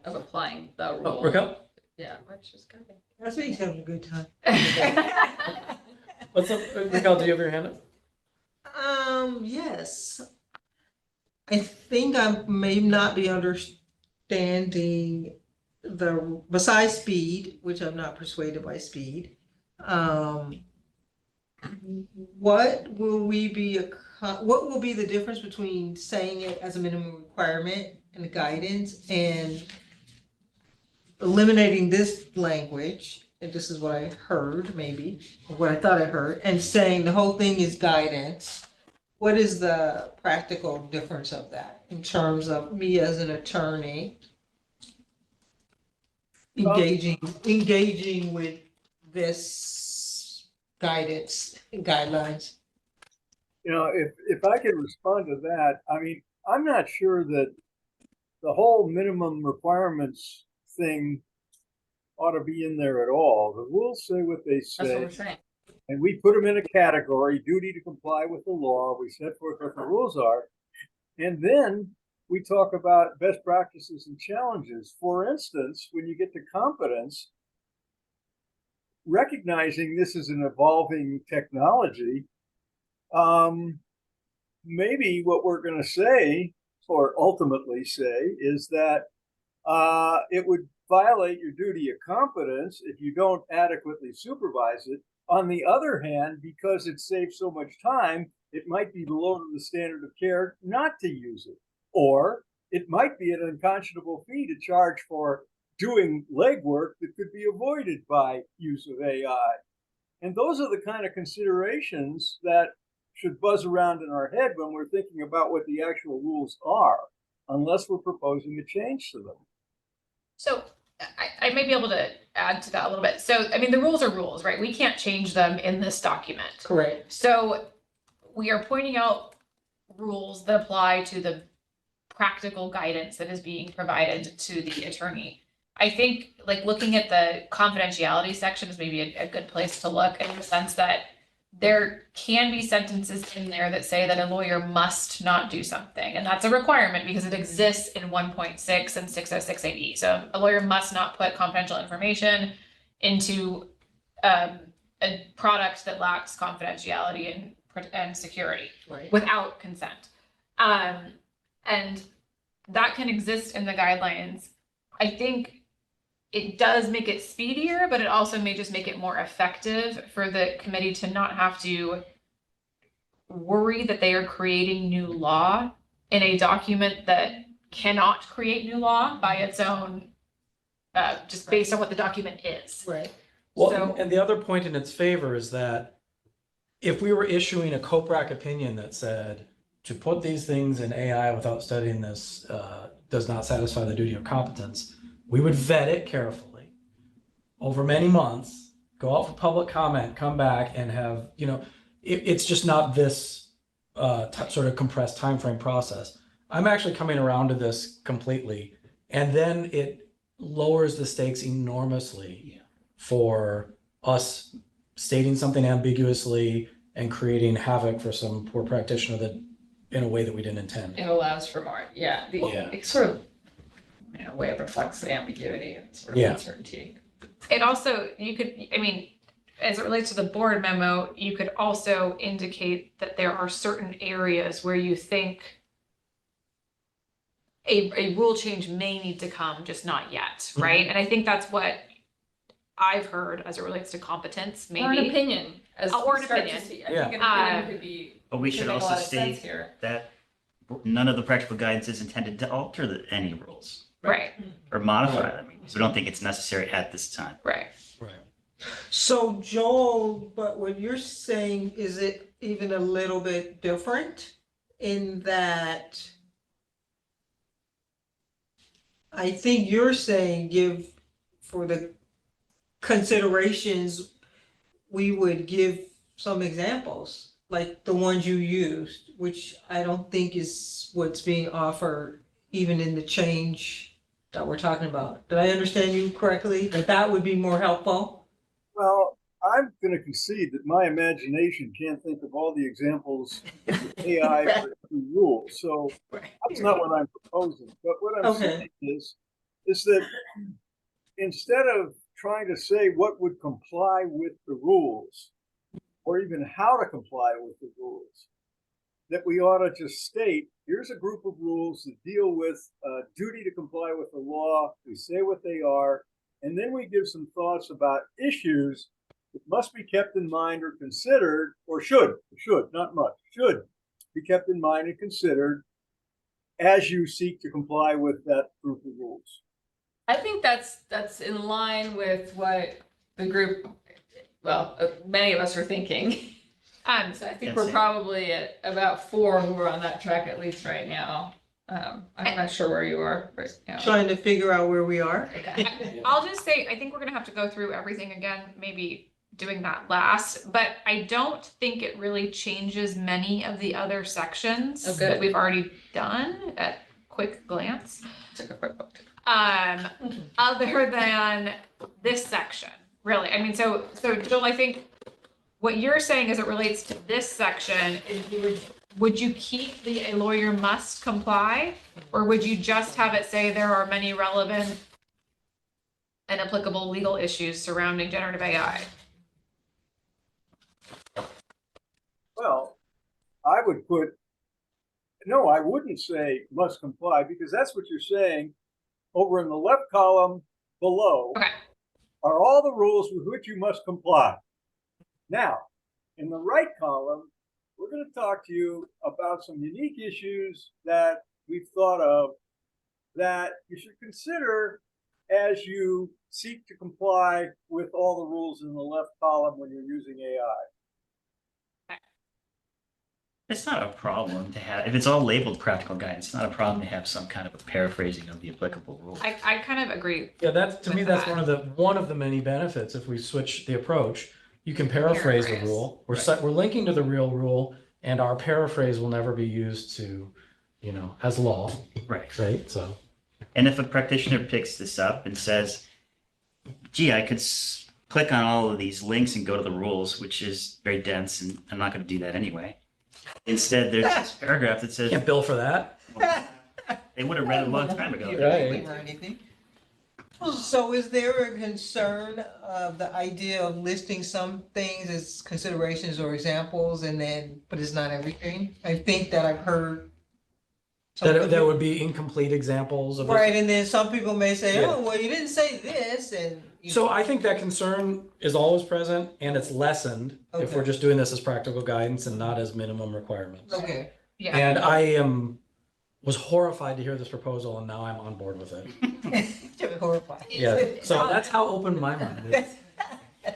of applying the Oh, rule. Raquel? Yeah, which is good. I think he's having a good time. What's up? Raquel, do you have your hand up? Yes. I think I may not be understanding besides speed, which I'm not persuaded by speed. What will what will be the difference between saying it as a minimum requirement and the guidance and eliminating this language, and this is what I heard maybe, or what I thought I heard, and saying the whole thing is guidance? What is the practical difference of that in terms of me as an attorney engaging with this guidance and guidelines? You know, if I could respond to that, I mean, I'm not sure that the whole minimum requirements thing ought to be in there at all. The rules say what they That's what say, we're saying. and we put them in a category: duty to comply with the law. We set forth what the rules are, and then we talk about best practices and challenges. For instance, when you get to competence, recognizing this is an evolving technology, maybe what we're going to say, or ultimately say, is that it would violate your duty of competence if you don't adequately supervise it. On the other hand, because it saves so much time, it might be below the standard of care not to use it. Or it might be an unconscionable fee to charge for doing legwork that could be avoided by use of AI. And those are the kind of considerations that should buzz around in our head when we're thinking about what the actual rules are, unless we're proposing a change to them. So I may be able to add to that a little bit. So, I mean, the rules are rules, right? We can't change them in this document. Correct. So we are pointing out rules that apply to the practical guidance that is being provided to the attorney. I think like looking at the confidentiality section is maybe a good place to look, in the sense that there can be sentences in there that say that a lawyer must not do something, and that's a requirement because it exists in 1.6 and 606AE. So a lawyer must not put confidential information into a product that lacks confidentiality and security Right. without consent. And that can exist in the guidelines. I think it does make it speedier, but it also may just make it more effective for the committee to not have to worry that they are creating new law in a document that cannot create new law by its own, just based on what the document is. Right. Well, So- and the other point in its favor is that if we were issuing a COPRAC opinion that said to put these things in AI without studying this does not satisfy the duty of competence, we would vet it carefully over many months, go out for public comment, come back and have, it's just not this sort of compressed timeframe process. I'm actually coming around to this completely, and then it lowers the stakes enormously for us stating something ambiguously and creating havoc for some poor practitioner that in a way that we didn't intend. It allows for more, yeah. Yeah. It sort of, in a way, reflects the ambiguity and sort of Yeah. uncertainty. It also, you could, I mean, as it relates to the board memo, you could also indicate that there are certain areas where you think a rule change may need to come, just not yet, right? And I think that's what I've heard as it relates to competence, maybe. Or an opinion. As Or an we start to opinion. see. I Yeah. think an opinion could be. But we could should make a also lot of sense state here. that none of the practical guidance is intended to alter any rules Right, or modify them. We don't think it's necessary at this time. right. Right. So Joel, but what you're saying, is it even a little bit different in that I think you're saying give for the considerations, we would give some examples, like the ones you used, which I don't think is what's being offered even in the change that we're talking about. Did I understand you correctly? That would be more helpful? Well, I'm going to concede that my imagination can't think of all the examples of AI for every rule. So that's not what I'm proposing. But what I'm Okay. saying is is that instead of trying to say what would comply with the rules, or even how to comply with the rules, that we ought to just state, here's a group of rules that deal with duty to comply with the law. We say what they are, and then we give some thoughts about issues that must be kept in mind or considered, or should, not must, should be kept in mind and considered as you seek to comply with that group of rules. I think that's in line with what the group, many of us are thinking. So I think Yes, we're same. probably at about 4 who are on that track at least right now. I'm not sure where you are right now. Trying to figure out where we are. I'll just say, I think we're gonna have to go through everything again, maybe doing that last, but I don't think it really changes many of the other sections Oh, good. that we've already done at quick glance. Took a quick look. Other than this section, really. I mean, so Joel, I think what you're saying as it relates to this section is would you keep a lawyer must comply? Or would you just have it say there are many relevant and applicable legal issues surrounding generative AI? Well, I would put, no, I wouldn't say must comply, because that's what you're saying. Over in the left column below Okay. are all the rules with which you must comply. Now, in the right column, we're going to talk to you about some unique issues that we've thought of that you should consider as you seek to comply with all the rules in the left column when you're using AI. It's not a problem to have, if it's all labeled practical guidance, it's not a problem to have some kind of a paraphrasing of the applicable rules. I kind of agree. Yeah, that's, to me, With that's that. one of the many benefits. If we switch the approach, you can paraphrase the Paraphrase. rule. Right. We're linking to the real rule, and our paraphrase will never be used to, as law, Right. right? So, And if a practitioner picks this up and says, gee, I could click on all of these links and go to the rules, which is very dense, and I'm not going to do that anyway. Instead, there's this paragraph that says, can't bill for that. they would have read it a long time ago. Right. Or anything. So is there a concern of the idea of listing some things as considerations or examples but it's not everything? I think that I've heard. some That people- would be incomplete examples of this. Right, and then some people may say, Yeah. oh, well, you didn't say this, and. So I think that concern is always present, and it's lessened if we're Okay. just doing this as practical guidance and not as minimum requirements. Okay. Yeah. And I was horrified to hear this proposal, and now I'm on board with it. Horrified. Yeah, so that's how open my mind is.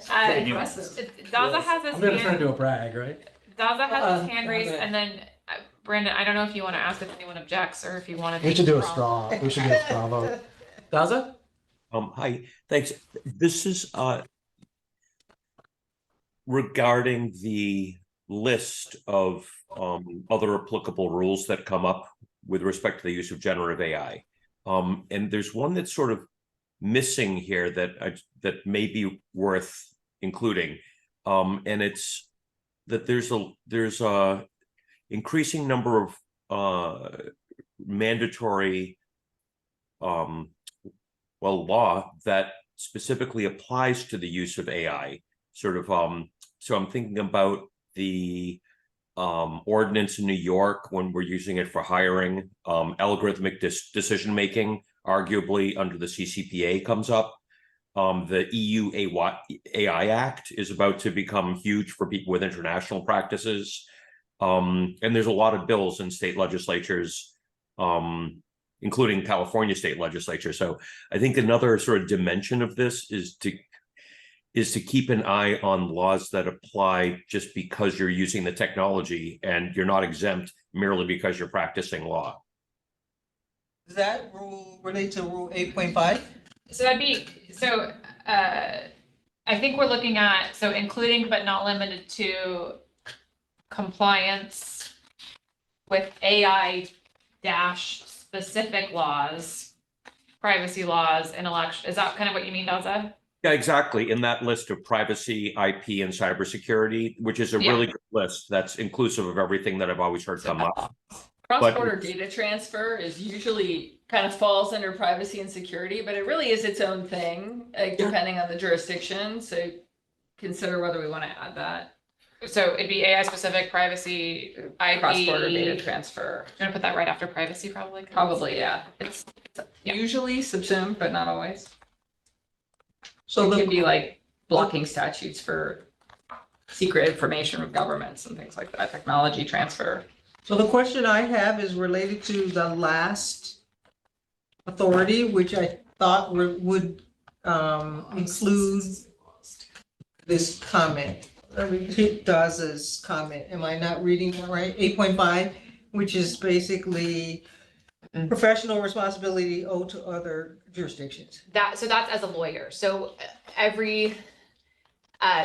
Very Uh, impressive. Daza has his I'm gonna turn hand, into a brag, right? Daza has his hand raised, okay. and then Brandon, I don't know if you want to ask if anyone objects or if you want to. We should do a straw. We should do a straw vote. Daza? Hi, thanks. This is regarding the list of other applicable rules that come up with respect to the use of generative AI. And there's one that's sort of missing here that may be worth including. And it's that there's a increasing number of mandatory law that specifically applies to the use of AI. So I'm thinking about the ordinance in New York when we're using it for hiring. Algorithmic decision making, arguably under the CCPA, comes up. The EU AI Act is about to become huge for people with international practices. And there's a lot of bills in state legislatures, including California state legislature. So I think another sort of dimension of this is to keep an eye on laws that apply just because you're using the technology and you're not exempt merely because you're practicing law. Does that rule relate to Rule 8.5? So I think we're looking at, so including but not limited to compliance with AI dash specific laws, privacy laws, intellectual, is that kind of what you mean, Daza? Yeah, exactly. In that list of privacy, IP, and cybersecurity, which is a Yeah. really good list that's inclusive of everything that I've always heard come up. Cross-border data transfer is usually kind of falls under privacy and security, but it really is its own thing, like depending on the jurisdiction. So consider whether we want to add that. So it'd be AI specific privacy, IP. Cross-border data transfer. I'm gonna put that right after privacy probably. Probably, yeah. It's Yeah. usually subsumed, but not always. So It can the, be like blocking statutes for secret information from governments and things like that, technology transfer. so the question I have is related to the last authority, which I thought would include this comment. Let me repeat Daz's comment. Am I not reading that right? 8.5, which is basically professional responsibility owed to other jurisdictions. So that's as a lawyer. So every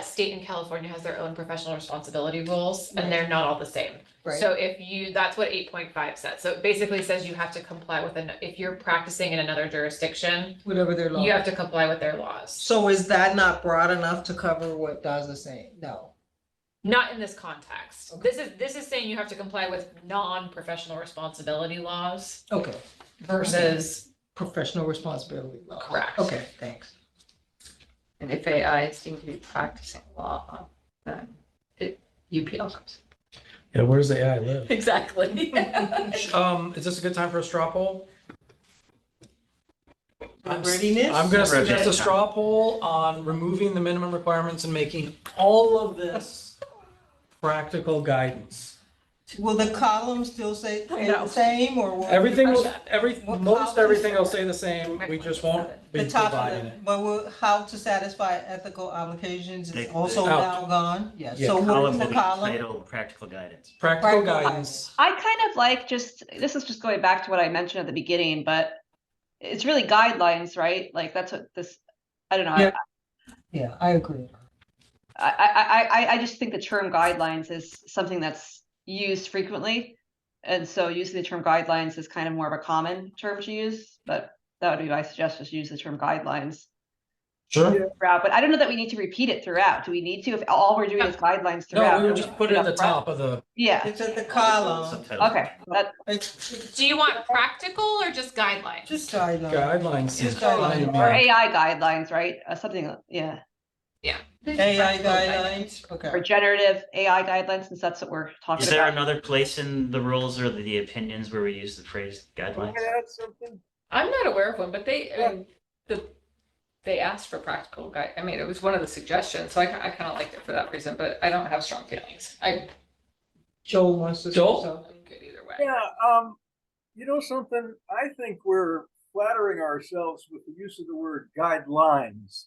state in California has their own professional responsibility rules and they're not all the same. Right. So that's what 8.5 says. So it basically says you have to comply with, if you're practicing in another jurisdiction, Whatever their law. you have to comply with their laws. So is that not broad enough to cover what Daz is saying? No. Not in this context. Okay. This is saying you have to comply with non-professional responsibility laws Okay. versus, Professional responsibility law. Correct. Okay, thanks. And if AI seems to be practicing law, then UPL comes. Yeah, where does the AI live? Exactly. Is this a good time for a straw poll? Readiness? I'm gonna suggest a straw poll on removing the minimum requirements and making all of this practical guidance. Will the column still say I the know. same or will? Everything will, What most column? everything will stay the same, we just won't be The top of dividing the, it. but how to satisfy ethical obligations is Take also out. now gone? Yes. Yeah. So what Column is will the be column? titled practical guidance. Practical Practical guidance. I kind of like this is just going back to what I mentioned at the beginning, but it's really guidelines, right? Like that's what this, I don't know. Yeah. Yeah, I agree. I just think the term guidelines is something that's used frequently. And so using the term guidelines is kind of more of a common term to use, but that would be my suggestion, is use the term guidelines Sure. throughout. But I don't know that we need to repeat it throughout. Do we need to? If all we're doing is guidelines No, throughout? we would then just put it in the up front. top of the, Yeah, It's at the column. Subtitle. okay, that, It's do you want practical or just guidelines? just guidelines. guidelines. seems Just fine to guidelines. me. or AI guidelines, right? Something, yeah, AI guidelines, okay. or generative AI guidelines, since that's what we're talking Is there about. another place in the rules or the opinions where we use the phrase guidelines? Can I add something? I'm not aware of one, but they asked for practical guide. I mean, it was one of the suggestions, so I kind of liked it for that reason, but I don't have strong feelings. I'm Joel wants to say Joel? something. good either way. Yeah, you know something? I think we're flattering ourselves with the use of the word guidelines.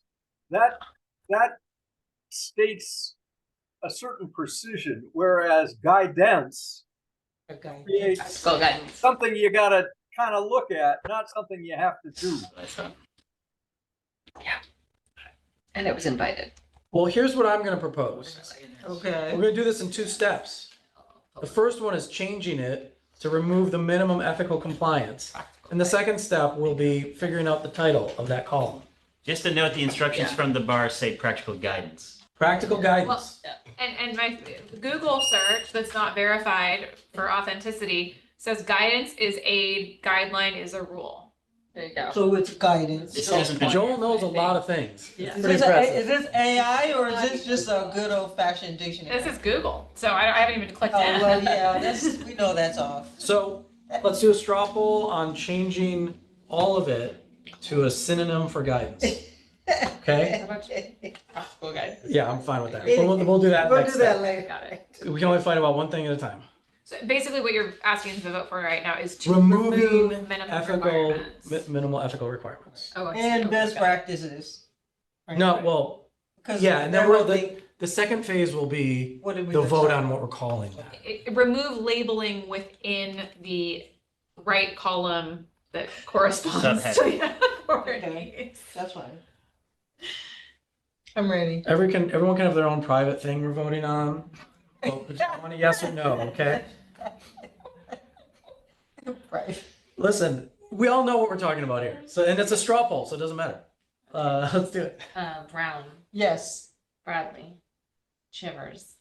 That states a certain precision, whereas guidance Okay. creates Practical guidance. something you gotta kind of look at, not something you have to do. And it was invited. Well, here's what I'm gonna propose. Okay. We're gonna do this in 2 steps. The first one is changing it to remove the minimum ethical compliance. And the second step will be figuring out the title of that column. Just to note, the instructions Yeah. from the bar say practical guidance. Practical guidance. And my Google search that's not verified for authenticity says guidance is a guideline is a rule. There you go. So it's guidance. This So- hasn't been- Joel knows a lot of things. Yeah. It's pretty impressive. Is this AI or is this just a good old fashioned dictionary? This is Google, so I haven't even clicked Oh, in. well, yeah, we know that's off. So let's do a straw poll on changing all of it to a synonym for guidance. Okay? Practical guidance. Yeah, I'm fine with that. We'll do that We'll next do that step. later. Got it. We can only fight about one thing at a time. So basically what you're asking to vote for right now is to Removing remove minimum ethical, requirements. minimal ethical requirements. Oh, I see. And Okay, best got it. practices. No, well, 'Cause yeah, and then remember the second phase will be what did we the vote decide? on what we're calling that. Remove labeling within the right column that corresponds to Subheading. the authorities. That's fine. I'm ready. Everyone can have their own private thing we're voting on. Vote on a yes or no, okay? Right. Listen, we all know what we're talking about here. So, and it's a straw poll, so it doesn't matter. Let's do it. Brown, Yes. Bradley, Chivers,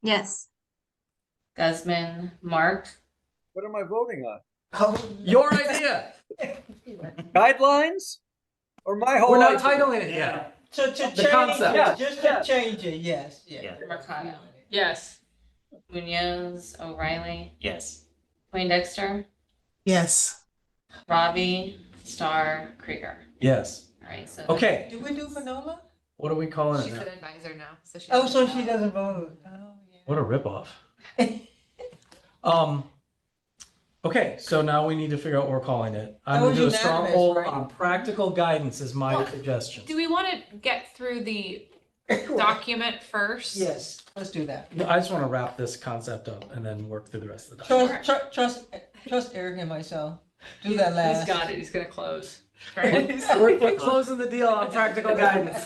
Yes. Guzman, Mark, What am I voting on? Oh, Your idea. Guidelines? Or my whole We're not idea? titling it yet. To change The concept. it, just to change it, yes, Yeah. yes. Mercado. Yes. Munoz, O'Reilly, Yes. Poindexter, Yes. Robbie, Star, Krieger. Yes. All right, so. Okay, Do we do Manola? what are we calling it She's now? an advisor now, so she. Oh, so she doesn't vote. Oh, What a ripoff. Okay, so now we need to figure out what we're calling it. I'm That gonna was do a strong unanimous, hold right? on practical guidance is my Well, suggestion. Do we want to get through the yeah. document first? Yes, let's do that. I just want to wrap this concept up and then work through the rest of the document. Trust Eric and myself. Do that He's last. got it. He's gonna close. We're closing the deal on practical guidance.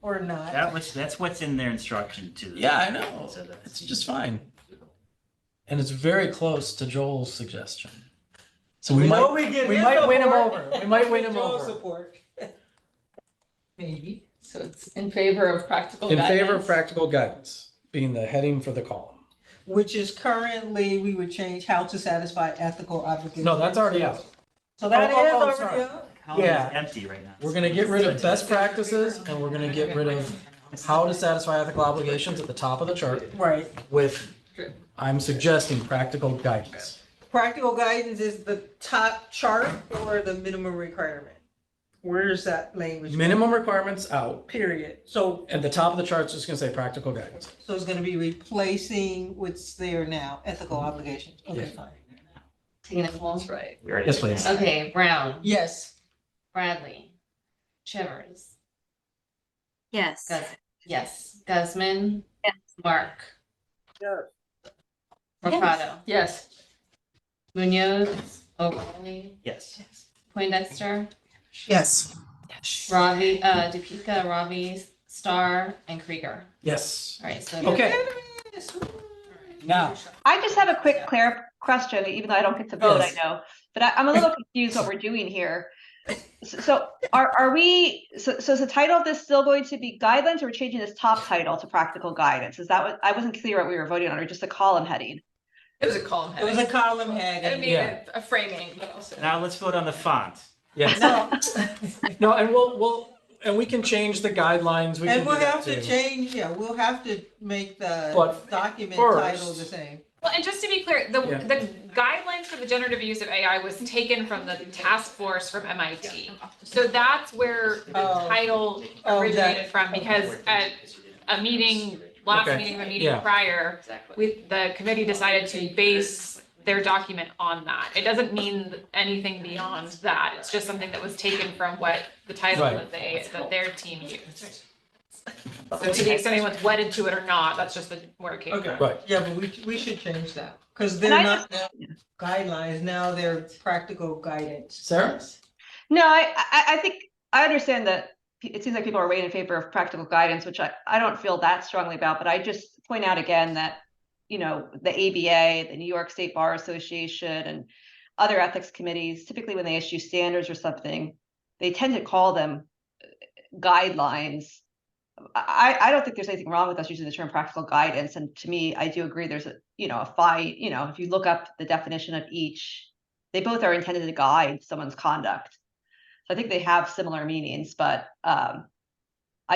Or not. That's what's in their instruction to. Yeah, I know. So that's- It's just fine. And it's very close to Joel's suggestion. So we know might, get we his might win him support. over. We might win him Joe's over. support. Maybe. So it's in favor of practical In guidance. favor of practical guidance being the heading for the column. Which is currently, we would change how to satisfy ethical obligations. No, that's already out. So that is Oh, already sorry. out? Column is Yeah. empty right now. We're gonna get rid of best practices and we're gonna get rid of how to satisfy ethical obligations at the top of the chart Right. with, I'm suggesting practical guidance. Practical guidance is the top chart or the minimum requirement? Where's that language? Minimum requirements out, Period. So, at the top of the chart's just gonna say practical guidance. so it's gonna be replacing what's there now, ethical obligations. Okay, Yeah. fine. Tina Cole. That's right. We already Yes, did please. that. Okay, Brown, Yes. Bradley, Chivers, Yes. yes, Guzman. Yes. Mark, Yes. Mercado, Yes. Munoz, O'Reilly, Yes. Poindexter, Yes. Robbie, DePica, Robbie, Star, and Krieger. Yes. All right, so. Okay, now, I just have a quick question, even though I don't get to vote, I Yes. know, but I'm a little confused what we're doing here. So are we, so is the title of this still going to be guidelines, or we're changing this top title to practical guidance? Is that what, I wasn't clear what we were voting on, or just a column heading? It was a column It was heading. a column I heading. mean, Yeah. a framing, but also. Now let's vote on the font. yes. No, and and we can change the guidelines, we can And do we'll that have to too. change, yeah, we'll have to make the But document first- title the same. Well, and just to be clear, Yeah. the guidelines for the generative use of AI was taken from the task force from MIT. So that's where the Oh. title Oh, originated that- from, because at a meeting, last Okay. meeting, the meeting Yeah. prior, Exactly. the committee decided to base their document on that. It doesn't mean anything beyond that. It's just something that was taken from what the title Right. that their team used. So to the extent anyone's wedded to it or not, that's just where it came from. Right, Yeah, but we should change that, because And they're I not now guidelines, now they're practical guidance. Sarah? No, I think, I understand that it seems like people are way in favor of practical guidance, which I don't feel that strongly about, but I just point out again that, you know, the ABA, the New York State Bar Association, and other ethics committees, typically when they issue standards or something, they tend to call them guidelines. I don't think there's anything wrong with us using the term practical guidance, and to me, I do agree there's a, you know, if you look up the definition of each, they both are intended to guide someone's conduct. So I think they have similar meanings, but I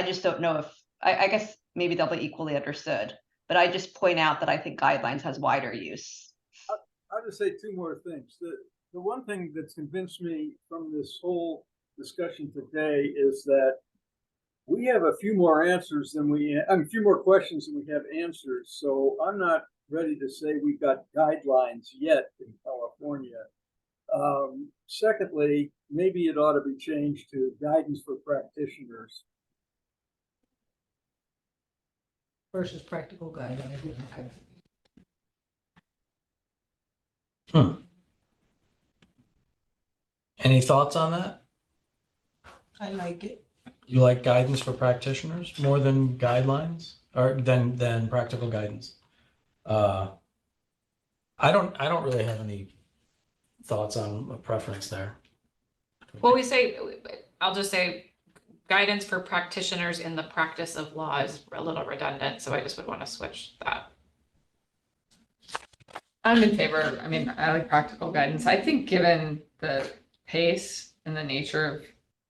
just don't know if, I guess maybe they'll be equally understood. But I just point out that I think guidelines has wider use. I'll just say two more things. The one thing that's convinced me from this whole discussion today is that we have a few more answers than a few more questions than we have answers. So I'm not ready to say we've got guidelines yet in California. Secondly, maybe it ought to be changed to guidance for practitioners. Versus practical guidelines. Any thoughts on that? I like it. You like guidance for practitioners more than guidelines or than practical guidance? I don't really have any thoughts on a preference there. Well, I'll just say guidance for practitioners in the practice of law is a little redundant, so I just would want to switch that. I'm in favor. I mean, I like practical guidance. I think given the pace and the nature of,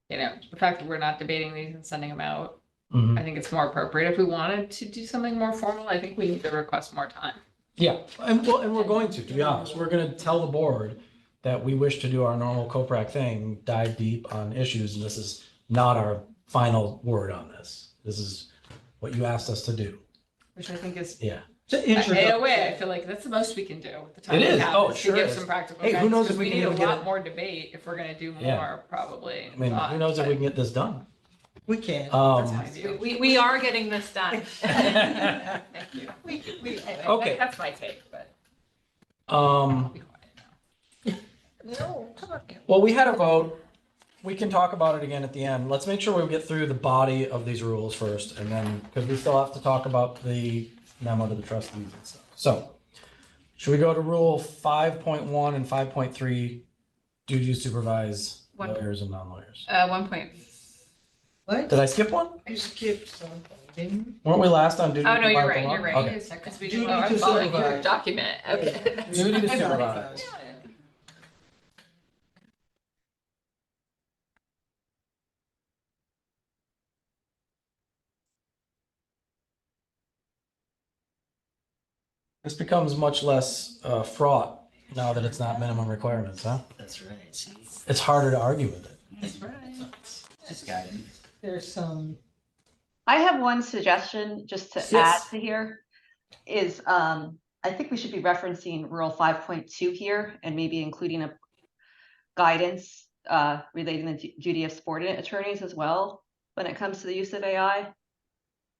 the fact that we're not debating these and sending them out, Mhm. I think it's more appropriate. If we wanted to do something more formal, I think we need to request more time. Yeah, and we're going to be honest, we're gonna tell the board that we wish to do our normal COPRAC thing, dive deep on issues, and this is not our final word on this. This is what you asked us to do. Which I think is, Yeah. It's an in a introduction. way, I feel like that's the most we can do with the time It we is. have, Oh, it is to sure give is. some practical Hey, who guidance, knows if because we we can need a even get lot it- more debate if we're gonna do Yeah. more, probably. I mean, who knows if we can get this done? We can. That's my view. We are getting this done. Thank you. Okay. That's my take, but Um, I'll be quiet now. No, talk. well, we had a vote. We can talk about it again at the end. Let's make sure we get through the body of these rules first, and then, because we still have to talk about the memo to the trustees and stuff. So, should we go to rule 5.1 and 5.3, duty to supervise One. lawyers and non-lawyers? 1 point. What? Did I skip one? You skipped something, didn't you? Weren't we last on duty? Oh, to no, you're comply with right, the law? you're right. Okay. Because we Duty didn't, I'm to following your supervise. document, okay. Duty to I got it. supervise. This becomes much less fraught now that it's not minimum requirements, huh? That's right. See, It's harder to argue with it. that's right. Just guidance. There's some, I have one suggestion just to Yes. add to here is, I think we should be referencing rule 5.2 here and maybe including a guidance relating the duty of subordinate attorneys as well when it comes to the use of AI,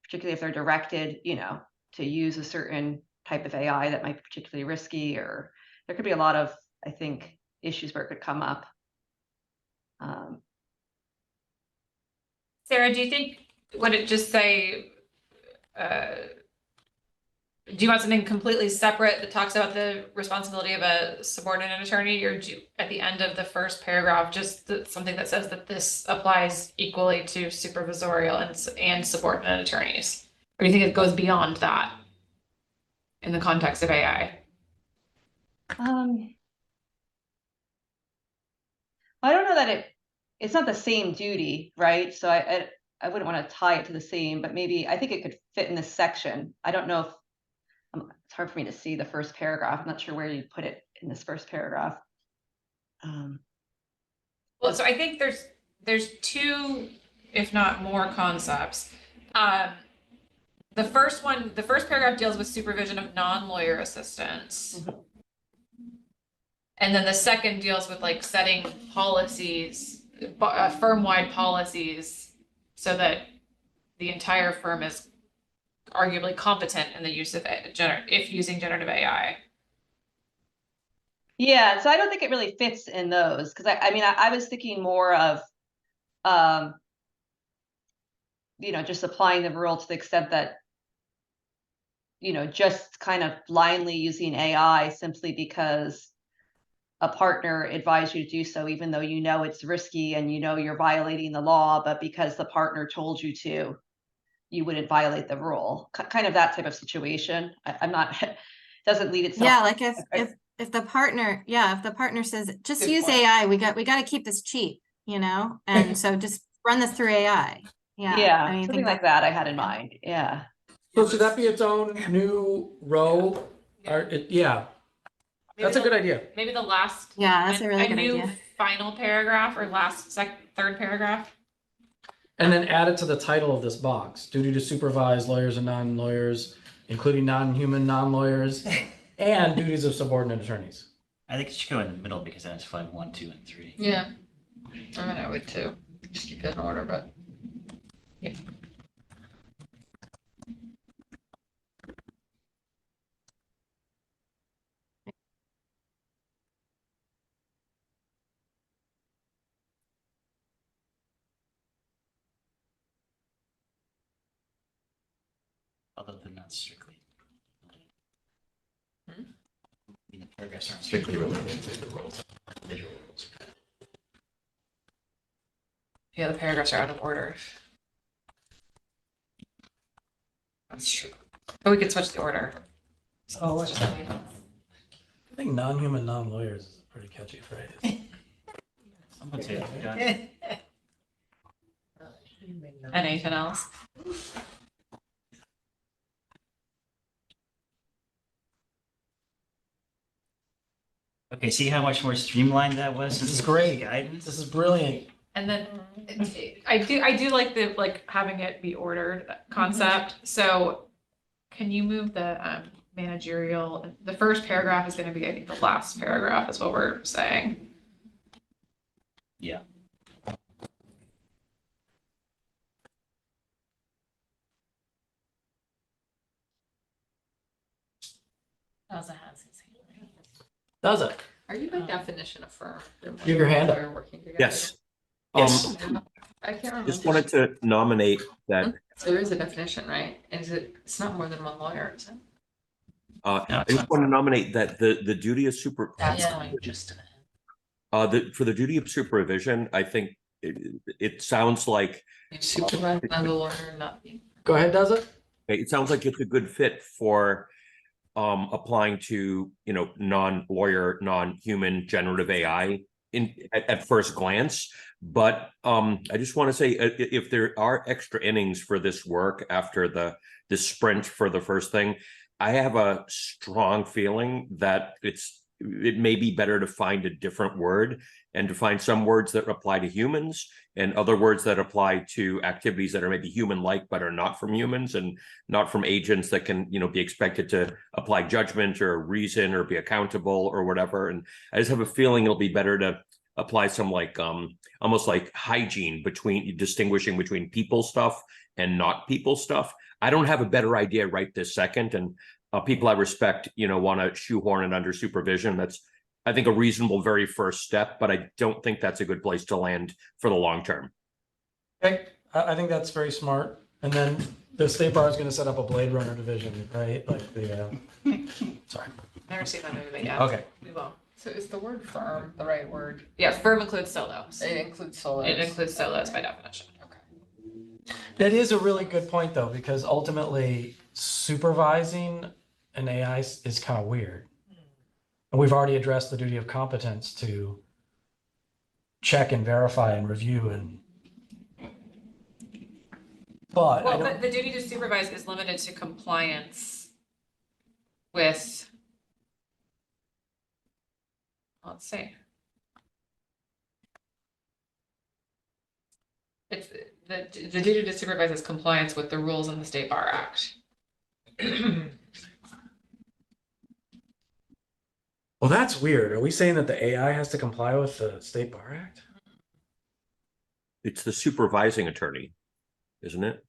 particularly if they're directed, to use a certain type of AI that might be particularly risky, or there could be a lot of, I think, issues where it could come up. Sarah, do you think, would it just say, do you want something completely separate that talks about the responsibility of a subordinate attorney, or do you, at the end of the first paragraph, just something that says that this applies equally to supervisorial and subordinate attorneys? Or do you think it goes beyond that in the context of AI? I don't know that it's not the same duty, right? So I wouldn't want to tie it to the same, but maybe I think it could fit in this section. I don't know if it's hard for me to see the first paragraph. I'm not sure where you put it in this first paragraph. Well, so I think there's two, if not more, concepts. The first paragraph deals with supervision of non-lawyer assistants. And then the second deals with like setting policies, firm-wide policies, so that the entire firm is arguably competent in the use of if using generative AI. Yeah, so I don't think it really fits in those, because I was thinking more of just applying the rule to the extent that just kind of blindly using AI simply because a partner advised you to do so, even though it's risky and you're violating the law, but because the partner told you to, you wouldn't violate the rule. Kind of that type of situation. I'm not, doesn't lead itself. Yeah, like if the partner says, just Good use point. AI, we got to keep this cheap, and so just run this through AI. Yeah. Yeah, I mean, I something think like that I had in mind. Yeah. So should that be its own new row? Yeah, that's a good idea. Maybe the last. Yeah, that's a really good new idea. final paragraph or third paragraph. And then add it to the title of this box, duty to supervise lawyers and non-lawyers, including non-human non-lawyers, and duties of subordinate attorneys. I think it should go in the middle because then it's 5, 1, 2, and 3. Yeah, I mean, I would too, just keep it in order, but. Yeah. Although they're not strictly. Hmm? I mean, the paragraphs aren't strictly related to the rules, individual rules. Yeah, the paragraphs are out of order. That's true. But we could switch the order. oh, think non-human, non-lawyers is a pretty catchy phrase. Someone say that, John. Anything else? Okay, see how much more streamlined that was? This is great. Guidance? This is brilliant. And then I do like the having it be ordered concept. So can you move the managerial, the first paragraph is gonna be, I think, the last paragraph is what we're saying. Yeah. Elsa has his hand. Does it? Are you by definition a firm? Give your hand up. We're working together. Yes. Yes. I can't remember. Just wanted to nominate that, So there is a definition, right? Is it, it's not more than one lawyer, is it? I just want to nominate that the duty of That's Yeah. going just to the. for the duty of supervision, I think it sounds like, You supervise another lawyer, not you. Go ahead, does it? it sounds like it's a good fit for applying to, non-lawyer, non-human generative AI at first glance. But I just want to say, if there are extra innings for this work after the sprint for the first thing, I have a strong feeling that it may be better to find a different word and to find some words that apply to humans and other words that apply to activities that are maybe human-like but are not from humans and not from agents that can, be expected to apply judgment or reason or be accountable or whatever. And I just have a feeling it'll be better to apply some almost like hygiene distinguishing between people stuff and not people stuff. I don't have a better idea right this second, and people I respect, want to shoehorn it under supervision. That's, I think, a reasonable very first step, but I don't think that's a good place to land for the long term. Okay, I think that's very smart. And then the state bar is going to set up a Blade Runner division, right? Like the, sorry. Never seen that movie, yeah. Okay. We will. So is the word firm the right word? Yeah, firm includes solos. It includes solos. It includes solos by definition. Okay. That is a really good point, though, because ultimately supervising an AI is kind of weird. And we've already addressed the duty of competence to check and verify and review and. But I Well, don't, the duty to supervise is limited to compliance with. Let's see. It's the duty to supervise is compliance with the rules in the State Bar Act. well, that's weird. Are we saying that the AI has to comply with the State Bar Act? It's the supervising attorney, isn't it?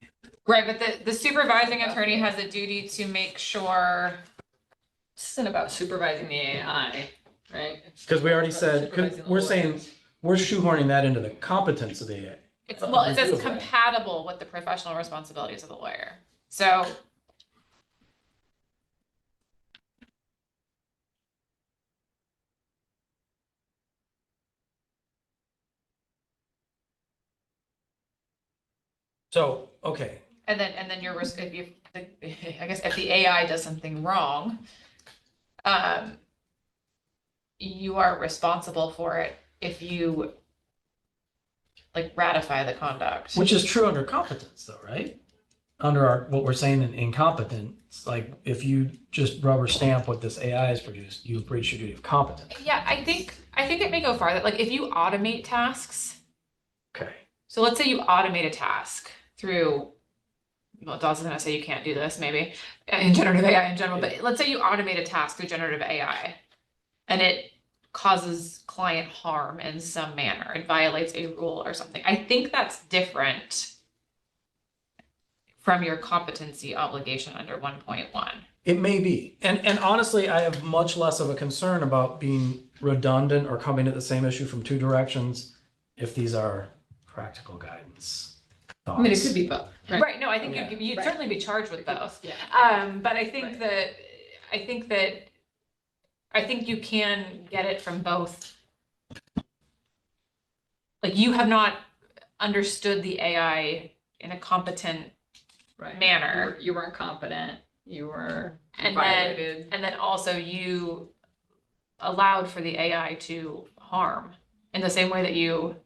Right, but the supervising attorney has a duty to make sure. This isn't about supervising the AI, right? Because we already said, 'cause Supervising the we're saying lawyers. we're shoehorning that into the competence of the AI. It's, well, it says Review of that. compatible with the professional responsibilities of the lawyer. So. So, okay, And then your risk, if you, I guess if the AI does something wrong, you are responsible for it if you like ratify the conduct. which is true under competence though, right? Under our, what we're saying in incompetence, like if you just rubber stamp what this AI has produced, you've breached your duty of competence. Yeah, I think it may go farther. Like if you automate tasks, Okay, so let's say you automate a task through, well, Dawson's gonna say you can't do this maybe in generative AI in general, but let's say you automate a task through generative AI and it causes client harm in some manner, it violates a rule or something. I think that's different from your competency obligation under 1.1. it may be. And honestly, I have much less of a concern about being redundant or coming at the same issue from two directions if these are practical guidance. I mean, it thoughts. could be both, right? Right, no, I think Yeah. you'd Right. certainly be charged with both. Yeah. But I think Right. I think you can get it from both. Like you have not understood the AI in a competent Right. manner. You weren't competent, you were And violated. and then also you allowed for the AI to harm in the same way that you.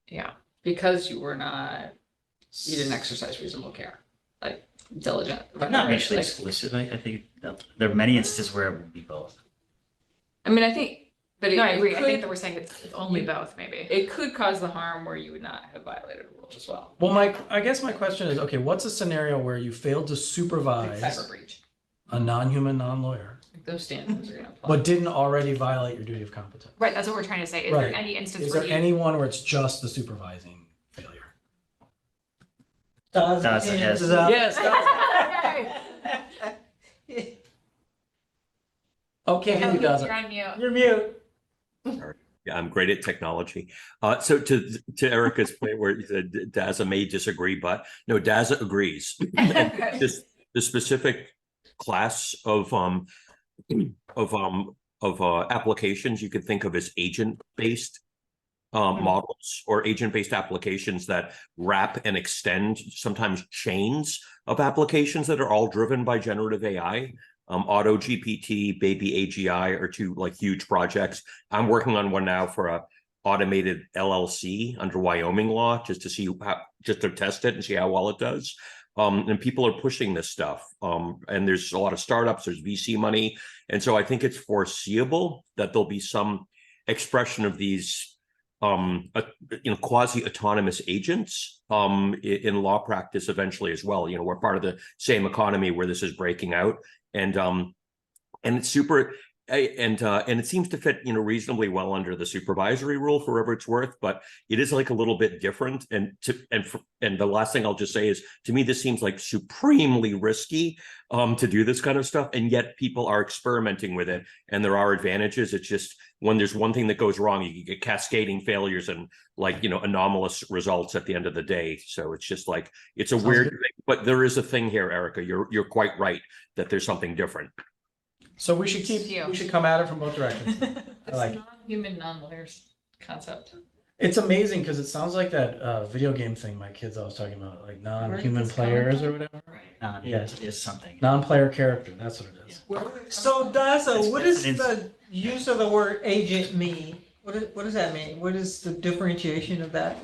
Yeah. Because you didn't exercise reasonable care, like diligent. But not mutually Like, exclusive. I think that there are many instances where it would be both. I mean, I think, but No, I it agree. I think could, that we're saying it's only both, maybe. it could cause the harm where you would not have violated a rule as well. Well, I guess my question is, okay, what's a scenario where you failed to Like supervise cyber breach, a non-human, non-lawyer, like those standards are gonna apply. but didn't already violate your duty of competence? Right, that's what we're trying to say. Is there Right. any instance Is where there you? anyone where it's just the supervising failure? Does Does, it yes. ends up- Okay, who You're doesn't? on mute. You're mute. Yeah, I'm great at technology. So to Erica's point where you said Daza may disagree, but no, Daza agrees. Just the specific class of applications you could think of as agent-based models or agent-based applications that wrap and extend sometimes chains of applications that are all driven by generative AI. Auto GPT, Baby AGI are two like huge projects. I'm working on one now for a automated LLC under Wyoming law, just to see just to test it and see how well it does. And people are pushing this stuff. And there's a lot of startups, there's VC money. And so I think it's foreseeable that there'll be some expression of these quasi autonomous agents in law practice eventually as well. We're part of the same economy where this is breaking out. And it's super, and it seems to fit, reasonably well under the supervisory rule for whatever it's worth, but it is like a little bit different. And the last thing I'll just say is, to me, this seems like supremely risky to do this kind of stuff, and yet people are experimenting with it, and there are advantages. It's just when there's one thing that goes wrong, you get cascading failures and anomalous results at the end of the day. So it's just like it's a weird thing, but there is a thing here, Erica. You're quite right that there's something different. So we should come at it from both directions. I like it. Non-human, non-lawyers concept. It's amazing because it sounds like that video game thing my kids always talking about, like non-human this players coming or whatever. Yes, it is something. Non-player character, that's what it is. So Daza, what does It's- the use of the word agent mean? What does that mean? What is the differentiation of that?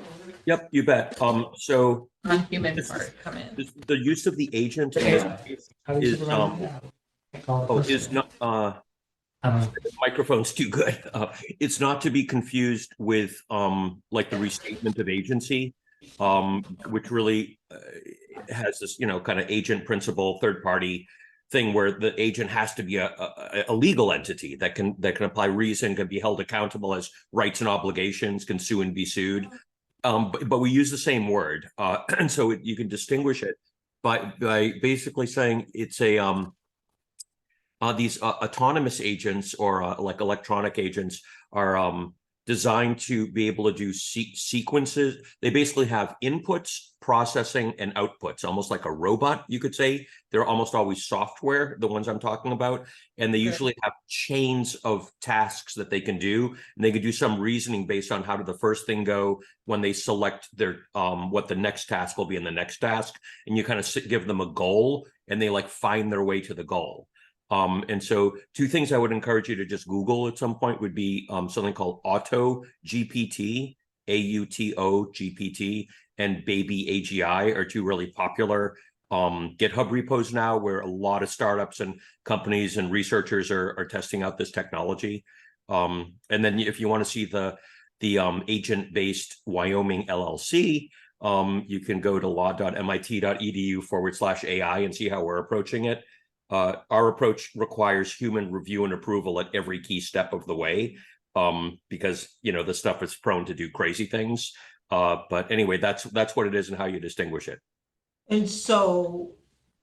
Yep, you bet. So Non-human part come in. the use of the agent How do you is supervise it? is not I don't know. microphone's too good. It's not to be confused with like the restatement of agency, which really has this kind of agent principle third party thing where the agent has to be a legal entity that can apply reason, can be held accountable, as rights and obligations, can sue and be sued. But we use the same word, and so you can distinguish it by basically saying it's a these autonomous agents or like electronic agents are designed to be able to do sequences. They basically have inputs, processing, and outputs, almost like a robot, you could say. They're almost always software, the ones I'm talking about. And they usually have chains of tasks that they can do. And they can do some reasoning based on how did the first thing go when they select their what the next task will be in the next task. And you kind of give them a goal and they like find their way to the goal. And so two things I would encourage you to just Google at some point would be something called Auto GPT, AUTO GPT, and Baby AGI are two really popular GitHub repos now, where a lot of startups and companies and researchers are testing out this technology. And then if you want to see the agent-based Wyoming LLC, you can go to law.mit.edu/AI and see how we're approaching it. Our approach requires human review and approval at every key step of the way, because the stuff is prone to do crazy things. But anyway, that's what it is and how you distinguish it. And so,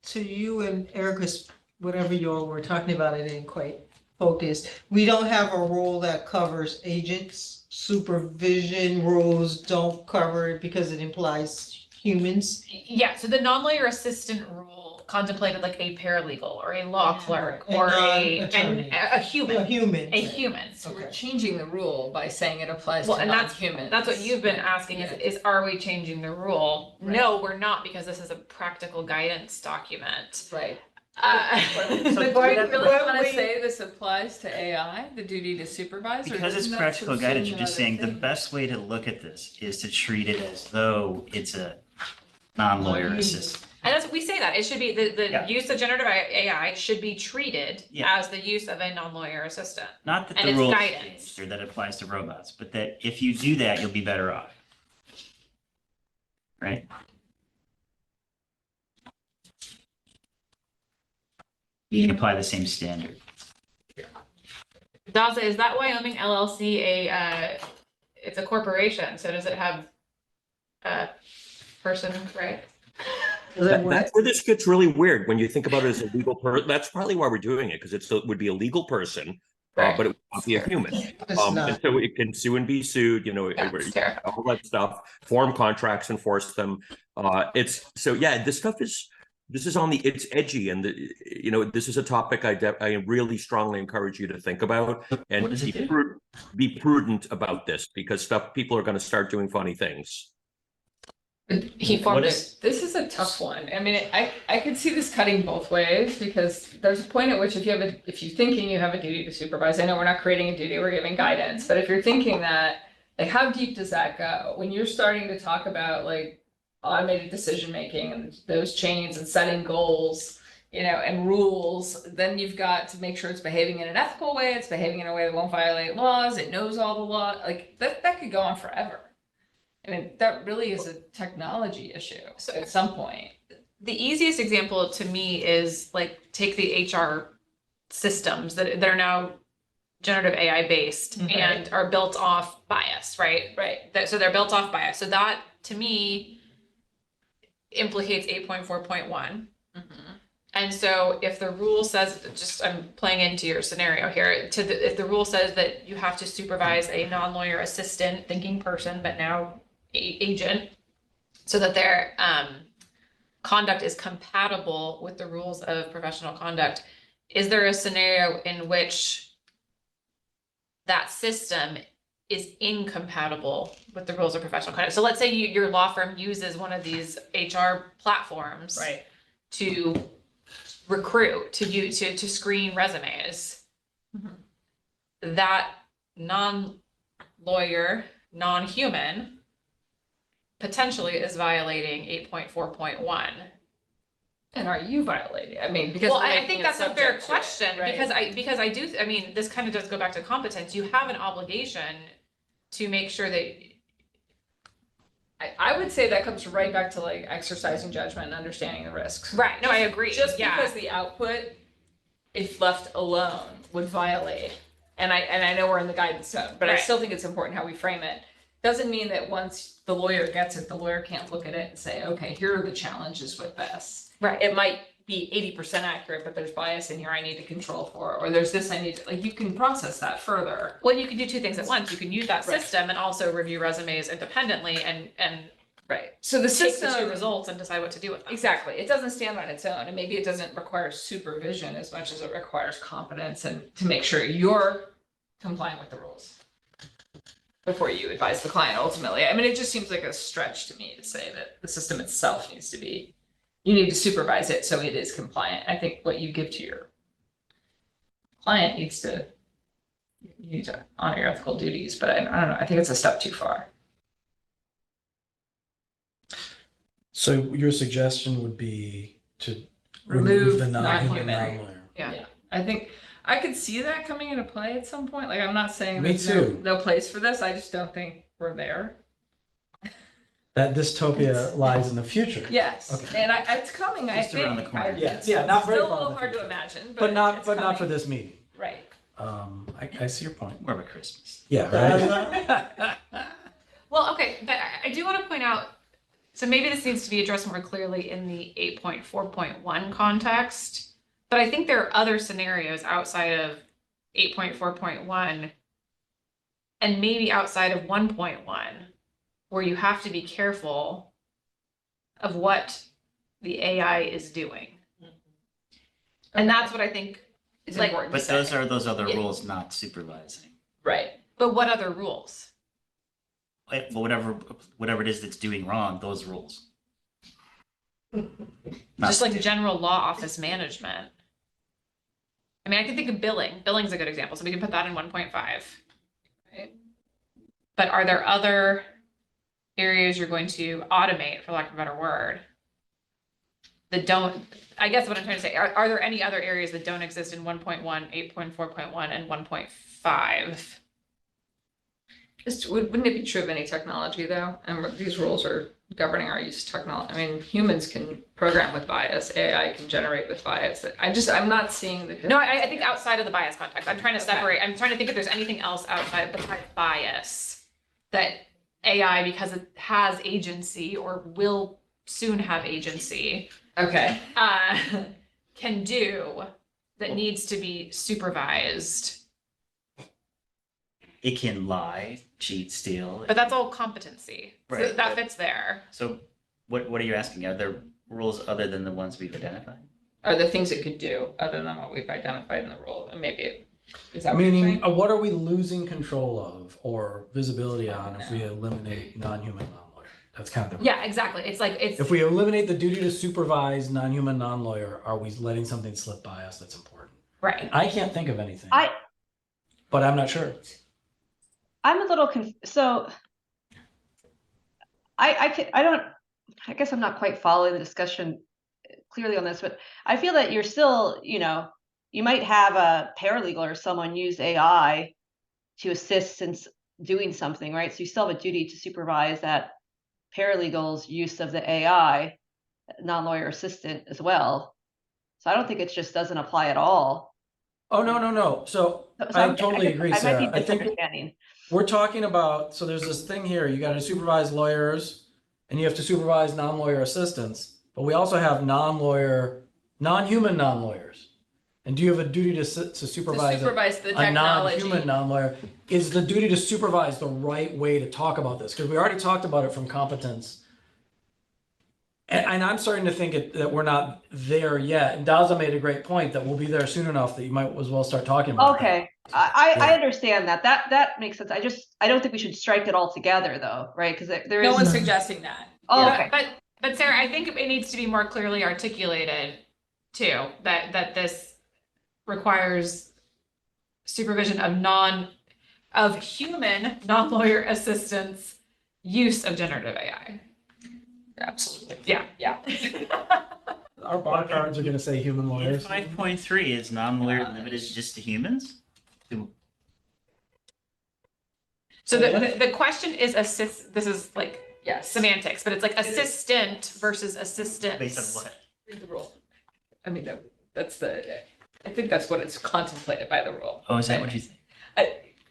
to you and Erica's, whatever you all were talking about, I didn't quite focus. We don't have a rule that covers agents. Supervision rules don't cover it because it implies humans. Yeah, so the non-lawyer assistant rule contemplated like a paralegal or a law clerk And or non-attorney. a human. A human. A human. So we're changing the rule by saying it applies Well, to and non-humans. that's what you've been asking Yeah. is are we changing the rule? Right. No, we're not, because this is a practical guidance document. Right. But do we But- really but want to we- say this applies to AI, the duty to supervise? or Because it's doesn't that practical subsume guidance, you're just other saying the things? best way to look at this is to treat it as though it's a non-lawyer assistant. And that's, we say that, it should be, the Yeah. use of generative AI should be treated Yeah. as the use of a non-lawyer assistant. Not that And the it's rules guidance. changed or that applies to robots, but that if you do that, you'll be better off. Right? You can apply the same standard. Daza, is that Wyoming LLC it's a corporation, so does it have a person, right? That's where this gets really weird when you think about it as a legal person. That's probably why we're doing it, because it would be a legal person, Right. but it would not be a human. It's And not. so it can sue and be sued, Yeah, it's terrible. all that stuff, form contracts, enforce them. This stuff is on it's edgy, and this is a topic I really strongly encourage you to think about and What does it do? be prudent about this, because people are going to start doing funny things. He What formed is- it. This is a tough one. I mean, I could see this cutting both ways, because there's a point at which if you're thinking you have a duty to supervise, I know we're not creating a duty, we're giving guidance, but if you're thinking that, like, how deep does that go? When you're starting to talk about like automated decision making and those chains and setting goals, and rules, then you've got to make sure it's behaving in an ethical way, it's behaving in a way that won't violate laws, it knows all the law, like that could go on forever. I mean, that really is a technology issue at some point. The easiest example to me is like, take the HR systems that are now generative AI based Mhm. and are built off bias, right? Right. So they're built off bias. So that to me implicates 8.4.1. And so if the rule says, I'm playing into your scenario here, if the rule says that you have to supervise a non-lawyer assistant, thinking person, but now agent, so that their conduct is compatible with the rules of professional conduct, is there a scenario in which that system is incompatible with the rules of professional conduct? So let's say your law firm uses one of these HR platforms to recruit, to screen resumes. That non-lawyer, non-human potentially is violating 8.4.1. And are you violating? I mean, because. Well, we're I making think it that's a fair subject to it, question, right? because I mean, this kind of does go back to competence. You have an obligation to make sure that, I would say that comes right back to like exercising judgment and understanding the risks. right, no, I agree, Just yeah. because the output, if left alone, would violate, and I know we're in the guidance zone, but I Right. still think it's important how we frame it. Doesn't mean that once the lawyer gets it, the lawyer can't look at it and say, okay, here are the challenges with this. Right. It might be 80% accurate, but there's bias in here I need to control for, or there's this I need to, like, you can process that further. Well, you can do two things at once. You can use that Right. system and also review resumes independently and Right. So the take the two system, results and decide what to do with them. exactly, it doesn't stand on its own, and maybe it doesn't require supervision as much as it requires competence and to make sure you're complying with the rules before you advise the client ultimately. I mean, it just seems like a stretch to me to say that the system itself needs to be, you need to supervise it so it is compliant. I think what you give to your client you need to honor your ethical duties, but I don't know, I think it's a step too far. So your suggestion would be to Remove remove the non-human non-human. non-lawyer? Yeah. I think I could see that coming into play at some point. Like, I'm not saying Me there's too. no place for this. I just don't think we're there. That dystopia lies in the future. Yes, Okay. and it's coming, I Just around the think. corner. Yes, yeah, not very Still a far in little the hard to future. imagine, but But not it's for coming. this meeting. Right. I see your point. More of a Christmas. Yeah, right? Well, okay, but I do want to point out, so maybe this needs to be addressed more clearly in the 8.4.1 context, but I think there are other scenarios outside of 8.4.1 and maybe outside of 1.1 where you have to be careful of what the AI is doing. And that's what I think, It's like, important to But say. those are those other Yeah. rules not supervising. Right. but what other rules? But whatever it is that's doing wrong, those rules. Just like general law office management. I mean, I can think of billing. Billing's a good example, so we can put that in 1.5. Right? But are there other areas you're going to automate, for lack of a better word, that don't, I guess what I'm trying to say, are there any other areas that don't exist in 1.1, 8.4.1, and 1.5? Just, wouldn't it be true of any technology though? And these rules are governing our use of technology. I mean, humans can program with bias, AI can generate with bias. I'm not seeing the. No, I think outside of the bias context, I'm trying to Okay. separate, I'm trying to think if there's anything else outside besides bias that AI, because it has agency or will soon have agency, Okay. can do that needs to be supervised. It can lie, cheat, steal. But that's all competency. So Right, that but- fits there. So what are you asking? Are there rules other than the ones we've identified? Are there things it could do other than what we've identified in the rule? And maybe is that what you're Meaning, saying? what are we losing control of or visibility on if we eliminate non-human non-lawyer? That's kind of the. Yeah, exactly. It's like, it's, If we eliminate the duty to supervise non-human non-lawyer, are we letting something slip by us that's important? right. I can't think of anything. I- But I'm not sure. I'm a little so I guess I'm not quite following the discussion clearly on this, but I feel that you're still, you might have a paralegal or someone use AI to assist in doing something, right? So you still have a duty to supervise that paralegal's use of the AI, non-lawyer assistant as well. So I don't think it just doesn't apply at all. Oh, no. So I totally agree, I might be Sarah. I think misunderstanding. we're talking about, so there's this thing here, you gotta supervise lawyers and you have to supervise non-lawyer assistants, but we also have non-lawyer, non-human non-lawyers. And do you have a duty to To supervise supervise the a technology. non-human non-lawyer? Is the duty to supervise the right way to talk about this? Because we already talked about it from competence. And I'm starting to think that we're not there yet. And Daza made a great point that we'll be there soon enough that you might as well start talking about that. Okay, I Yeah. understand that. That makes sense. I don't think we should strike it all together though, right? Because there No is. one's suggesting that. Oh, Yeah. okay. But Sarah, I think it needs to be more clearly articulated too, that this requires supervision of human non-lawyer assistants' use of generative AI. Absolutely. Yeah. Yeah. Our bar cards are gonna say human lawyers. 5.3 is non-lawyer limited just to humans? So the question is this is like Yes. semantics, but it's like assistant versus assistants. Based on what? Read the rule. I mean, I think that's what it's contemplated by the rule. Oh, is that what you think?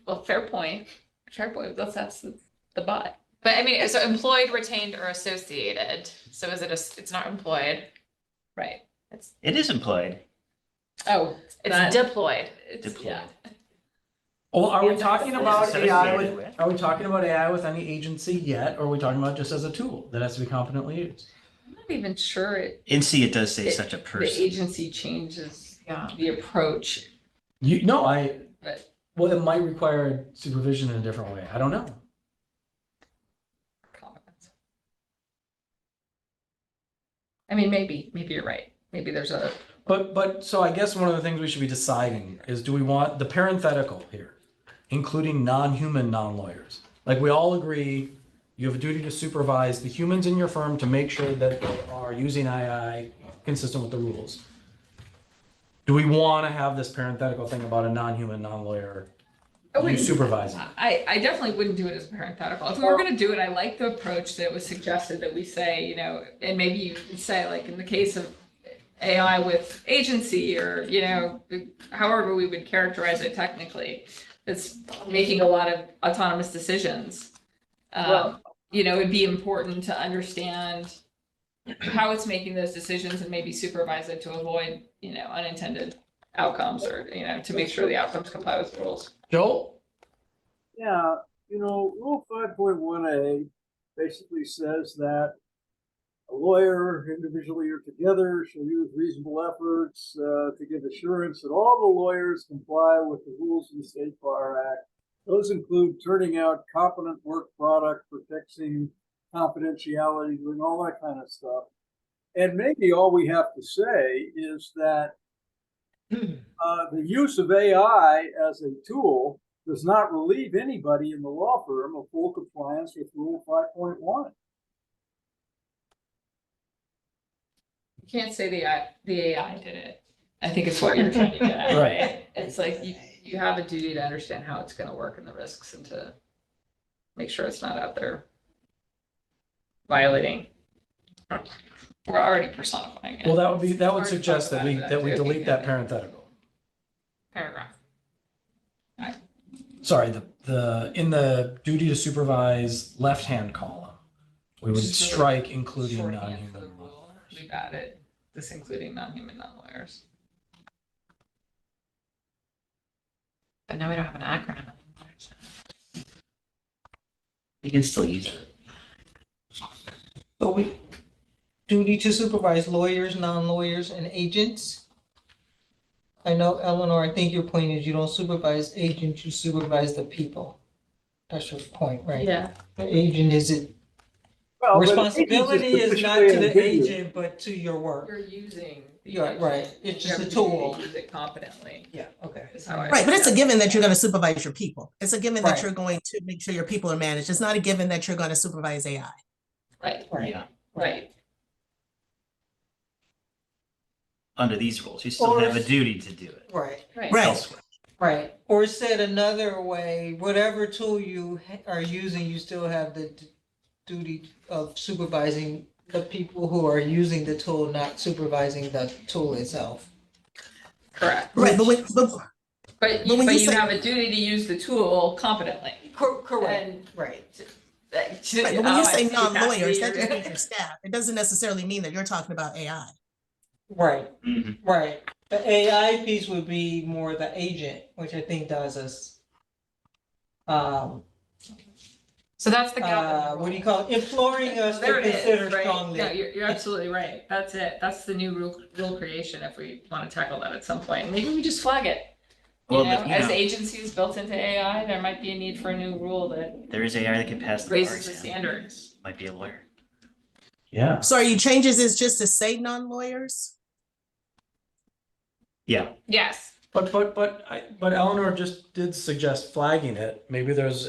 Well, fair point. Fair point. That's the but. But I mean, so employed, retained, or associated. So is it it's not employed, Right. It is employed. Oh, it's That- deployed. yeah. Well, are we Yeah, talking that's about AI associated with, with. are we talking about AI with any agency yet? Or are we talking about just as a tool that has to be competently used? I'm not even sure In C, it does say It- such a the person. agency changes Yeah. the approach. No, But- well, it might require supervision in a different way. I don't know. Comments. I mean, maybe you're right. Maybe there's a, But so I guess one of the things we should be deciding is, do we want the parenthetical here, including non-human non-lawyers? Like, we all agree, you have a duty to supervise the humans in your firm to make sure that they are using AI consistent with the rules. Do we want to have this parenthetical thing about a non-human non-lawyer I wouldn't- supervising? I definitely wouldn't do it as parenthetical. If we were gonna do it, I like the approach that was suggested that we say, and maybe you can say, like, in the case of AI with agency, or, however we would characterize it technically, it's making a lot of autonomous decisions. It'd be important to understand how it's making those decisions and maybe supervise it to avoid, unintended outcomes, or, to make sure the outcomes comply with the rules. Joel? Yeah, Rule 5.1A basically says that a lawyer, individually or together, shall use reasonable efforts to give assurance that all the lawyers comply with the rules of the State Bar Act. Those include turning out competent work product, protecting confidentiality, doing all that kind of stuff. And maybe all we have to say is that the use of AI as a tool does not relieve anybody in the law firm of full compliance with Rule 5.1. You can't say the AI did it. I think it's what you're trying to get at, Right. right? It's like you have a duty to understand how it's gonna work and the risks and to make sure it's not out there violating. We're already personifying it. Well, that would It's hard to suggest talk that about we too. delete that parenthetical. Paragraph. Sorry, in the duty to supervise left-hand column, we would Just really strike including Shorthand for non-human. the rule. We've added this including non-human, non-lawyers. But now we don't have an acronym. You can still use it. So we, duty to supervise lawyers, non-lawyers, and agents. I know, Eleanor, I think your point is you don't supervise agents, you supervise the people. That's your point, right? Yeah. The agent is it, Well, but responsibility agents is not sufficiently to the ambiguous. agent, but to your work. You're using. the Yeah, right. agent. It's You just have a to be- tool. Use it competently. Yeah, okay. Is how I Right, but it's a see it. given that you're gonna supervise your people. It's a given that Right. you're going to make sure your people are managed. It's not a given that you're gonna supervise AI. Right, Right. Yeah. right. Under these rules, you still Or have a is- duty to do it Right, Right. Right. elsewhere. right. Or said another way, whatever tool you are using, you still have the duty of supervising the people who are using the tool, not supervising the tool itself. Correct. Right, but But when you you say- have a duty to use the tool competently. Correct, And right. right, but when you say non-lawyers, that just you're- means your staff. It doesn't necessarily mean that you're talking about AI. Right, Mhm. right. The AI piece would be more the agent, which I think does us. So that's the gap. What do you call it? Imploring us There to it is, consider right? strongly. No, you're absolutely right. That's it. That's the new rule creation if we want to tackle that at some point. Maybe we just flag it. You Well, know, but, you as know- agencies built into AI, there might be a need for a new rule that There is AI that can pass the bar raises the exam. standards. Might be a lawyer. Yeah. So are you changes this just to say non-lawyers? Yeah, Yes. But Eleanor just did suggest flagging it. Maybe there's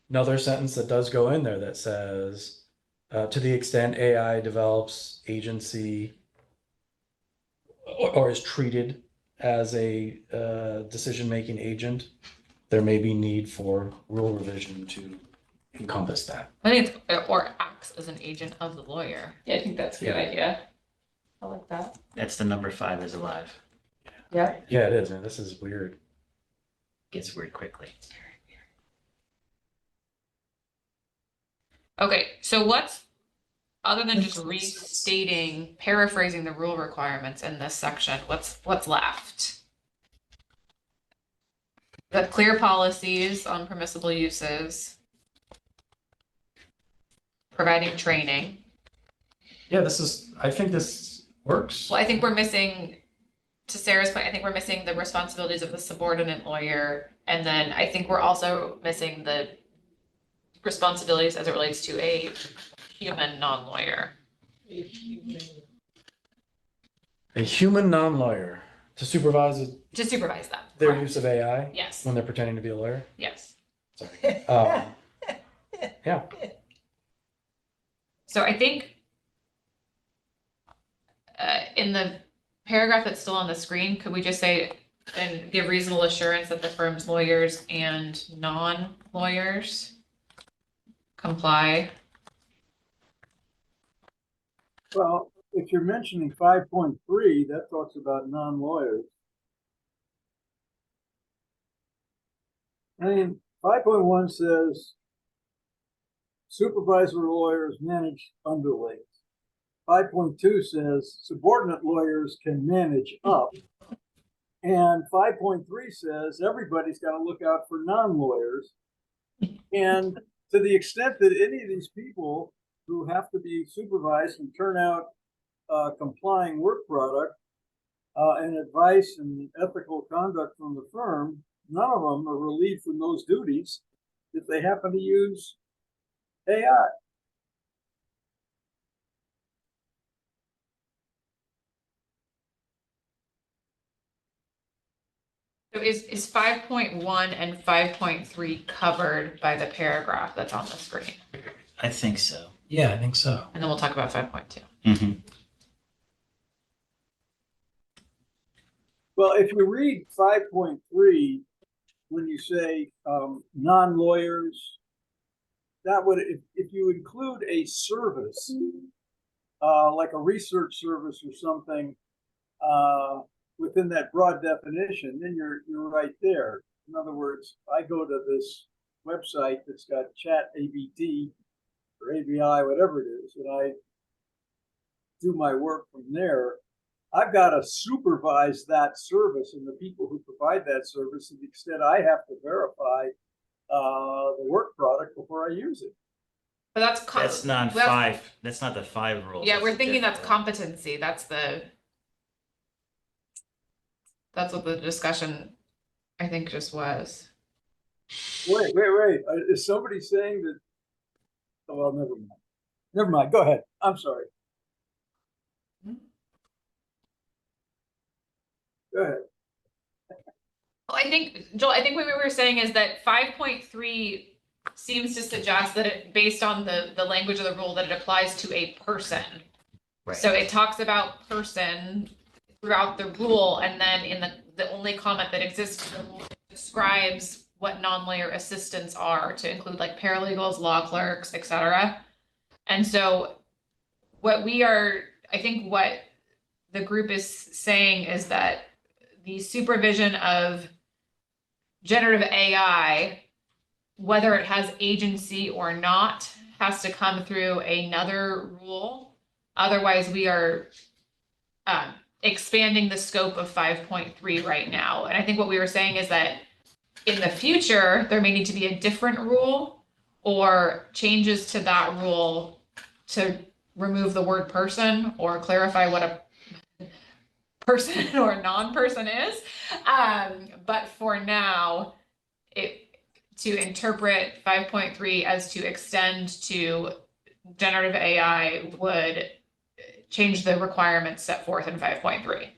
another sentence that does go in there that says, to the extent AI develops agency or is treated as a decision-making agent, there may be need for rule revision to encompass that. I think it's, or acts as an agent of the lawyer. Yeah, I think that's a good Yeah. idea. I like that. that's the number 5 is alive. Yeah. Yeah, it is, man. This is weird. Gets weird quickly. Okay, so what's, other than just restating, paraphrasing the rule requirements in this section, what's left? The clear policies on permissible uses. Providing training. Yeah, I think this works. Well, I think we're missing, to Sarah's point, I think we're missing the responsibilities of the subordinate lawyer. And then I think we're also missing the responsibilities as it relates to a human non-lawyer. A human non-lawyer to supervise To supervise them. their Correct. use of AI Yes, when they're pretending to be a lawyer. yes. Sorry. Yeah. So I think in the paragraph that's still on the screen, could we just say, and give reasonable assurance that the firm's lawyers and non-lawyers comply? Well, if you're mentioning 5.3, that talks about non-lawyers. I mean, 5.1 says supervisory lawyers manage underlings. 5.2 says subordinate lawyers can manage up. And 5.3 says everybody's got to look out for non-lawyers. And to the extent that any of these people who have to be supervised and turn out complying work product and advice and ethical conduct from the firm, none of them are relieved from those duties if they happen to use AI. So is 5.1 and 5.3 covered by the paragraph that's on the screen? I think so. Yeah, I think so. And then we'll talk about 5.2. Mm-hmm. Well, if you read 5.3, when you say non-lawyers, that would, if you include a service, like a research service or something, within that broad definition, then you're right there. In other words, I go to this website that's got Chat ABT or ABI, whatever it is, and I do my work from there. I've got to supervise that service and the people who provide that service to the extent I have to verify the work product before I use it. But That's not five. That's not the 5 rules. Yeah, That's we're a thinking that's different rule. competency. That's what the discussion, I think, just was. Wait. Is somebody saying that? Oh, well, never mind. Never mind. Go ahead. I'm sorry. Go ahead. Well, I think, Joel, I think what we were saying is that 5.3 seems to suggest that it, based on the language of the rule, that it applies to a person. Right. So it talks about person throughout the rule, and then in the only comment that exists in the rule describes what non-lawyer assistants are, to include like paralegals, law clerks, etc. And so what we are, I think what the group is saying is that the supervision of generative AI, whether it has agency or not, has to come through another rule. Otherwise, we are expanding the scope of 5.3 right now. And I think what we were saying is that in the future, there may need to be a different rule or changes to that rule to remove the word person or clarify what a person or non-person is. But for now, to interpret 5.3 as to extend to generative AI would change the requirements set forth in 5.3.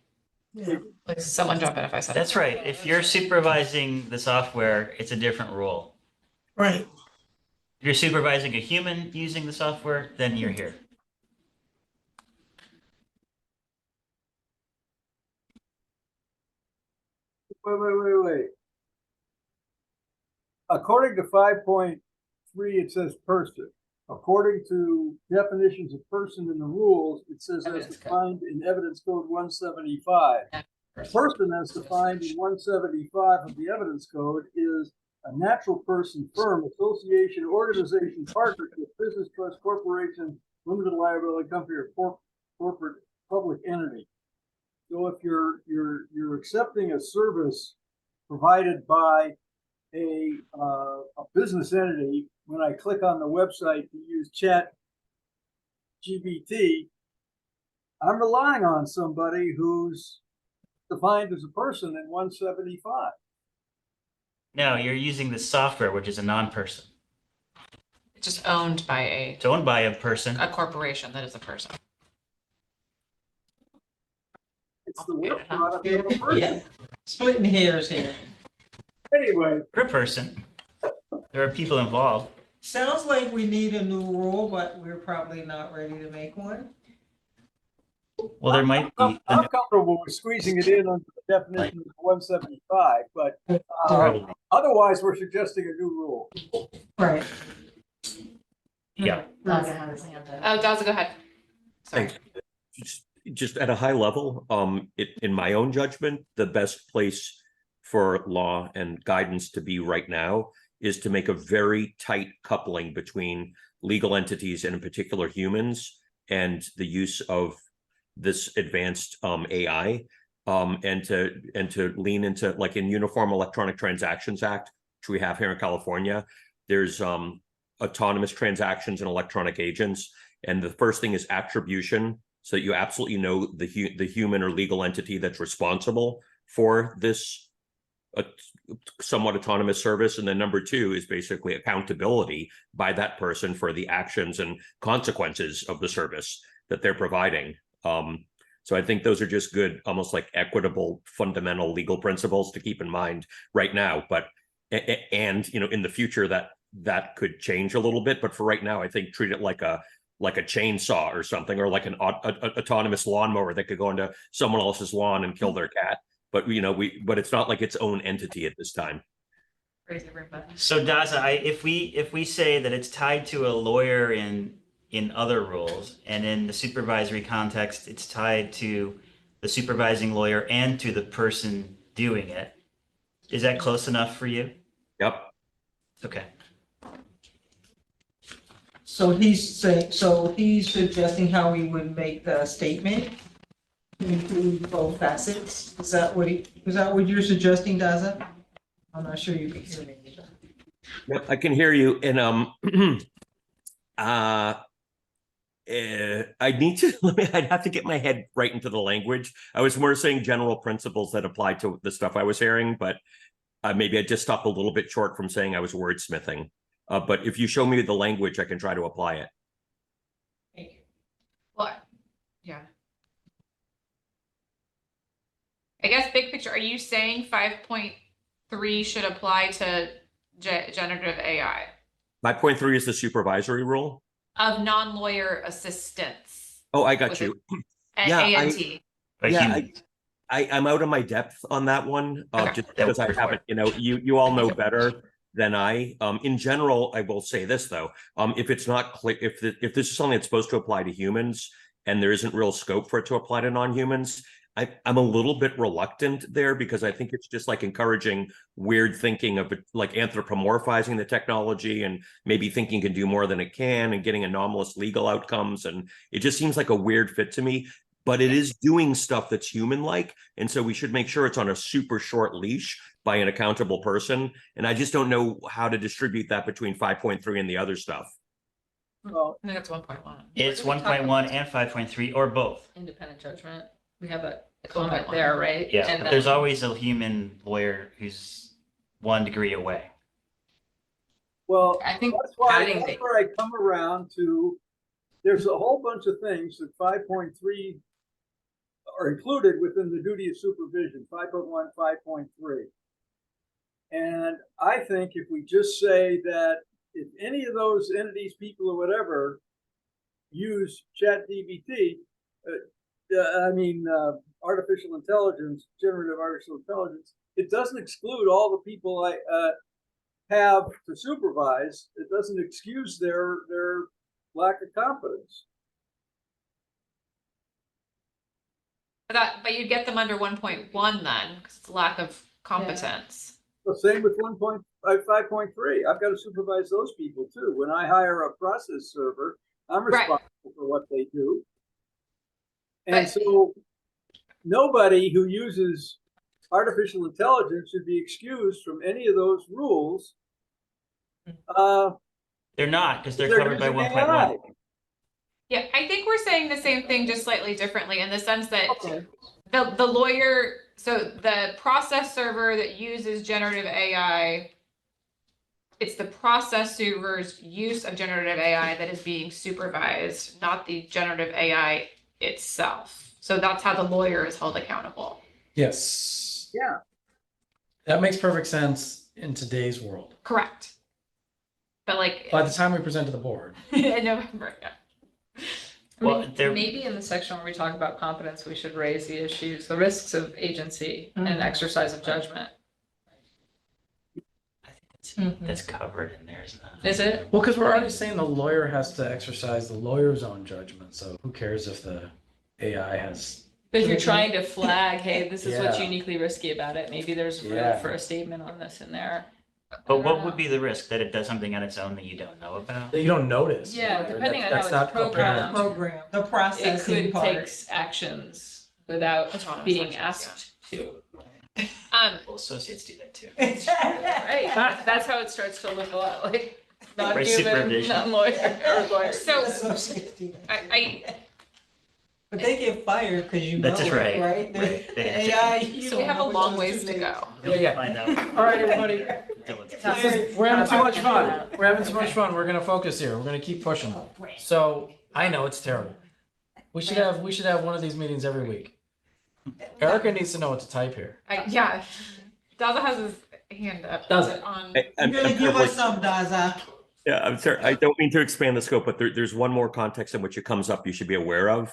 Yeah. Like, someone jump in if I said That's right. If you're supervising the software, it's a different rule. Right. If you're supervising a human using the software, then you're here. Wait. According to 5.3, it says person. According to definitions of person in the rules, it says as Evidence defined in Evidence Code 175. Person as defined in 175 of the Evidence Code is a natural person, firm, association, organization, partnership, business trust, corporation, limited liability company, or corporate public entity. So if you're accepting a service provided by a business entity, when I click on the website to use Chat GPT, I'm relying on somebody who's defined as a person in 175. No, you're using the software, which is a non-person. It's just owned by It's owned by a person. a corporation that is a person. It's the work product of a person. Yeah. Splitting hairs here. Anyway, You're a person. There are people involved. Sounds like we need a new rule, but we're probably not ready to make one. Well, there might be. I'm comfortable with squeezing it in under the definition of 175, but Probably. otherwise we're suggesting a new rule. Right. Yeah. Daza has his hand up. Oh, Daza, go ahead. Sorry. Thanks. Just at a high level, in my own judgment, the best place for law and guidance to be right now is to make a very tight coupling between legal entities and in particular humans and the use of this advanced AI, and to lean into, like in Uniform Electronic Transactions Act, which we have here in California, there's autonomous transactions and electronic agents. And the first thing is attribution, so that you absolutely know the human or legal entity that's responsible for this somewhat autonomous service. And then number 2 is basically accountability by that person for the actions and consequences of the service that they're providing. So I think those are just good, almost like equitable, fundamental legal principles to keep in mind right now. But and in the future that could change a little bit. But for right now, I think treat it like a chainsaw or something, or like an autonomous lawnmower that could go into someone else's lawn and kill their cat. But but it's not like its own entity at this time. Crazy room, but- So Daza, if we say that it's tied to a lawyer in other rules, and in the supervisory context, it's tied to the supervising lawyer and to the person doing it, is that close enough for you? Yep. Okay. So he's suggesting how we would make the statement to include both facets. Is that what you're suggesting, Daza? I'm not sure you can hear me. Yep, I can hear you. And I need to I'd have to get my head right into the language. I was more saying general principles that apply to the stuff I was hearing, but maybe I just stopped a little bit short from saying I was wordsmithing. But if you show me the language, I can try to apply it. Thank you. Well, yeah. I guess big picture, are you saying 5.3 should apply to generative AI? 5.3 is the supervisory rule. Of non-lawyer assistants. Oh, I got With you. And Yeah, ANT. I'm out of my depth on that one, Okay. just because I haven't, you all know better than I. In general, I will say this though, if it's not clear, if this is something that's supposed to apply to humans and there isn't real scope for it to apply to non-humans, I'm a little bit reluctant there, because I think it's just like encouraging weird thinking of it, like anthropomorphizing the technology and maybe thinking can do more than it can and getting anomalous legal outcomes. And it just seems like a weird fit to me, but it is doing stuff that's human-like. And so we should make sure it's on a super short leash by an accountable person. And I just don't know how to distribute that between 5.3 and the other stuff. Well, I think it's 1.1. It's What are we talking 1.1 and 5.3 or both. Independent judgment. We have a It's comment 1.1. there, right? Yeah, And but there's then- always a human lawyer who's 1 degree away. well, I think that's why adding that's the- where I come around to. There's a whole bunch of things that 5.3 are included within the duty of supervision, 5.1, 5.3. And I think if we just say that if any of those entities, people or whatever, use ChatGPT, artificial intelligence, generative artificial intelligence, it doesn't exclude all the people I have to supervise. It doesn't excuse their lack of competence. But you'd get them under 1.1 then, because it's lack of competence. The same with 5.3. I've got to supervise those people too. When I hire a process server, I'm Right. responsible for what they do. And But- so nobody who uses artificial intelligence should be excused from any of those rules. They're not, because they're They're covered by using 1.1. AI. Yeah, I think we're saying the same thing, just slightly differently, in the sense that Okay. the lawyer, so the process server that uses generative AI, it's the process server's use of generative AI that is being supervised, not the generative AI itself. So that's how the lawyer is held accountable. Yes. Yeah. That makes perfect sense in today's world. Correct. But like By the time we present to the board. in November, yeah. Well, I mean, there- maybe in the section where we talk about competence, we should raise the issues, the risks of agency and exercise of judgment. I think that's covered in there, isn't it? Is it? Well, because we're already saying the lawyer has to exercise the lawyer's own judgment. So who cares if the AI has? But if you're trying to flag, hey, this is what's Yeah. uniquely risky about it, maybe there's room Yeah. for a statement on this in there. But what would be the risk? That it does something on its own that you don't know about? That you don't notice. Yeah, Right? depending on That's how it's not apparent. programmed. The It processing could part. take actions without Autonomous being actions, asked to. Well, associates do that too. Right, that's how it starts to look a lot like not Right, human, supervision. not lawyer, or lawyer. So Associates do that. I But they get fired because you know That's it, right. right? The Right. They have to- AI. you so we don't have a know which long one's ways too to late. go. Yeah. Find out. All right, everybody. Dylan's- We're having too much fun. We're having too much fun. We're gonna focus here. We're gonna keep pushing. So I know it's terrible. We should have one of these meetings every week. Erica needs to know what to type here. Yeah, Daza has his hand up. Does it? On. I'm You're gonna kind give of us some, Daza. Yeah, I'm sorry. I don't mean to expand the scope, but there's one more context in which it comes up you should be aware of.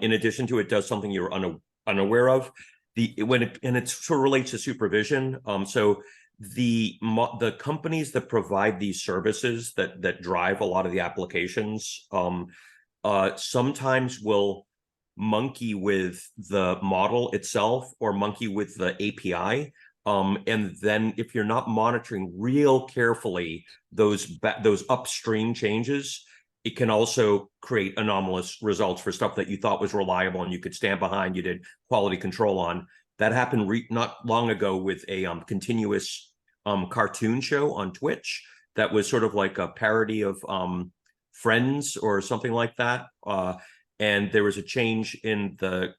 In addition to it does something you're unaware of. It sort of relates to supervision. So the companies that provide these services that drive a lot of the applications sometimes will monkey with the model itself or monkey with the API. And then if you're not monitoring real carefully those upstream changes, it can also create anomalous results for stuff that you thought was reliable and you could stand behind, you did quality control on. That happened not long ago with a continuous cartoon show on Twitch that was sort of like a parody of Friends or something like that. And there was a change in the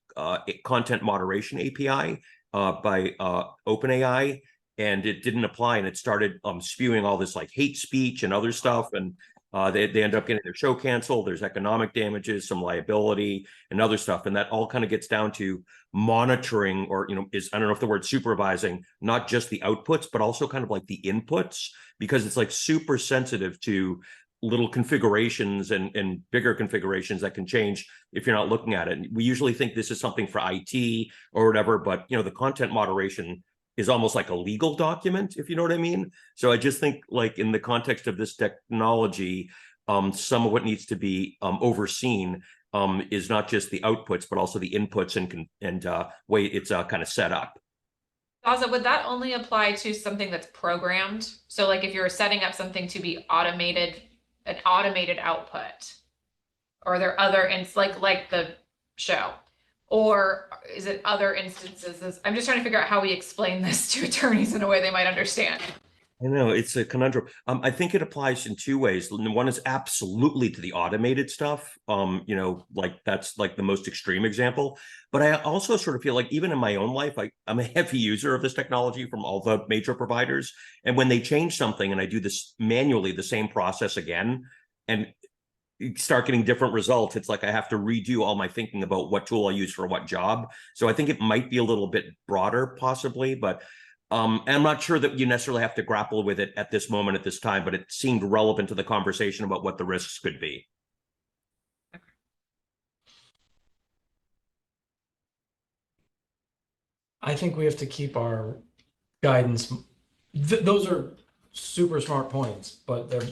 content moderation API by OpenAI, and it didn't apply, and it started spewing all this like hate speech and other stuff, and they end up getting their show canceled. There's economic damages, some liability, and other stuff, and that all kind of gets down to monitoring, or I don't know if the word supervising, not just the outputs, but also kind of like the inputs, because it's like super sensitive to little configurations and bigger configurations that can change if you're not looking at it. And we usually think this is something for IT or whatever, but the content moderation is almost like a legal document, if you know what I mean. So I just think, like, in the context of this technology, some of what needs to be overseen is not just the outputs, but also the inputs and way it's kind of set up. Daza, would that only apply to something that's programmed? So like if you're setting up something to be automated, an automated output, or are there other like the show, or is it other instances? I'm just trying to figure out how we explain this to attorneys in a way they might understand. I know it's a conundrum. I think it applies in two ways. One is absolutely to the automated stuff. Like that's like the most extreme example. But I also sort of feel like even in my own life, I'm a heavy user of this technology from all the major providers. And when they change something and I do this manually, the same process again, and start getting different results, it's like I have to redo all my thinking about what tool I use for what job. So I think it might be a little bit broader possibly, but and I'm not sure that you necessarily have to grapple with it at this moment, at this time, but it seemed relevant to the conversation about what the risks could be. I think we have to keep our guidance. Those are super smart points, but they're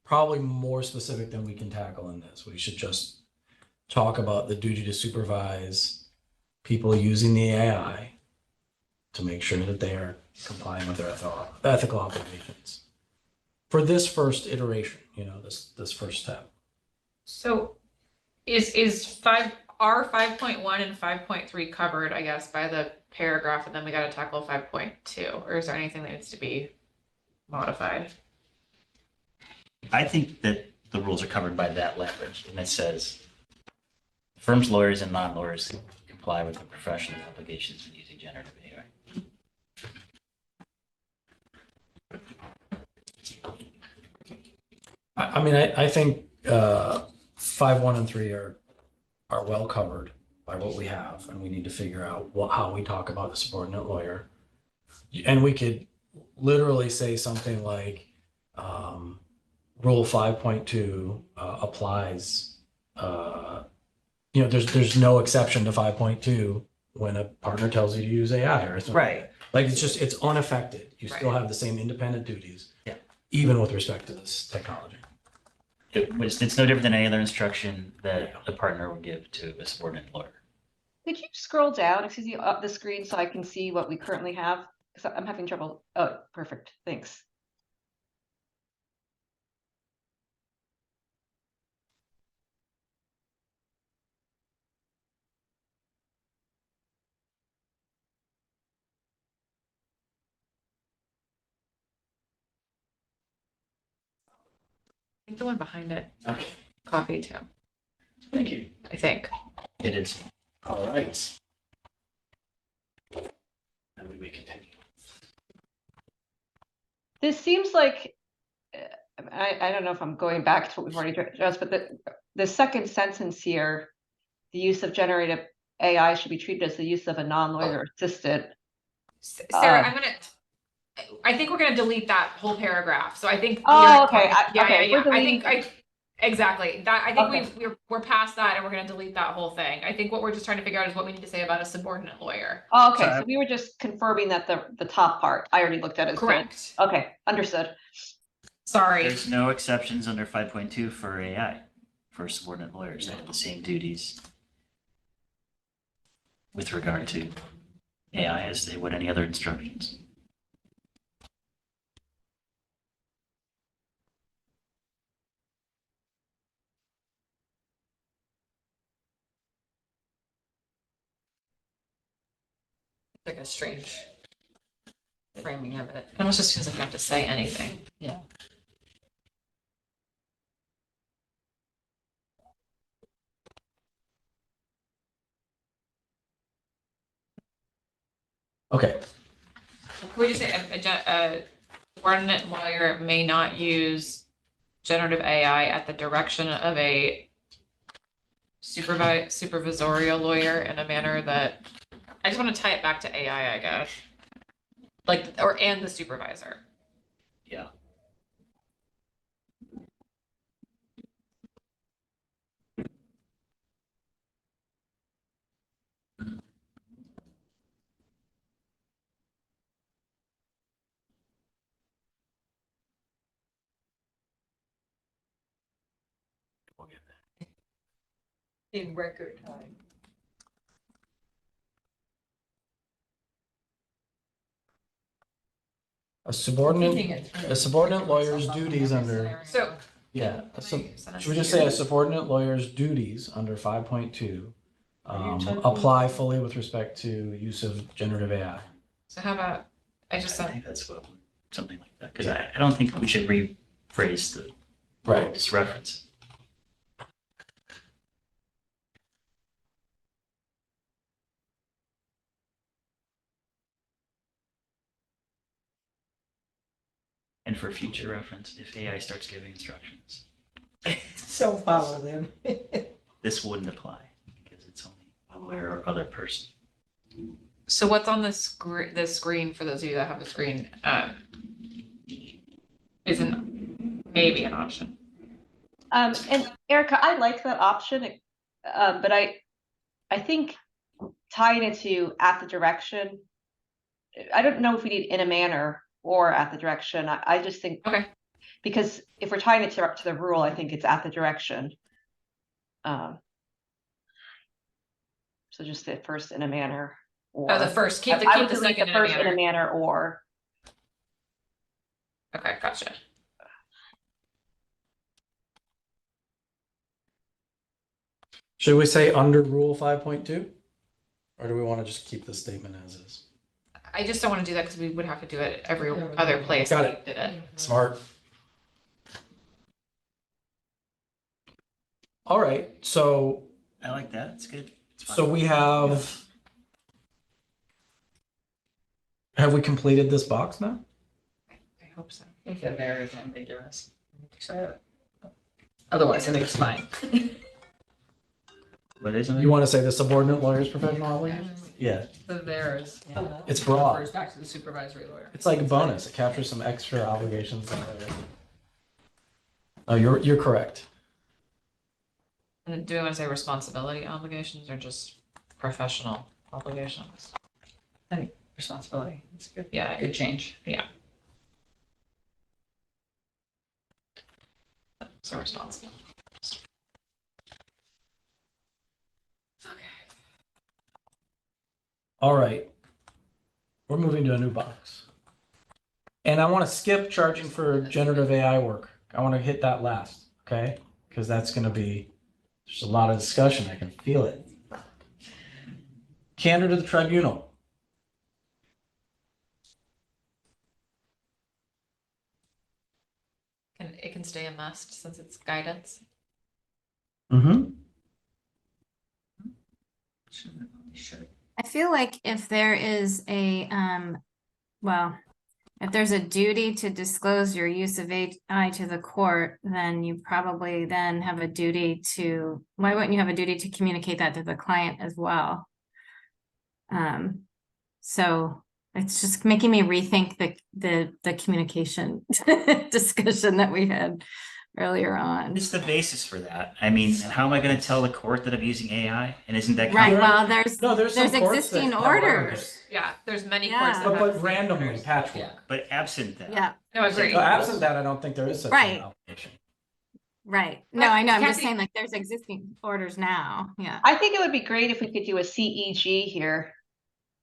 probably more specific than we can tackle in this. We should just talk about the duty to supervise people using the AI to make sure that they are complying with their ethical obligations for this first iteration, this first step. So is 5.1 and 5.3 covered, I guess, by the paragraph, and then we got to tackle 5.2, or is there anything that needs to be modified? I think that the rules are covered by that language, and it says firms, lawyers, and non-lawyers comply with the professional obligations in using generative AI. I mean, I think 5, 1, and 3 are well covered by what we have, and we need to figure out how we talk about the subordinate lawyer. And we could literally say something like Rule 5.2 applies. There's no exception to 5.2 when a partner tells you to use AI or something. Right. Like it's unaffected. You still have the same independent duties, even with respect to this technology. It's no different than any other instruction that a partner would give to a subordinate lawyer. Could you scroll down, excuse me, up the screen so I can see what we currently have? Because I'm having trouble. Oh, perfect. Thanks. I think the one behind it. Okay. Coffee too. Thank you. I think. It is. All right. And we may continue. This seems like, I don't know if I'm going back to what we've already addressed, but the second sentence here the use of generative AI should be treated as the use of a non-lawyer assistant. Sarah, I think we're gonna delete that whole paragraph. So I think. Oh, okay. Exactly. That, I think Okay. we're past that and we're gonna delete that whole thing. I think what we're just trying to figure out is what we need to say about a subordinate lawyer. Oh, okay, Sorry. so we were just confirming that the top part, I already looked at it. It's good. Correct. Okay, understood. Sorry. There's no exceptions under 5.2 for AI, for subordinate lawyers. They have the same duties with regard to AI as they would any other instructions. Like a strange framing of it. It almost just feels like I have to say anything. Yeah. Okay, Can we just say a subordinate lawyer may not use generative AI at the direction of a supervisorial lawyer in a manner that, I just want to tie it back to AI, I guess. Like, and the supervisor. Yeah. In record time. a subordinate lawyer's duties under, So. yeah, should we just say a subordinate lawyer's duties under 5.2 apply fully with respect to use of generative AI? So how about, I just I said, think that's what, something like that, because I don't think we should rephrase the Right. this reference. And for future reference, if AI starts giving instructions, So follow them. this wouldn't apply because it's only a lawyer or other person. so what's on the screen for those of you that have the screen, isn't maybe an option. And Erica, I like that option, but I think tying it to at the direction, I don't know if we need in a manner or at the direction. I just think. Okay. Because if we're tying it to the rule, I think it's at the direction. So just the first in a manner or. Oh, the first, keep I the would delete second the in a first in a manner. manner or. Okay, gotcha. Should we say under rule 5.2? Or do we want to just keep the statement as is? I just don't want to do that because we would have to do it every other place. Got that it. we did it. Smart. All right, so I like that. It's good. It's fine. we have we completed this box now? I hope so. I think that there is ambiguous. Otherwise, I think it's fine. What is it? You want to say the subordinate lawyer's professional obligation? Yeah, The there is. it's broad. Refers back to the supervisory lawyer. It's like a bonus. It captures some extra obligations. Oh, you're correct. And do we want to say responsibility obligations or just professional obligations? Responsibility. It's good. Yeah, Good change. so responsible. All right. We're moving to a new box. And I want to skip charging for generative AI work. I want to hit that last, okay? Because that's going to be, there's a lot of discussion. I can feel it. Candor to the tribunal. It can stay a must since it's guidance. Mm-hmm. Should. I feel like if there is a, well, if there's a duty to disclose your use of AI to the court, then you probably then have a duty to, why wouldn't you have a duty to communicate that to the client as well? So it's just making me rethink the communication discussion that we had earlier on. It's the basis for that. I mean, how am I going to tell the court that I'm using AI? And isn't that Right, kind of- well, there's No, there's some courts existing that orders. Yeah, there's many Yeah. courts that But have. randomly, patchwork. Yeah. But absent that. Yeah, No, I agree. So absent that, I don't think there is such Right. an obligation. right. No, But I know, I'm just Kathy- saying like there's existing orders now, yeah. I think it would be great if we could do a CEG here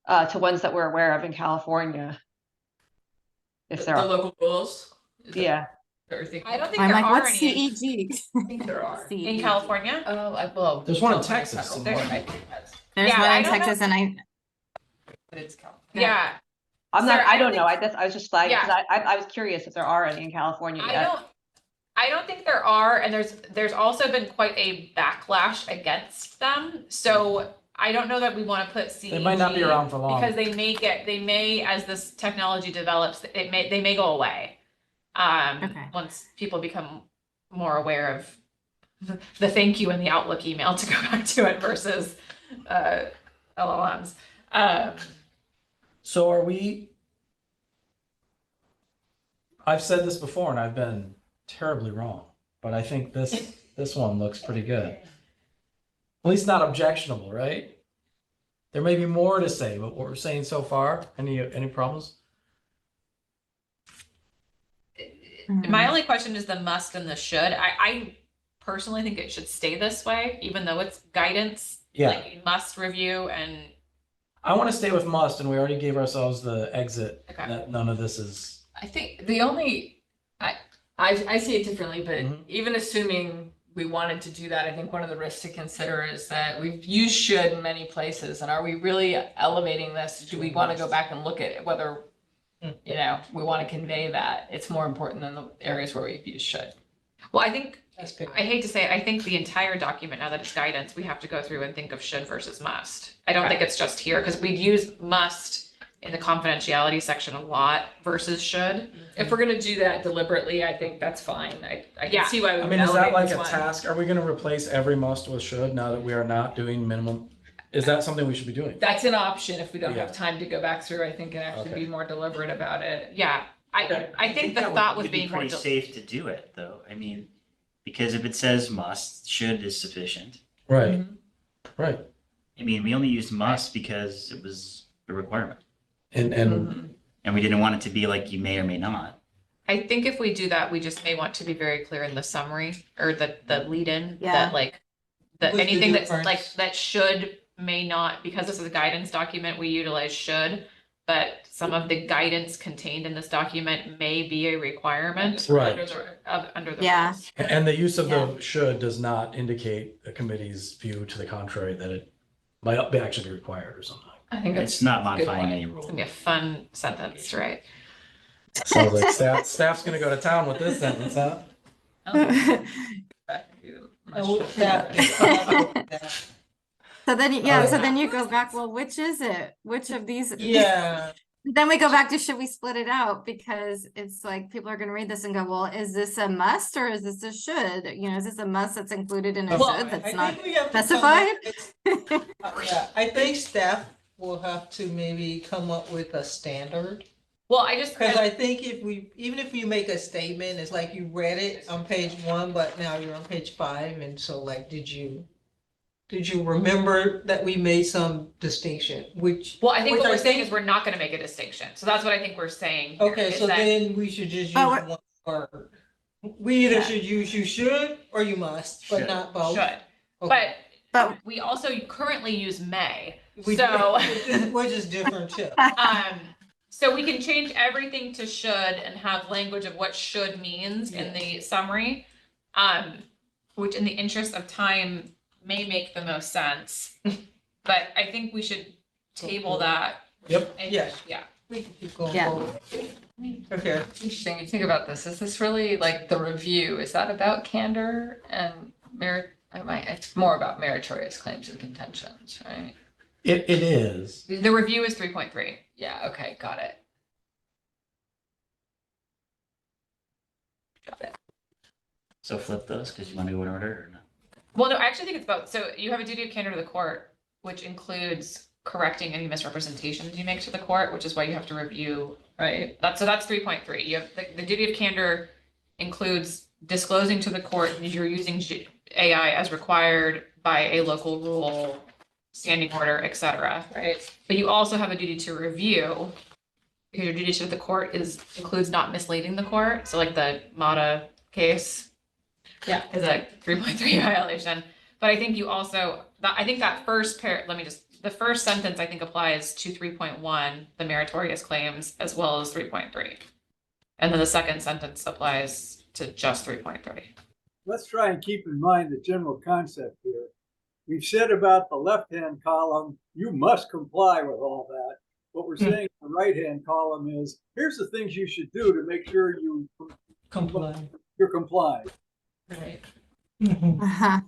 to ones that we're aware of in California. If there The are, local rules. Is that yeah. what you're thinking? I don't think I'm there like, are what's any CEG? I think there are. in California. Oh, well. There's one in California Texas federal. somewhere. There might be, There's Yeah, one I in don't know. Texas and but it's California. Yeah, I'm not, Sarah, I I don't don't know. I was just flagging, Yeah. because I was curious if there are any in California yet. I don't think there are, and there's also been quite a backlash against them. So I don't know that we want to put CEG. They might not be around for long. Because they may, as this technology develops, they may go away. Okay. Once people become more aware of the thank you and the Outlook email to go back to it versus LLMs. So are we? I've said this before and I've been terribly wrong, but I think this one looks pretty good. At least not objectionable, right? There may be more to say, but what we're saying so far, any problems? My only question is the must and the should. I personally think it should stay this way, even though it's guidance. Yeah. Like you must review and I want to stay with must, and we already gave ourselves the exit. Okay. That none of this is. I think the only, I see it differently, but Mhm. even assuming we wanted to do that, I think one of the risks to consider is that we've used should in many places, and are we really elevating this? Do we want to go back and look at it, whether, you know, we want to convey that? It's more important than the areas where we've used should. well, I think That's good. I hate to say it, I think the entire document, now that it's guidance, we have to go through and think of should versus must. I don't think it's just here, because we've used must in the confidentiality section a lot versus should. If we're gonna do that deliberately, I think that's fine. I Yeah. can see why we I would mean, is that elevate like this a one. task? Are we going to replace every must with should now that we are not doing minimum? Is that something we should be doing? That's an option if we don't Yeah. have time to go back through, I think, and actually Okay. be more deliberate about it. Yeah, Okay. I think the that would thought was be being more. pretty safe to do it, though. I mean, because if it says must, should is sufficient. Right. Mhm. Right. I mean, we only used must because it was a requirement, And Mhm. and we didn't want it to be like you may or may not. I think if we do that, we just may want to be very clear in the summary or the lead in Yeah. that like. That What's the anything that's difference? like, that should, may not, because this is a guidance document, we utilize should. But some of the guidance contained in this document may be a requirement Right. Under the- under the Yeah. rules. and the use of Yeah. the should does not indicate the committee's view to the contrary that it might be actually be required or something. I think that's It's not a good modifying point. any It's rule. gonna be a fun sentence to write. Sounds like staff's gonna go to town with this sentence, huh? Back to my I would should. have to come up with that. So then, yeah, so then you go back, well, which is it? Which of these? Yeah, Then we go back to, should we split it out? Because it's like, people are gonna read this and go, well, is this a must or is this a should? You know, is this a must that's included in a Well, should I that's think not we have to come up specified? with- yeah, I think staff will have to maybe come up with a standard. Well, I just, Cause I think even if you make a statement, it's like you read it on page 1, but now you're on page 5, and so like, did you remember that we made some distinction, which, well, I think Which what I we're saying think- is we're not gonna make a distinction. So that's what I think we're saying. here, okay, is so that- then we should just use Oh, we're- one word. We either Yeah. should use you should or you must, but Should. not both. Should, Okay. But we also currently use may. We- So- Which is different too. So we can change everything to should and have language of what should means in the summary. Which in the interest of time may make the most sense. But I think we should table that. Yep. and- Yes. Yeah. We can keep going Yeah. forward. Okay. Interesting, you think about this, is this really like the review, is that about candor and merit? It's more about meritorious claims and contentions, right? It is. The review is 3.3. Yeah, okay, got it. Got it. So flip those because you want to go in order or not? Well, no, I actually think it's both. So you have a duty of candor to the court, which includes correcting any misrepresentations you make to the court, which is why you have to review. Right. That's 3.3. You have the duty of candor includes disclosing to the court that you're using AI as required by a local rule, standing order, etc. Right. But you also have a duty to review, because your duty to the court includes not misleading the court. So like the Mata case. Yeah. Is a 3.3 violation. But I think you also, I think that first the first sentence I think applies to 3.1, the meritorious claims, as well as 3.3. And then the second sentence applies to just 3.3. Let's try and keep in mind the general concept here. We've said about the left-hand column, you must comply with all that. What we're saying in the right-hand column is, here's the things you should do to make sure you're complying. Right. Uh-huh.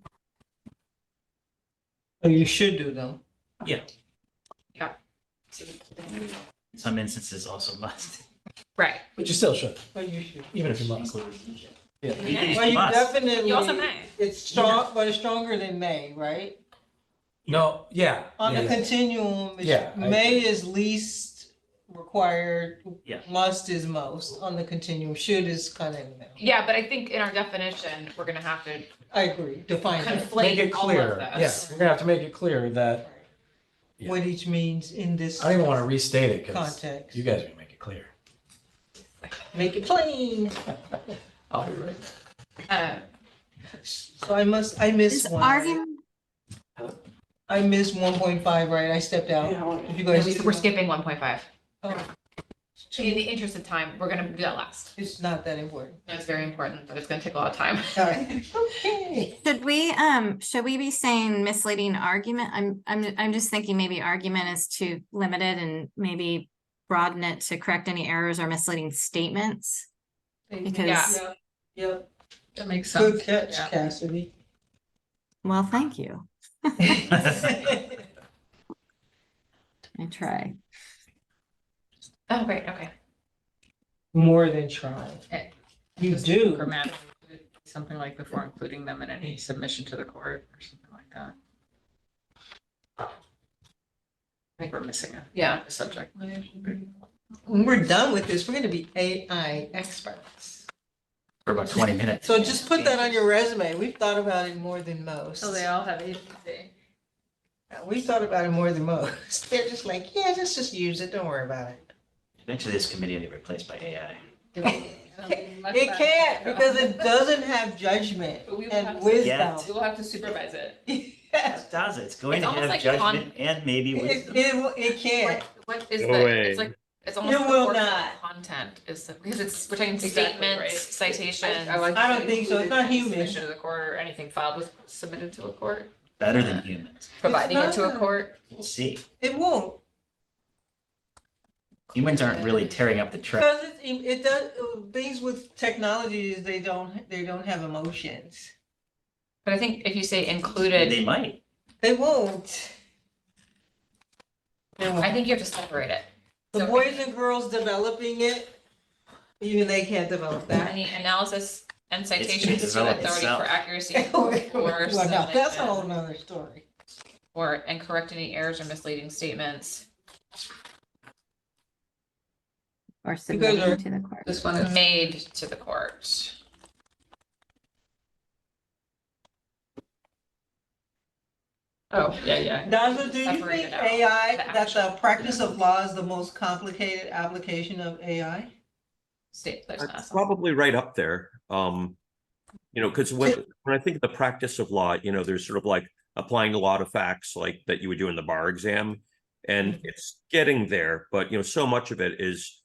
Oh, you should do them. Yeah. Yeah. In some instances also must. Right. But you still should, But you should. even if you must. Yeah. Well, you Must. definitely. You also may. It's strong, but it's stronger than may, right? No, yeah. On yeah, the yeah. continuum, Yeah, I may is least required. Yeah. Must is most on the continuum. Should is kind of in the middle. Yeah, but I think in our definition, we're gonna have to I agree. Define it. Make conflate it all clear, of yeah, this. we're gonna have to make it clear that, yeah. What each means in this I don't even wanna restate it, cause context. you guys are gonna make it clear. Make it plain. I'll be right. So I missed Is one. right? argument, I missed 1.5, right? I stepped out. If you guys. We're skipping 1.5. Oh, In the interest of time, we're gonna do that last. it's not that important. That's very important, but it's gonna take a lot of time. All right. Okay. should we be saying misleading argument? I'm just thinking maybe argument is too limited and maybe broaden it to correct any errors or misleading statements. Because, Yeah. Yep. That makes sense. Good catch, Yeah. Cassidy. well, thank you. I try. Oh, great, okay. More than try. You Just do. Grammatically, something like before including them in any submission to the court or something like that. I think we're missing Yeah. a subject. When we're done with this, we're gonna be AI experts. For about 20 minutes. So just put that on your resume. We've thought about it more than most. So they all have agency. We've thought about it more than most. They're just like, yeah, let's just use it. Don't worry about it. Eventually this committee will get replaced by AI. It can't because it doesn't have judgment But we will and have to- wisdom. We'll have to supervise it. Yes. It does, it's going It's to almost have like judgment and maybe wisdom. It can't. What is No the, way. it's like, it's almost It like will the portion of not. content is, because it's, we're taking Exactly, right. statements, citations. like I don't to think so. It's include not any human. Submission to the court or anything filed with, submitted to a court, Better than humans. providing it to a not. court. We'll see. It won't. Humans aren't really tearing up the track. Because it does, things with technology is they don't have emotions. But I think if you say They included, might. They won't. They I won't. think you have to separate it. The So boys and girls developing it, even they can't develop that. any analysis and gonna citations to develop authority itself. for accuracy Well, or now, that's a submission, whole nother story. and correct any errors or misleading statements Or guys submitting are- to the court. This one is. made to the court. Oh, yeah. Daza, do you Separate think it out, AI, the that the action. practice of law is the most complicated application of AI? State, there's It's not. probably right up there. Because when I think of the practice of law, there's sort of like applying a lot of facts like that you would do in the bar exam. And it's getting there, but so much of it is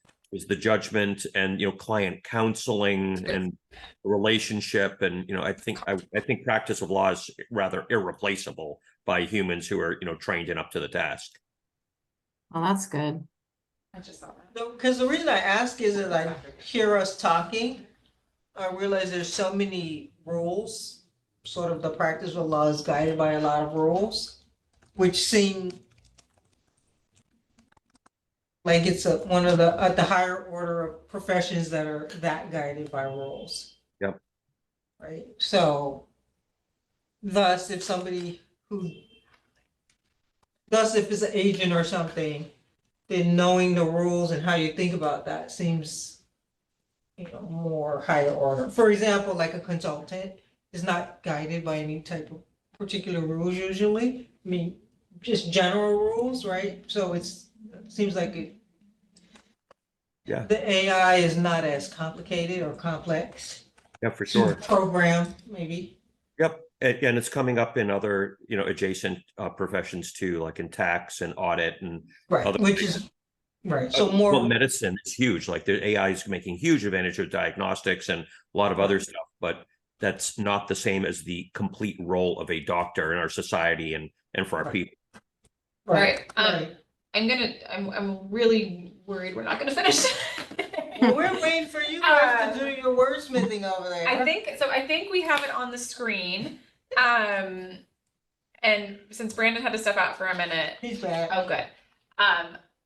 the judgment and client counseling and relationship. And I think practice of law is rather irreplaceable by humans who are trained and up to the task. Well, that's good. I just saw that. Because the reason I ask is that I hear us talking, I realize there's so many rules. Sort of the practice of law is guided by a lot of rules, which seem like it's one of the at the higher order of professions that are that guided by rules. right? So thus, if somebody thus, if it's an agent or something, then knowing the rules and how you think about that seems, more higher order. For example, like a consultant is not guided by any type of particular rules usually. I mean, just general rules, right? So it seems like Yeah. the AI is not as complicated or complex Yeah, for to sure. program, maybe. Yep. And it's coming up in other, adjacent professions too, like in tax and audit and Right, other which things. is, right, so Well, more, medicine is huge. Like the AI is making huge advantage of diagnostics and a lot of other stuff, but that's not the same as the complete role of a doctor in our society and for our Right. people. right, Alright, right. I'm really worried we're not gonna finish. Well, we're waiting for you guys to do your wordsmithing over there. I think we have it on the screen. And since Brandon had to step out for a minute, He's back. oh, good.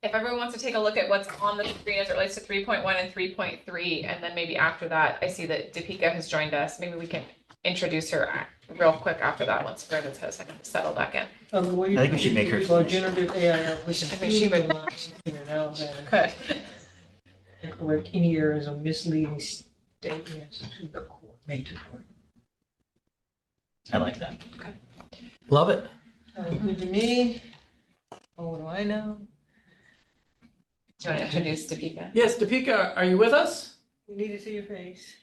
If everyone wants to take a look at what's on the screen as it relates to 3.1 and 3.3, and then maybe after that, I see that Deepika has joined us. Maybe we can introduce her real quick after that, once Brandon's had a second to settle back in. I think we should make her Well, finish. generative AI, which I think she would- Good. Correct any errors or misleading statements to the coordinator. I like that. Love it. Sounds good to me. Oh, what do I know? Do you want to introduce Deepika? Yes, Deepika, are you with us? We need to see your face.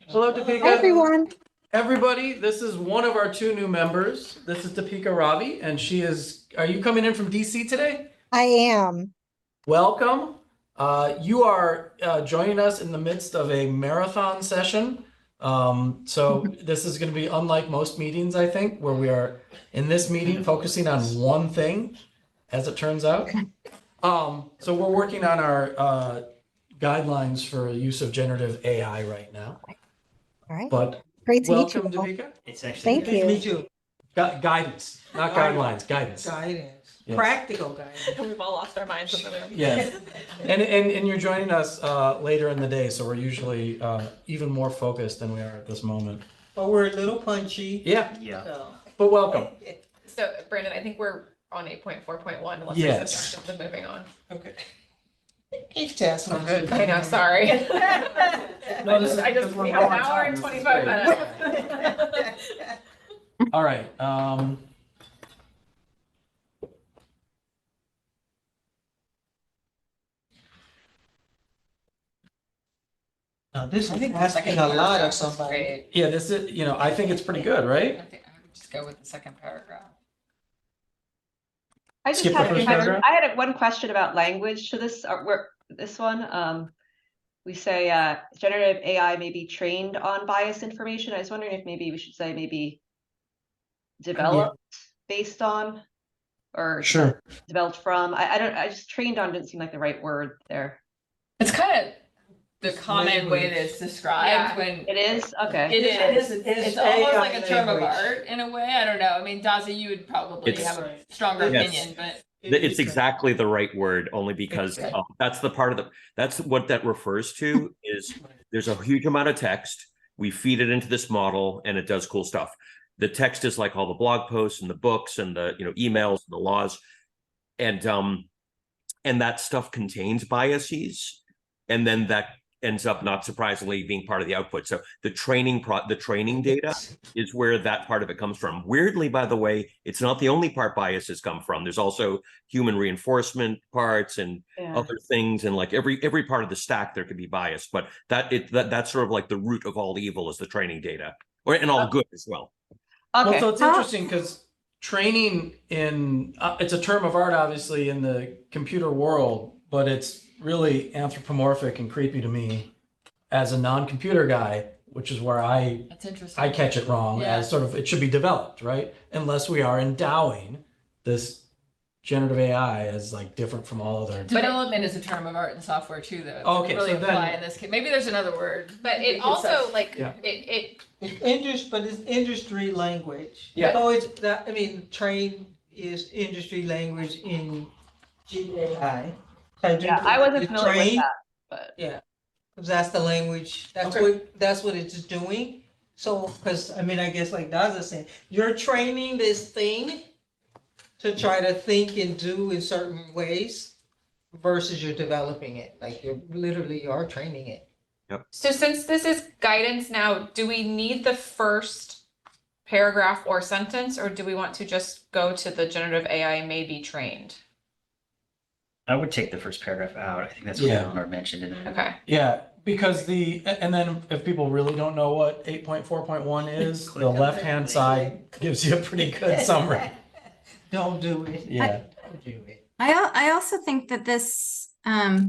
Hello, Deepika. Hi, everyone. Everybody, this is one of our 2 new members. This is Deepika Ravi, and are you coming in from DC today? I am. Welcome. You are joining us in the midst of a marathon session. So this is going to be unlike most meetings, I think, where we are in this meeting focusing on one thing, as it turns out. So we're working on our guidelines for use of generative AI right now. All right. But Great to meet you. welcome, all. Deepika. It's actually. Thank Nice to you. meet you. Guidance, not guidelines, guidance. Guidance, Yes. practical guidance. We've all lost our minds in the room. Yes. And you're joining us later in the day, so we're usually even more focused than we are at this moment. But we're a little punchy. Yeah, Yeah. So. but welcome. So Brandon, I think we're on 8.4.1, unless Yes. there's objections of moving on. Okay. Each task. I know, sorry. No, this is- I just, we have an hour and 25 minutes. All right. Now, this I is think the asking second a lot paragraph of is somebody. great. Yeah, this is, I think it's pretty good, right? I would just go with the second paragraph. I just Skip the had, first paragraph? I had one question about language to this one. We say generative AI may be trained on biased information. I was wondering if maybe we should say maybe developed based on or Sure. developed from. I just trained on didn't seem like the right word there. It's kind of the common way language. that it's described Yeah. when It is okay. it is. It's It's almost AI like a term of language. art in a way. I don't know. I mean, Dazi, you would probably It's- have a stronger Yes. opinion, but It's exactly the right word, only because that's the part of that's what that refers to is there's a huge amount of text. We feed it into this model and it does cool stuff. The text is like all the blog posts and the books and the emails and the laws. And that stuff contains biases. And then that ends up, not surprisingly, being part of the output. So the training data is where that part of it comes from. Weirdly, by the way, it's not the only part biases come from. There's also human reinforcement parts and other things, and like every part of the stack there could be bias. But that's sort of like the root of all evil is the training data, and all good as well. Okay. Well, so it's interesting because training it's a term of art, obviously, in the computer world, but it's really anthropomorphic and creepy to me as a non-computer guy, which is where that's interesting. I catch it wrong Yeah. as sort of it should be developed, right? Unless we are endowing this generative AI as like different from all other. Development is a term of art in software too, though. It Okay, doesn't really so then- apply in this case. Maybe there's another word. But it It's also, like, Yeah. it, It's industry language. Yeah. So it's that, train is industry language in GAI. Yeah, I wasn't familiar with Train, that, but because that's the language, that's Okay. what it's doing. So, because, I mean, I guess like Daza saying, you're training this thing to try to think and do in certain ways versus you're developing it, like you're literally, you are training it. So since this is guidance now, do we need the first paragraph or sentence, or do we want to just go to the generative AI may be trained? I would take the first paragraph out. I think that's what Yeah. Eleanor mentioned in it. Okay. Yeah, because and then if people really don't know what 8.4.1 is, Click the on it. left-hand side gives you a pretty good summary. Don't do it. Yeah. Don't do it. I also think that this, I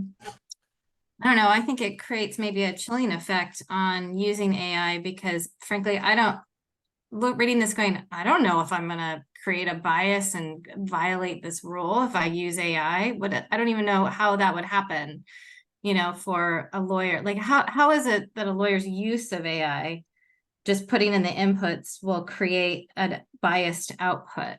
don't know, I think it creates maybe a chilling effect on using AI because frankly, I don't reading this going, I don't know if I'm gonna create a bias and violate this rule if I use AI. I don't even know how that would happen, you know, for a lawyer. Like how is it that a lawyer's use of AI, just putting in the inputs, will create a biased output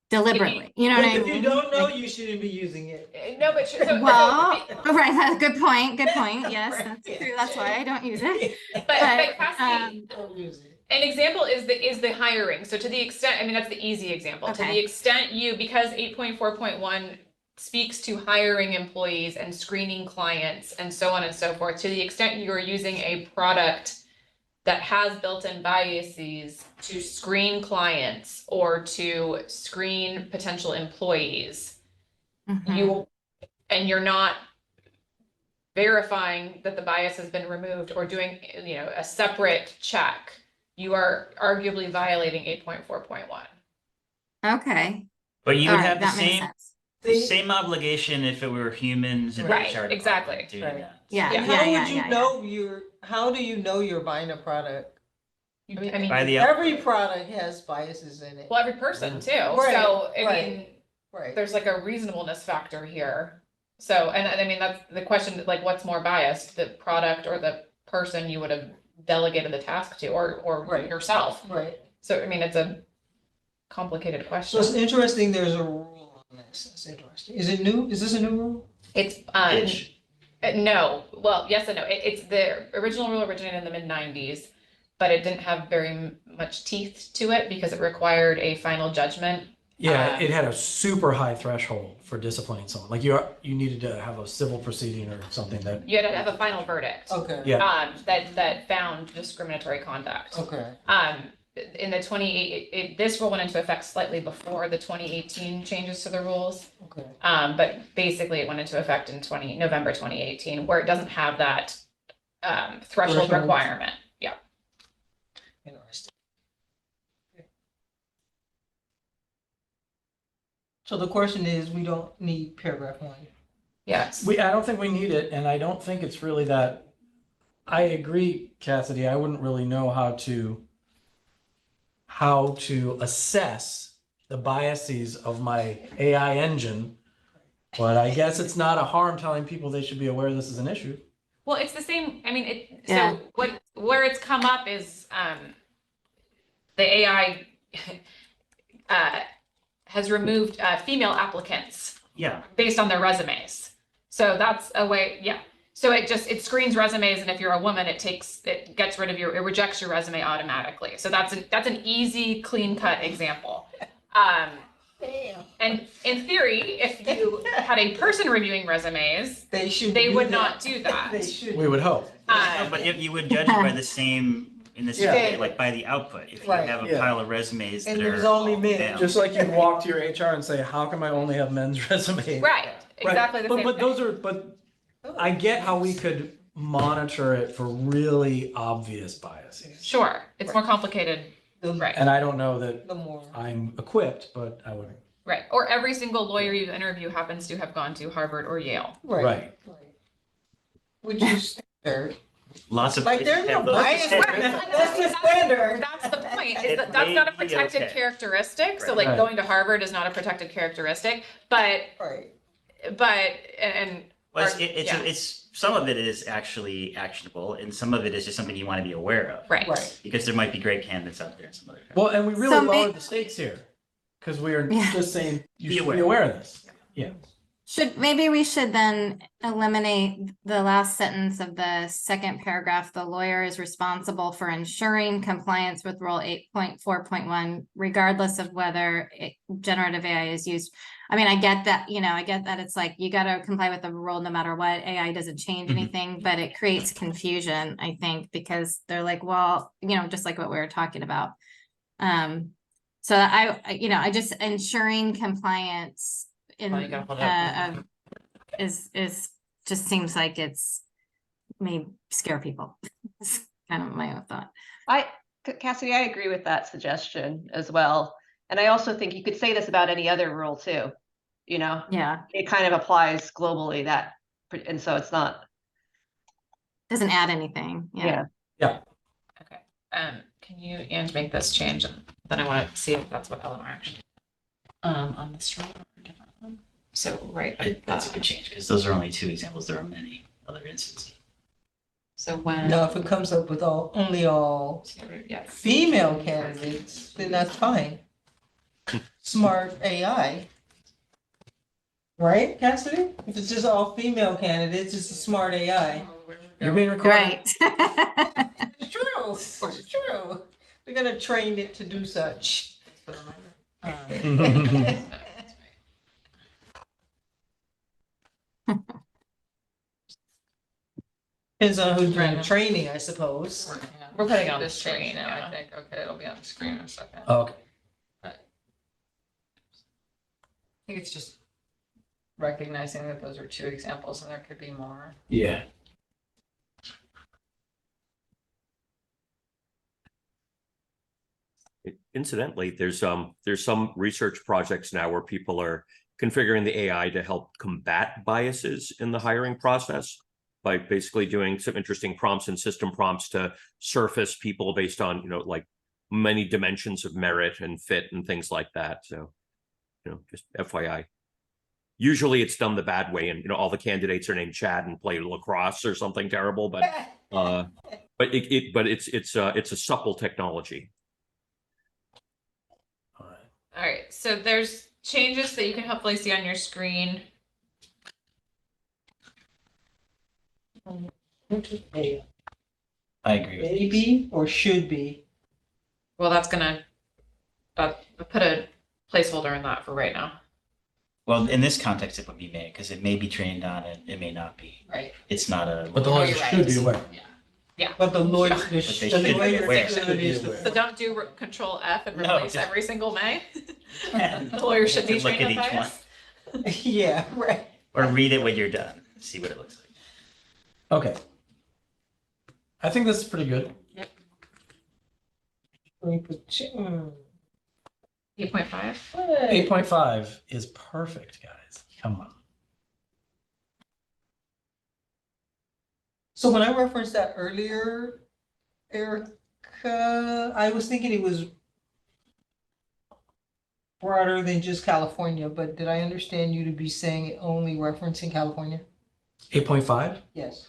deliberately? You know what I If mean? you don't know, Like, you shouldn't be using it. No, but well, right, that's a good point. Good point. Yes, that's true. That's why I don't use it. but But, Cassie, Don't use it. an example is the hiring. So to the extent, I mean, that's the easy example. To the Okay. extent because 8.4.1 speaks to hiring employees and screening clients and so on and so forth, to the extent you are using a product that has built-in biases to screen clients or to screen potential employees, Mhm. you're not verifying that the bias has been removed or doing, you know, a separate check, you are arguably violating 8.4.1. Okay. But you All would right, have the that makes same sense. same obligation if it were humans and Right, HR department exactly. doing Right. that. Yeah, And yeah, how yeah, would you yeah, yeah. know how do you know you're buying a product? I mean, By the Every product has biases in it. well, every person too. Right, So, I right. mean, Right. there's like a reasonableness factor here. So, and I mean, that's the question, like, what's more biased, the product or the person you would have delegated the task to, or Right. yourself? Right. So, I mean, it's a complicated So question. it's interesting, there's a rule on this. It's interesting. Is it new? Is this a new rule? It's, Ish. no, well, yes and no. It's the original rule originated in the mid-90s, but it didn't have very much teeth to it because it required a final judgment. Yeah, it had a super high threshold for disciplining someone. Like you needed to have a civil proceeding or something that, You had to have a final verdict. Okay. yeah. That found discriminatory conduct. Okay. In the this rule went into effect slightly before the 2018 changes to the rules. Okay. But basically it went into effect in November 2018, where it doesn't have that threshold Threshold. requirement. Yeah. Interesting. So the question is, we don't need paragraph 1. Yes. I don't think we need it, and I don't think it's really that. I agree, Cassidy. I wouldn't really know how to assess the biases of my AI engine, but I guess it's not a harm telling people they should be aware this is an issue. Well, it's the same, I mean, Yeah. so where it's come up is, the AI, has removed, female applicants Yeah. based on their resumes. So that's a way, yeah. So it screens resumes, and if you're a woman, it gets rid of it rejects your resume automatically. So that's an easy, clean cut example. And in theory, if you had a person reviewing resumes, they would not do that. They should. We would hope. No, but if you would judge it by the same, in the same Yeah. way, like by the output. If you Right. have a Yeah. pile of resumes And that there's are only all men. male. Just like you walk to your HR and say, how come I only have men's resumes? Right, exactly the same But thing. but I get how we could monitor it for really obvious biases. Sure, it's more complicated, right, And I don't know that The more. I'm equipped, but I would. right. Or every single lawyer you interview happens to have gone to Harvard or Yale. Right. Which is standard. Lots of Like, places there's no have those. bias. That's the standard. That's the point, is It that that's not a may be protected okay. characteristic, so Right. like Right. going to Harvard is not a protected characteristic, but, Right. and. Well, yeah. it's some of it is actually actionable, and some of it is just something you want to be aware of. Right. Right. Because there might be great candidates out there. And some other Well, and we really So lowered the stakes here because we are Yeah. just saying you Be should aware. be aware of this. Yeah. Maybe we should then eliminate the last sentence of the second paragraph. The lawyer is responsible for ensuring compliance with Rule 8.4.1, regardless of whether generative AI is used. I mean, I get that, I get that it's like, you gotta comply with the rule no matter what. AI doesn't change anything, but it creates confusion, I think, because they're like, well, just like what we were talking about. So I just ensuring compliance in Oh, you gotta hold it up. is just seems like it's may scare people. It's kind of my own thought. Cassidy, I agree with that suggestion as well. And I also think you could say this about any other rule too. Yeah, It kind of applies globally and so it's not. doesn't add anything. Yeah. Okay, can you, and make this change, and then I want to see if that's what Eleanor actually. On the strong or different one? So, right. That's a good change, because those are only 2 examples. There are many other instances. So when. Now, if it comes up with only all Yeah. female candidates, then that's fine. Smart AI. Right, Cassidy? If it's just all female candidates, it's a smart AI. You're being recorded. Right. It's true, it's true. We're gonna train it to do such. Depends on who's doing the training, I suppose. We're putting it on the This change screen now, now. I think. Okay, it'll be on the screen in a second. Okay. I think it's just recognizing that those are 2 examples and there could be more. Yeah. Incidentally, there's some research projects now where people are configuring the AI to help combat biases in the hiring process by basically doing some interesting prompts and system prompts to surface people based on, like many dimensions of merit and fit and things like that. So, just FYI. Usually it's done the bad way, and all the candidates are named Chad and play lacrosse or something terrible, but it's a supple technology. All right, so there's changes that you can hopefully see on your screen. I agree with Maybe or should be. Well, that's gonna, put a placeholder in that for right now. Well, in this context, it would be may, because it may be trained on it, it may not be. Right. It's not a. But the Oh, lawyer you're right. should be aware. But the lawyer, they should be aware. So don't do Control F and No, replace just- every single may. The lawyer should be Look trained at on each bias. Yeah, right. Or read it when you're done, see what it looks like. Okay. I think this is pretty good. 8.5. 8.5 is perfect, guys. Come on. So when I referenced that earlier, Erica, I was thinking it was broader than just California, but did I understand you to be saying it only referencing California? 8.5? Yes.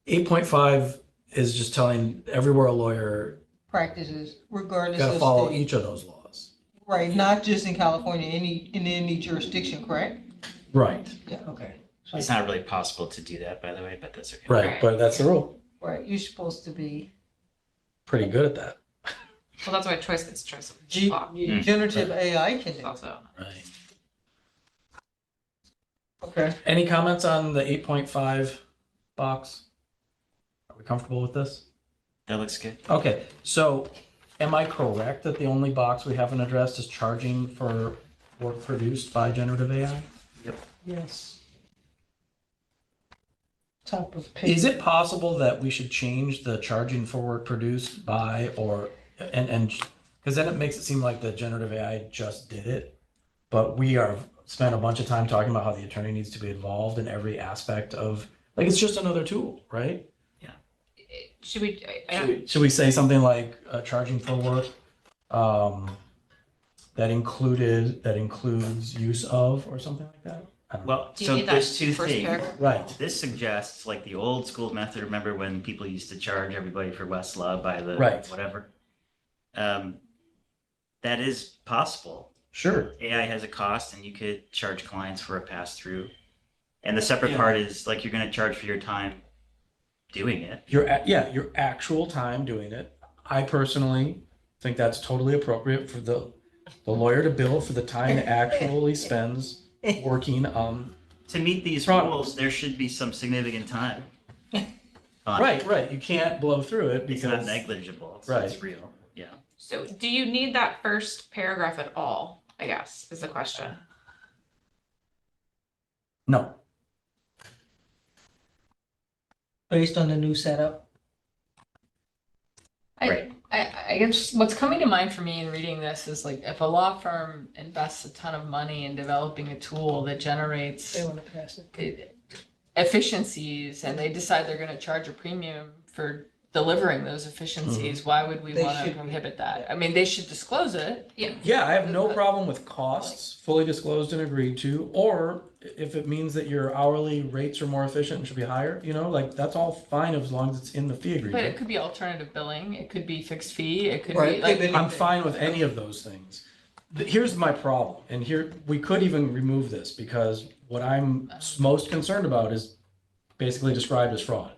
8.5 is just telling everywhere a lawyer Practices regardless got to of follow state. each of those laws. Right, not just in California, in any jurisdiction, correct? Right, Yeah, okay. It's not really possible to do that, by the way, but that's okay. right. But that's the rule. Right, you're supposed to be Pretty good at that. Well, that's why choice gets choice of law. generative AI can do. Also. Right. Okay. Any comments on the 8.5 box? Are we comfortable with this? That looks good. Okay, so am I correct that the only box we haven't addressed is charging for work produced by generative AI? Yes. Top of page. Is it possible that we should change the charging for work produced by and because then it makes it seem like the generative AI just did it, but we are spent a bunch of time talking about how the attorney needs to be involved in every aspect of, like, it's just another tool, right? Should we? Should we say something like charging for work that includes use of or something like that? I don't know. Well, Do you so need that there's 2 first things. paragraph? Right. This suggests like the old school method. Remember when people used to charge everybody for Westlaw by the Right. whatever? That is possible. Sure. AI has a cost and you could charge clients for a pass through. And the separate Yeah. part is like, you're gonna charge for your time doing it. Your actual time doing it. I personally think that's totally appropriate for the lawyer to bill for the time he actually spends working on. To meet these Product. rules, there should be some significant time. on it. Right. You can't blow through it It's not because, negligible, it's Right. real, yeah. So do you need that first paragraph at all, I guess, is the question. no. Based on the new setup. Right. I guess what's coming to mind for me in reading this is like, if a law firm invests a ton of money in developing a tool that generates They want to pass it. efficiencies, and they decide they're gonna charge a premium for delivering those efficiencies, why would we They wanna should- prohibit that? I mean, they should disclose it. Yeah, I have no problem with costs fully disclosed and agreed to, or if it means that your hourly rates are more efficient and should be higher, like that's all fine as long as it's in the fee But it agreement. could be alternative billing, it could be fixed fee, it could Right, be like, could be- I'm fine with any of those things. Here's my problem, and here, we could even remove this, because what I'm most concerned about is basically described as fraud.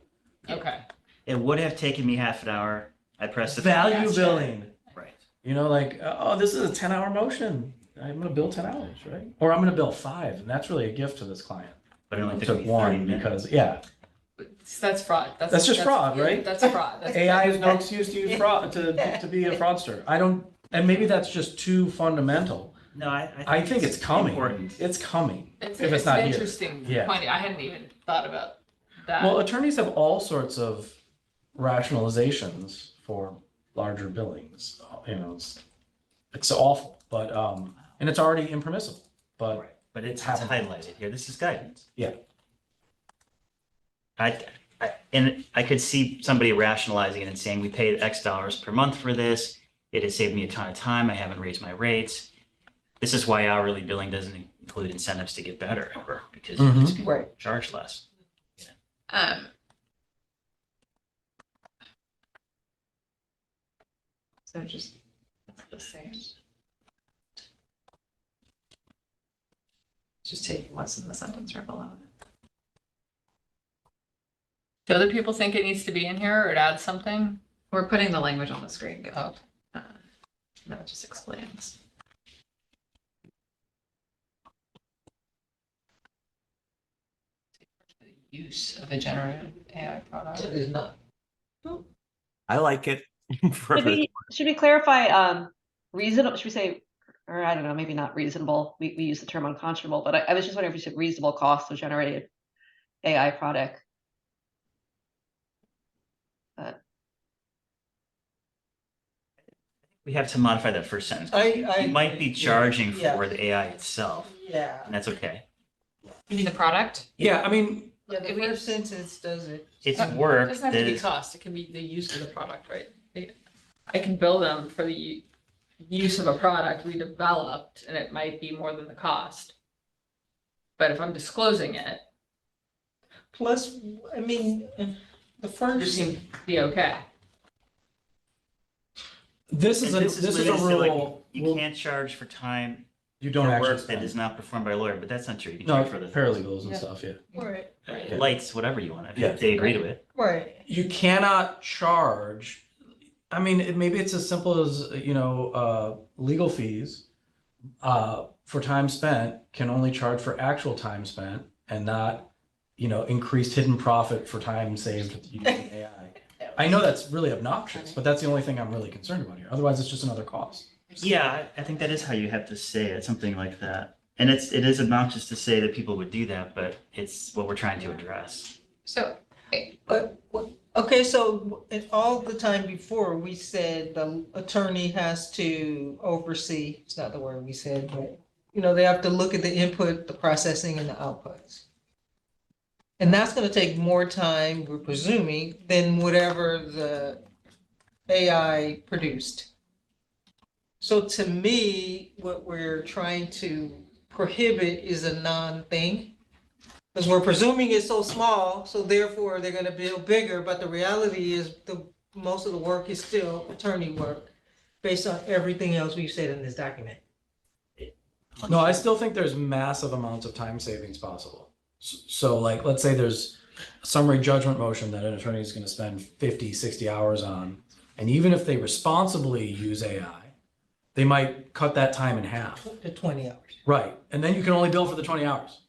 okay. It would have taken me half an hour, I pressed the. Value Gotcha. billing. Right. Like, oh, this is a 10-hour motion. I'm gonna bill 10 hours, right? Or I'm gonna bill 5, and that's really a gift to this client. But it only took Took me 30 one minutes. because, yeah, That's fraud. That's just fraud, right? That's fraud. That's- AI is no excuse to use fraud, to be a fraudster. And maybe that's just too fundamental. No, I think it's coming. Important. It's coming. It's If it's not an here. interesting Yeah. point, I hadn't even thought about that. Well, attorneys have all sorts of rationalizations for larger billings. It's awful, but, and it's already impermissible, but But it's happening. highlighted here, this is guidance. Yeah. And I could see somebody rationalizing it and saying, we paid X dollars per month for this. It has saved me a ton of time. I haven't raised my rates. This is why hourly billing doesn't include incentives to get better ever, because Mhm. it's gonna Right. charge less. So just, let's say. Just taking what's in the sentence right below it. Do other people think it needs to be in here or it adds something? We're putting the language on the screen, go. Oh. That just explains. Use of a generative AI product. It is not. I like it. Should we clarify, reasonable, should we say, or I don't know, maybe not reasonable, we use the term unconscionable, but I was just wondering if we said reasonable cost of generated AI product. We have to modify that first sentence. I You might be charging Yeah. for the AI itself, Yeah. and that's okay. You mean the product? yeah, I mean, Yeah, the If we- first sentence does it. It's It work doesn't have that to be is, cost, it can be the use of the product, right? I can bill them for the use of a product we developed, and it might be more than the cost. But if I'm disclosing it, Plus, I mean, the it just first, seems to be okay. this is a limited to, like, rule. you can't charge for time You for don't actually work that spend. is not performed by a lawyer, but that's not true. You can No, charge for the paralegals and Yeah. stuff, yeah. right, Yeah. lights, whatever you want, Yeah. if they agree to it. right. You cannot charge, I mean, maybe it's as simple as, legal fees for time spent can only charge for actual time spent and not, increased hidden profit for time saved with using AI. I know that's really obnoxious, but that's the only thing I'm really concerned about here. Otherwise, it's just another cost. Yeah, I think that is how you have to say it, something like that. And it is obnoxious to say that people would do that, but it's what we're trying to address. So, Okay, so all the time before, we said the attorney has to oversee, it's not the word we said, but, they have to look at the input, the processing and the outputs. And that's gonna take more time, we're presuming, than whatever the AI produced. So to me, what we're trying to prohibit is a non-thing. Because we're presuming it's so small, so therefore they're gonna build bigger, but the reality is most of the work is still attorney work based on everything else we've said in this document. No, I still think there's massive amounts of time savings possible. So like, let's say there's a summary judgment motion that an attorney is gonna spend 50, 60 hours on. And even if they responsibly use AI, they might cut that time in half. To 20 hours. Right, and then you can only bill for the 20 hours.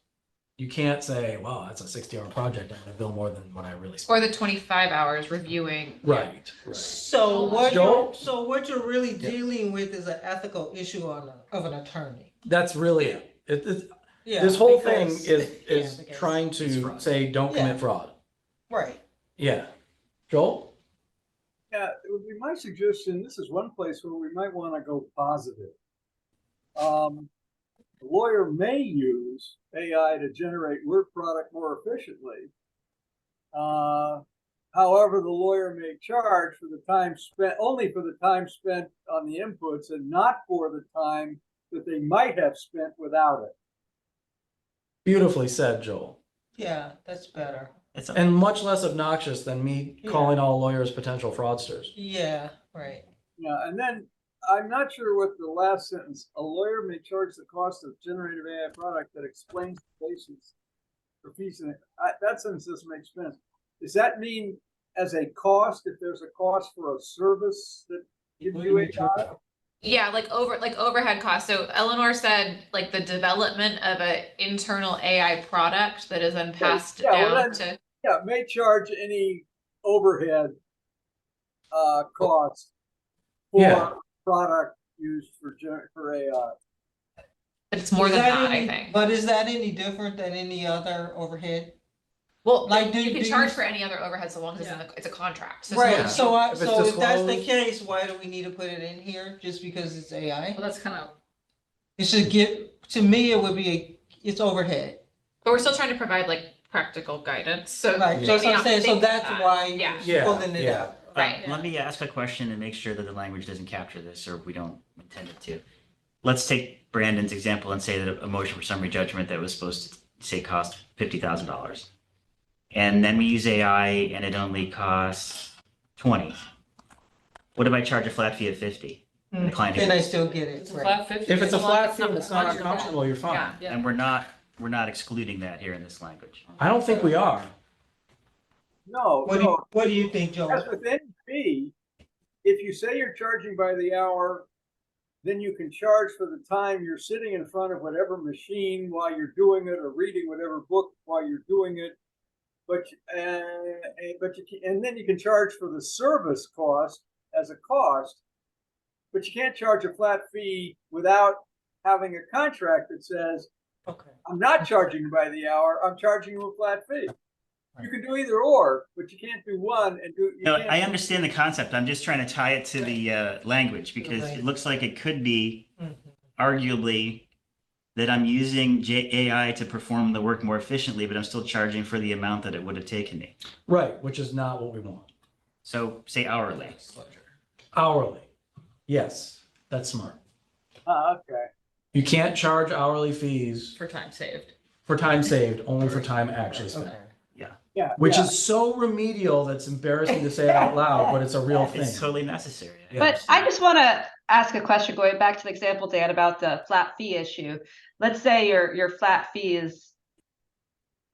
You can't say, wow, that's a 60-hour project, I'm gonna bill more than what I really spent. Or the 25 hours reviewing. Right, right. So what Joel? you're really dealing with is an ethical issue of an attorney. That's really it. Yeah, This whole thing because- is because- trying to say, don't Yeah. commit fraud. Right. Yeah. Joel? Yeah, it would be my suggestion. This is one place where we might want to go positive. The lawyer may use AI to generate work product more efficiently. However, the lawyer may charge for the time spent, only for the time spent on the inputs and not for the time that they might have spent without it. Beautifully said, Joel. Yeah, that's better. It's And much less obnoxious than me Yeah. calling all lawyers potential fraudsters. Yeah, right. Yeah, and then I'm not sure what the last sentence, a lawyer may charge the cost of generative AI product that explains the basis for fees. And that sentence doesn't make sense. Does that mean as a cost, if there's a cost for a service that gives you AI? Yeah, like overhead costs. So Eleanor said like the development of an internal AI product that is then passed Yeah, well, down then- to. Yeah, may charge any overhead cost for Yeah. product used for AI. But it's more Is than that, I any- think. But is that any different than any other overhead? Well, like, you do can you- charge for any other overhead so long as it's a contract. So Right, Yeah. so If it's so if that's the disclosed- case, why do we need to put it in here? Just because it's AI? Well, that's kind of, It should get, to me, it would be, it's overhead. But we're still trying to provide like practical guidance. So Right, they so that's may what I'm not saying, so think that's that. why Yeah. you're Yeah, pulling it yeah. out. Right. Let me ask a question and make sure that the language doesn't capture this, or we don't intend it to. Let's take Brandon's example and say that a motion for summary judgment that was supposed to say cost $50,000. And then we use AI and it only costs 20. What if I charge a flat fee of 50? And the client Then I still get it, it's a right? flat 50. If it's a as long flat as fee and it's not unconscionable, you're fine. Yeah. And we're not excluding that here in this language. I don't think we are. No, What no. do you think, Joe? As with any fee, if you say you're charging by the hour, then you can charge for the time you're sitting in front of whatever machine while you're doing it, or reading whatever book while you're doing it. But and then you can charge for the service cost as a cost, but you can't charge a flat fee without having a contract that says, Okay. I'm not charging you by the hour, I'm charging you a flat fee. You can do either or, but you can't do one and do. You No, can't I do- understand the concept. I'm just trying to tie it to the language because Right. it looks like it could be Mhm. arguably that I'm using AI to perform the work more efficiently, but I'm still charging for the amount that it would have taken me. Right, which is not what we want. So say hourly. Hourly. Yes, that's smart. Okay. You can't charge hourly fees For time saved. for time saved, only for time actually spent. Okay. Yeah. Which yeah. is so remedial that's embarrassing to say it out loud, but it's a real thing. It's totally necessary. But I just want to ask a question, going back to the example, Dan, about the flat fee issue. Let's say your flat fee is,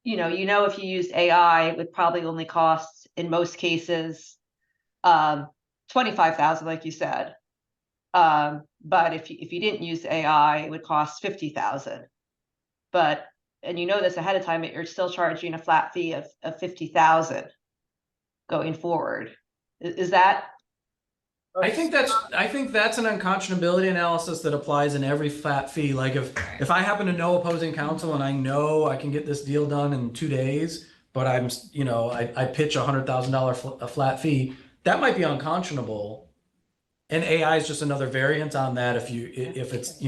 if you used AI, it would probably only cost, in most cases, 25,000, like you said. But if you didn't use AI, it would cost 50,000. And you know this ahead of time, that you're still charging a flat fee of 50,000 going forward. Is that? I think that's an unconscionability analysis that applies in every flat fee. Like if I happen to know opposing counsel and I know I can get this deal done in 2 days, but I pitch $100,000 flat fee, that might be unconscionable. And AI is just another variant on that if it's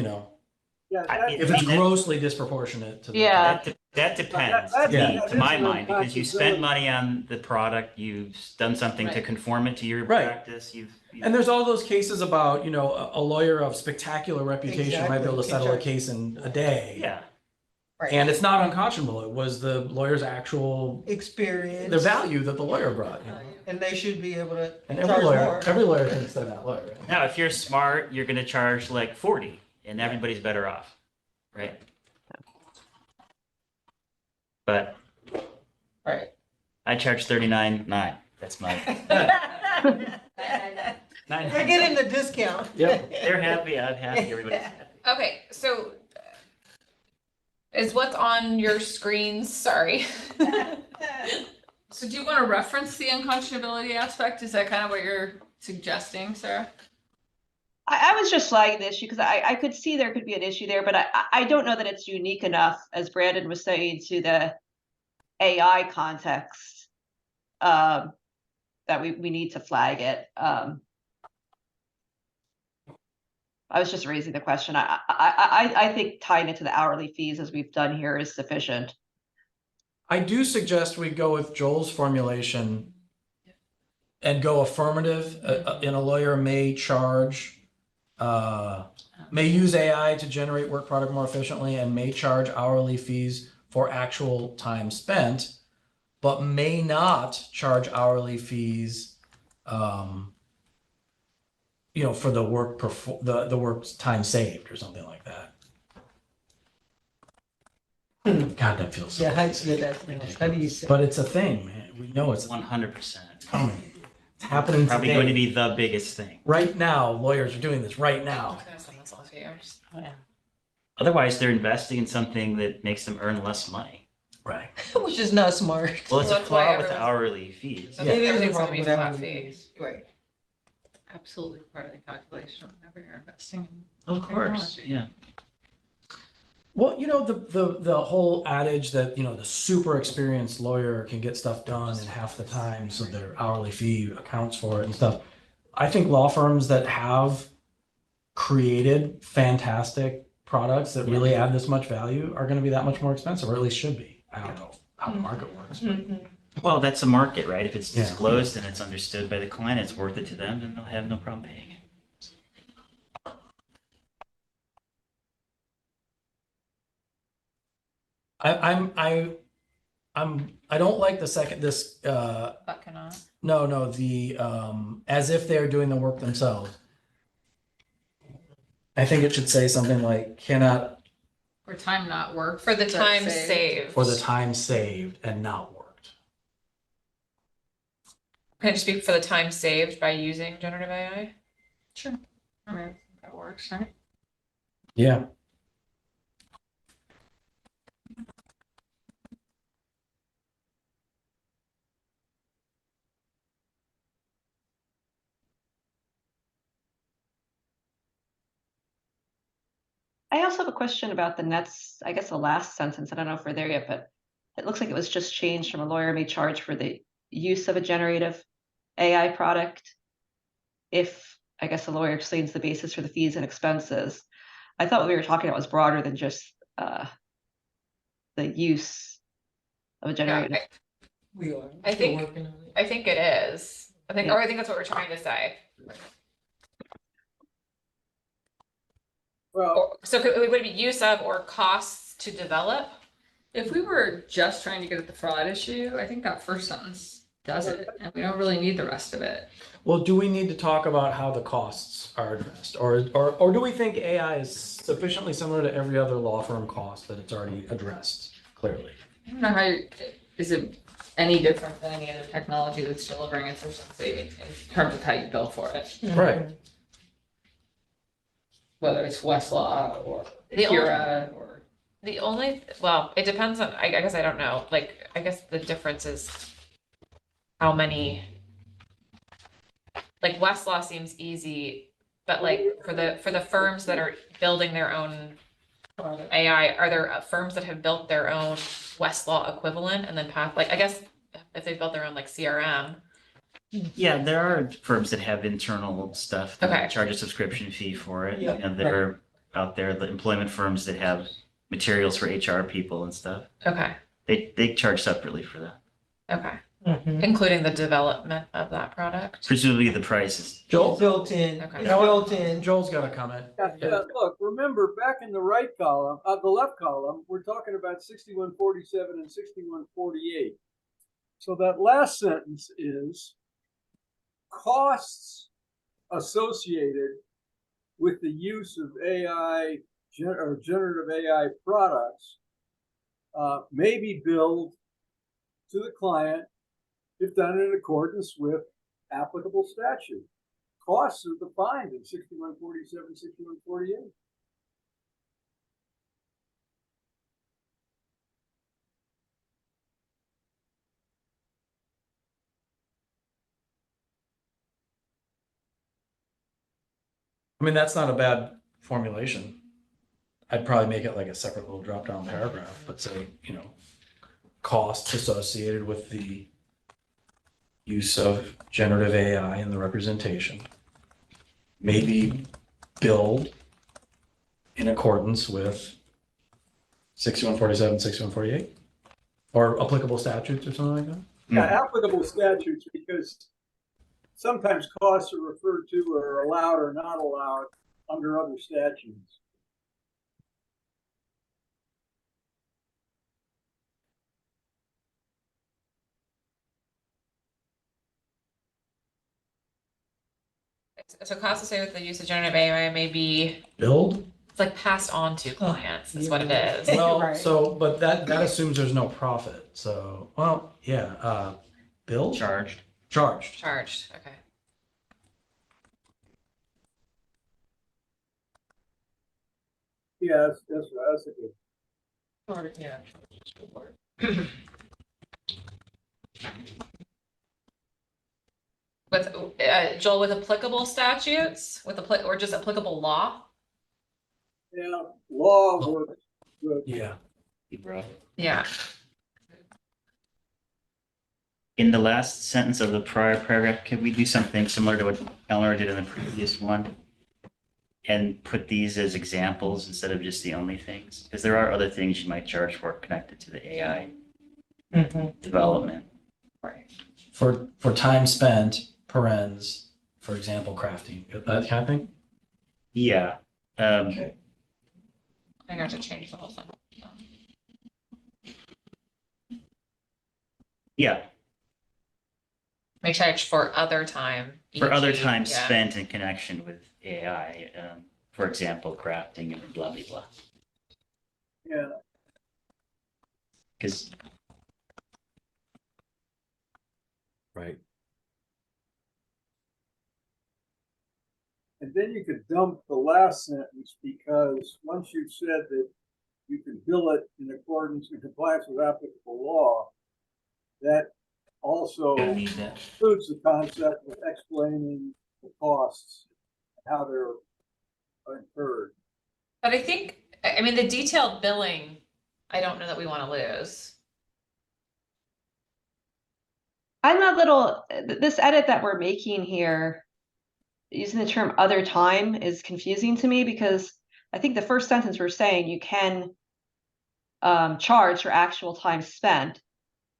Yeah, that- if it's grossly disproportionate to the Yeah. That depends That- to that- me, that to my is an mind, because you spent unconscionability. money on the product, you've done something to Right. conform it to your Right. practice, And there's all those cases about, a lawyer of spectacular reputation might be able to Exactly. settle a case in a day. yeah. Right. And it's not unconscionable. It was the lawyer's actual, Experience. the value that the lawyer brought. And they should be able to And charge more. every lawyer thinks they're that lawyer. Right? Now, if you're smart, you're gonna charge like 40 and everybody's better off, right? but Right. I charge $39.9. That's my. We're getting the discount. Yep. They're happy. I'm happy. Everybody's happy. Okay, so is what's on your screens, sorry. So do you want to reference the unconscionability aspect? Is that kind of what you're suggesting, Sarah? I was just flagging the issue because I could see there could be an issue there, but I don't know that it's unique enough, as Brandon was saying, to the AI context, that we need to flag it. I was just raising the question. I think tying it to the hourly fees as we've done here is sufficient. I do suggest we go with Joel's formulation and go affirmative. And a lawyer may charge, may use AI to generate work product more efficiently and may charge hourly fees for actual time spent, but may not charge hourly fees, for the work the work's time saved or something like that. God, that feels so. Yeah, how do you say? But it's a thing, man. We know it's 100%. coming. It's happening Probably today. going to be the biggest thing. Right now, lawyers are doing this right now. Otherwise, they're investing in something that makes them earn less money. Right. Which is not smart. Well, it's a That's why flaw with everyone's- hourly fees. So Yeah. everything's gonna be Whatever flat it fee. is. Right. Absolutely part of the calculation whenever you're investing. Of course, yeah. Well, the whole adage that, the super experienced lawyer can get stuff done in half the time, so their hourly fee accounts for it and stuff. I think law firms that have created fantastic products that really add this much value are going to be that much more expensive, or at least should be. I don't know how the market works. But Well, that's a market, right? If it's Yeah. disclosed and it's understood by the client, it's worth it to them, then they'll have no problem paying it. I don't like the second, But cannot. no, the, as if they're doing the work themselves. I think it should say something like cannot For time not worked. For the is that time saved? saved. for the time saved and not worked. Can it just be for the time saved by using generative AI? Sure. I mean, that works, right? Yeah. I also have a question about the nets, I guess the last sentence, I don't know if we're there yet, but it looks like it was just changed from a lawyer may charge for the use of a generative AI product if, I guess, the lawyer explains the basis for the fees and expenses. I thought what we were talking about was broader than just the use of a generative. We are. I Still think- working on it. I think it is. I think that's what we're trying to say. Well, So would it be use of or costs to develop? If we were just trying to get at the fraud issue, I think that first sentence does it, and we don't really need the rest of it. Well, do we need to talk about how the costs are addressed, or do we think AI is sufficiently similar to every other law firm cost that it's already addressed clearly? I don't know how, is it any different than any other technology that's delivering efficiency in terms of how you bill for it? Right. Whether it's Westlaw or The only- Kira or. The only, well, it depends on, I guess I don't know, like, I guess the difference is how many, like Westlaw seems easy, but like for the firms that are building their own AI, are there firms that have built their own Westlaw equivalent and then I guess if they've built their own like CRM. Yeah, there are firms that have internal stuff that Okay. charge a subscription fee for it. Yeah, And there are out there, the employment firms that have materials for HR people and stuff. Okay, They charge separately for that. okay, Mhm. including the development of that product. Presumably the price is, Joel, Built in, Okay. it's built in. Joel's got a comment. look, remember back in the right column, the left column, we're talking about 6147 and 6148. So that last sentence is costs associated with the use of AI or generative AI products may be billed to the client if done in accordance with applicable statute. Costs are defined in 6147, 6148. I mean, that's not a bad formulation. I'd probably make it like a separate little drop down paragraph, but say, costs associated with the use of generative AI in the representation may be billed in accordance with 6147, 6148, or applicable statutes or something like that. Yeah, applicable statutes, because sometimes costs are referred to or allowed or not allowed under other statutes. So costs associated with the use of generative AI may be, Billed? it's like passed on to clients, is what it is. Well, Right. so, but that assumes there's no profit. So, well, yeah, billed? Charged. Charged. Charged, okay. Yeah, that's a good. Yeah. With, Joel, with applicable statutes, or just applicable law? Yeah, law works good. Yeah. Yeah. In the last sentence of the prior paragraph, could we do something similar to what Eleanor did in the previous one? And put these as examples instead of just the only things? Because there are other things you might charge for connected to the AI development. Right. For time spent, parens, for example, crafting, that kind of thing? Yeah. Okay. I got to change the whole thing. Yeah. May charge for other time. For other e.g., time yeah. spent in connection with AI, for example, crafting and blah, blah, blah. Yeah, Because Right. and then you could dump the last sentence, because once you've said that you can bill it in accordance, in compliance with applicable law, that also don't need that. includes the concept of explaining the costs and how they're incurred. But I think, I mean, the detailed billing, I don't know that we want to lose. I'm a little, this edit that we're making here, using the term other time is confusing to me, because I think the first sentence we're saying you can charge for actual time spent.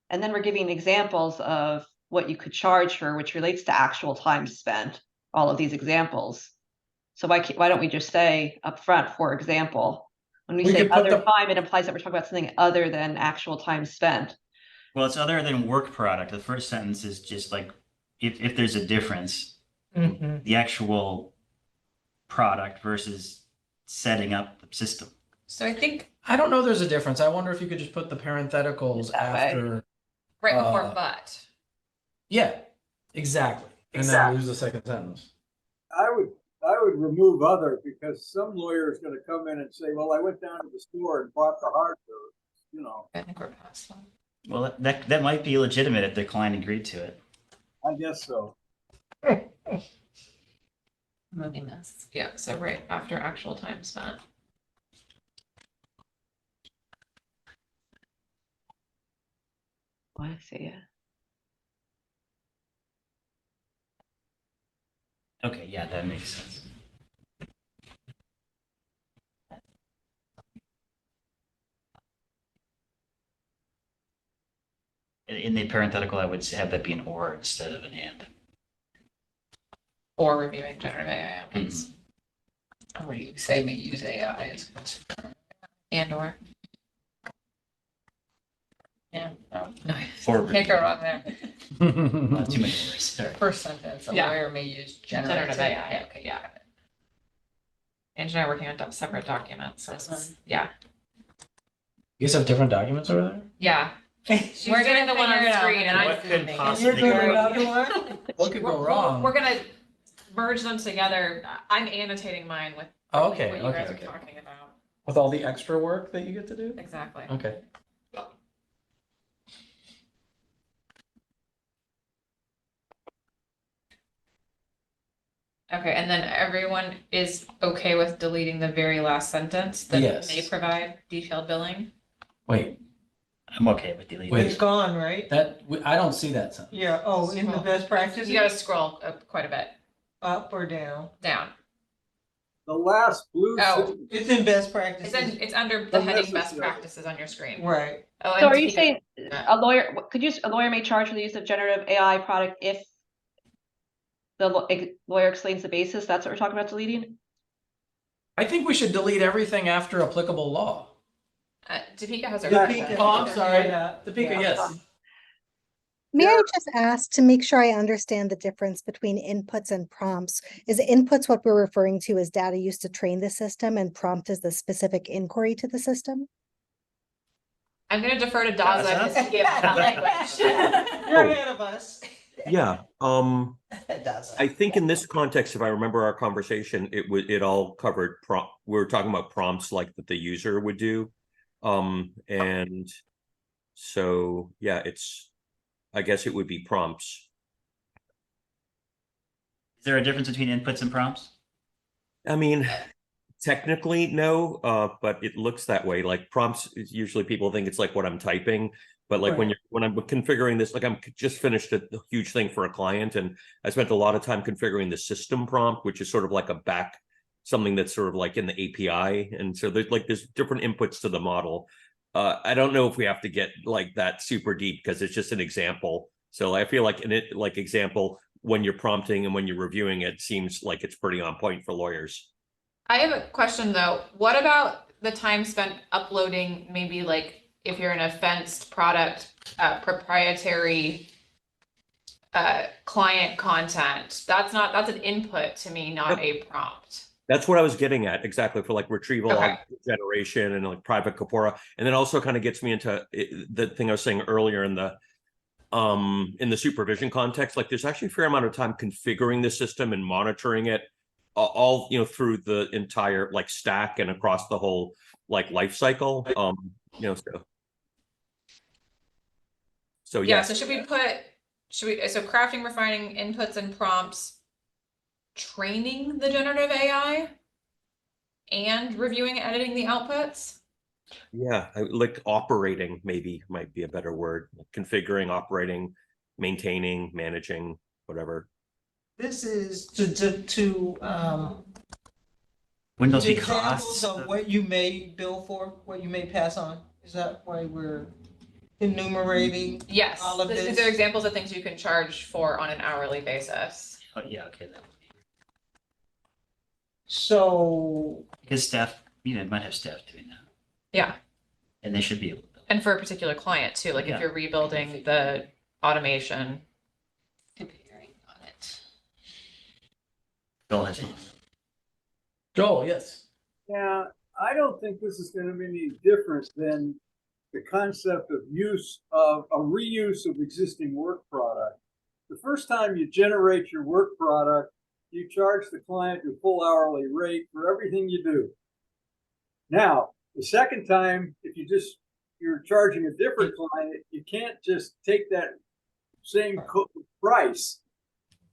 And then we're giving examples of what you could charge for, which relates to actual time spent, all of these examples. So why don't we just say upfront, for example, when we say could put other time, it implies that we're talking about something other than actual time spent. Well, it's other than work product. The first sentence is just like, if there's a difference, the actual product versus setting up the system. So I think I don't know there's a difference. I wonder if you could just put the parentheticals That way. after. right before Uh, but. Yeah, exactly. And then lose the second sentence. I would remove other, because some lawyer is gonna come in and say, well, I went down to the store and bought the hardware, I think we're past that. Well, that might be legitimate if the client agreed to it. I guess so. Moving this. Yeah, so right after actual time spent. Oh, I see it. Okay, yeah, that makes sense. In the parenthetical, I would have that be an or instead of an and. Or reviewing generative AI outputs. Or you say may use AI as And or. yeah, no, Or can't go wrong there. too many words. Sorry. First sentence, a Yeah. lawyer may use Generative generative AI, AI. okay, yeah. Angie and I are working on separate documents, so this is, yeah. You guys have different documents over there? Yeah, She's we're getting doing the one on figure it out. screen and What could I'm. possibly You're doing go wrong? another one? What could go We're- wrong? We're gonna merge them together. I'm annotating mine with Oh, okay, what you okay, guys okay. are talking about. With all the extra work that you get to do? Exactly. Okay. Okay, and then everyone is okay with deleting the very last sentence that Yes. may provide detailed billing? Wait, I'm okay with deleting. Wait. It's gone, right? I don't see that sentence. Yeah, oh, in the Scroll. best practices, You gotta scroll up quite a bit up or down? down. The last blue. Oh. sentence- It's in best It's practices, in, it's under the heading best Unnecessary. practices on your screen. right? Oh, So and are you speaking- saying a lawyer may charge for the use of generative AI product if the lawyer explains the basis? That's what we're talking about deleting? I think we should delete everything after applicable law. Topeka has a. Topeka. Oh, I'm sorry. Yeah. Topeka, Yeah. yes. May I just ask to make sure I understand the difference between inputs and prompts? Is inputs what we're referring to as data used to train the system and prompt is the specific inquiry to the system? I'm gonna defer to Daza Daza? because he gave that language. You're ahead of us. Yeah, It does. I think in this context, if I remember our conversation, it all covered we were talking about prompts like that the user would do. And so, yeah, I guess it would be prompts. Is there a difference between inputs and prompts? I mean, technically, no, but it looks that way. Like prompts, usually people think it's like what I'm typing, but like when I'm configuring this, like I'm just finished a huge thing for a client, and I spent a lot of time configuring the system prompt, which is sort of like something that's sort of like in the API, and so there's different inputs to the model. I don't know if we have to get like that super deep because it's just an example. So I feel like example, when you're prompting and when you're reviewing it, seems like it's pretty on point for lawyers. I have a question though. What about the time spent uploading, maybe like if you're in a fenced product, proprietary client content? That's an input to me, not a prompt. That's what I was getting at exactly for like retrieval Okay. generation and like private corpora, and then also kind of gets me into the thing I was saying earlier in the supervision context. Like there's actually a fair amount of time configuring the system and monitoring it all through the entire like stack and across the whole like life cycle. So Yeah, yeah. so so crafting, refining inputs and prompts, training the generative AI, and reviewing and editing the outputs? Yeah, like operating maybe might be a better word. Configuring, operating, maintaining, managing, whatever. This is to Wouldn't those be examples costs? of what you may bill for, what you may pass on. Is that why we're enumerating? Yes, All of these this? are examples of things you can charge for on an hourly basis. Oh, yeah, okay. That would be. So, Because staff, might have staff doing that. Yeah, And they should be able to. and for a particular client too, like Yeah. if you're rebuilding the automation. Comparing on it. Bill has. Joel, yes. Yeah, I don't think this is going to be any different than the concept of a reuse of existing work product. The first time you generate your work product, you charge the client your full hourly rate for everything you do. Now, the second time, if you're charging a different client, you can't just take that same price,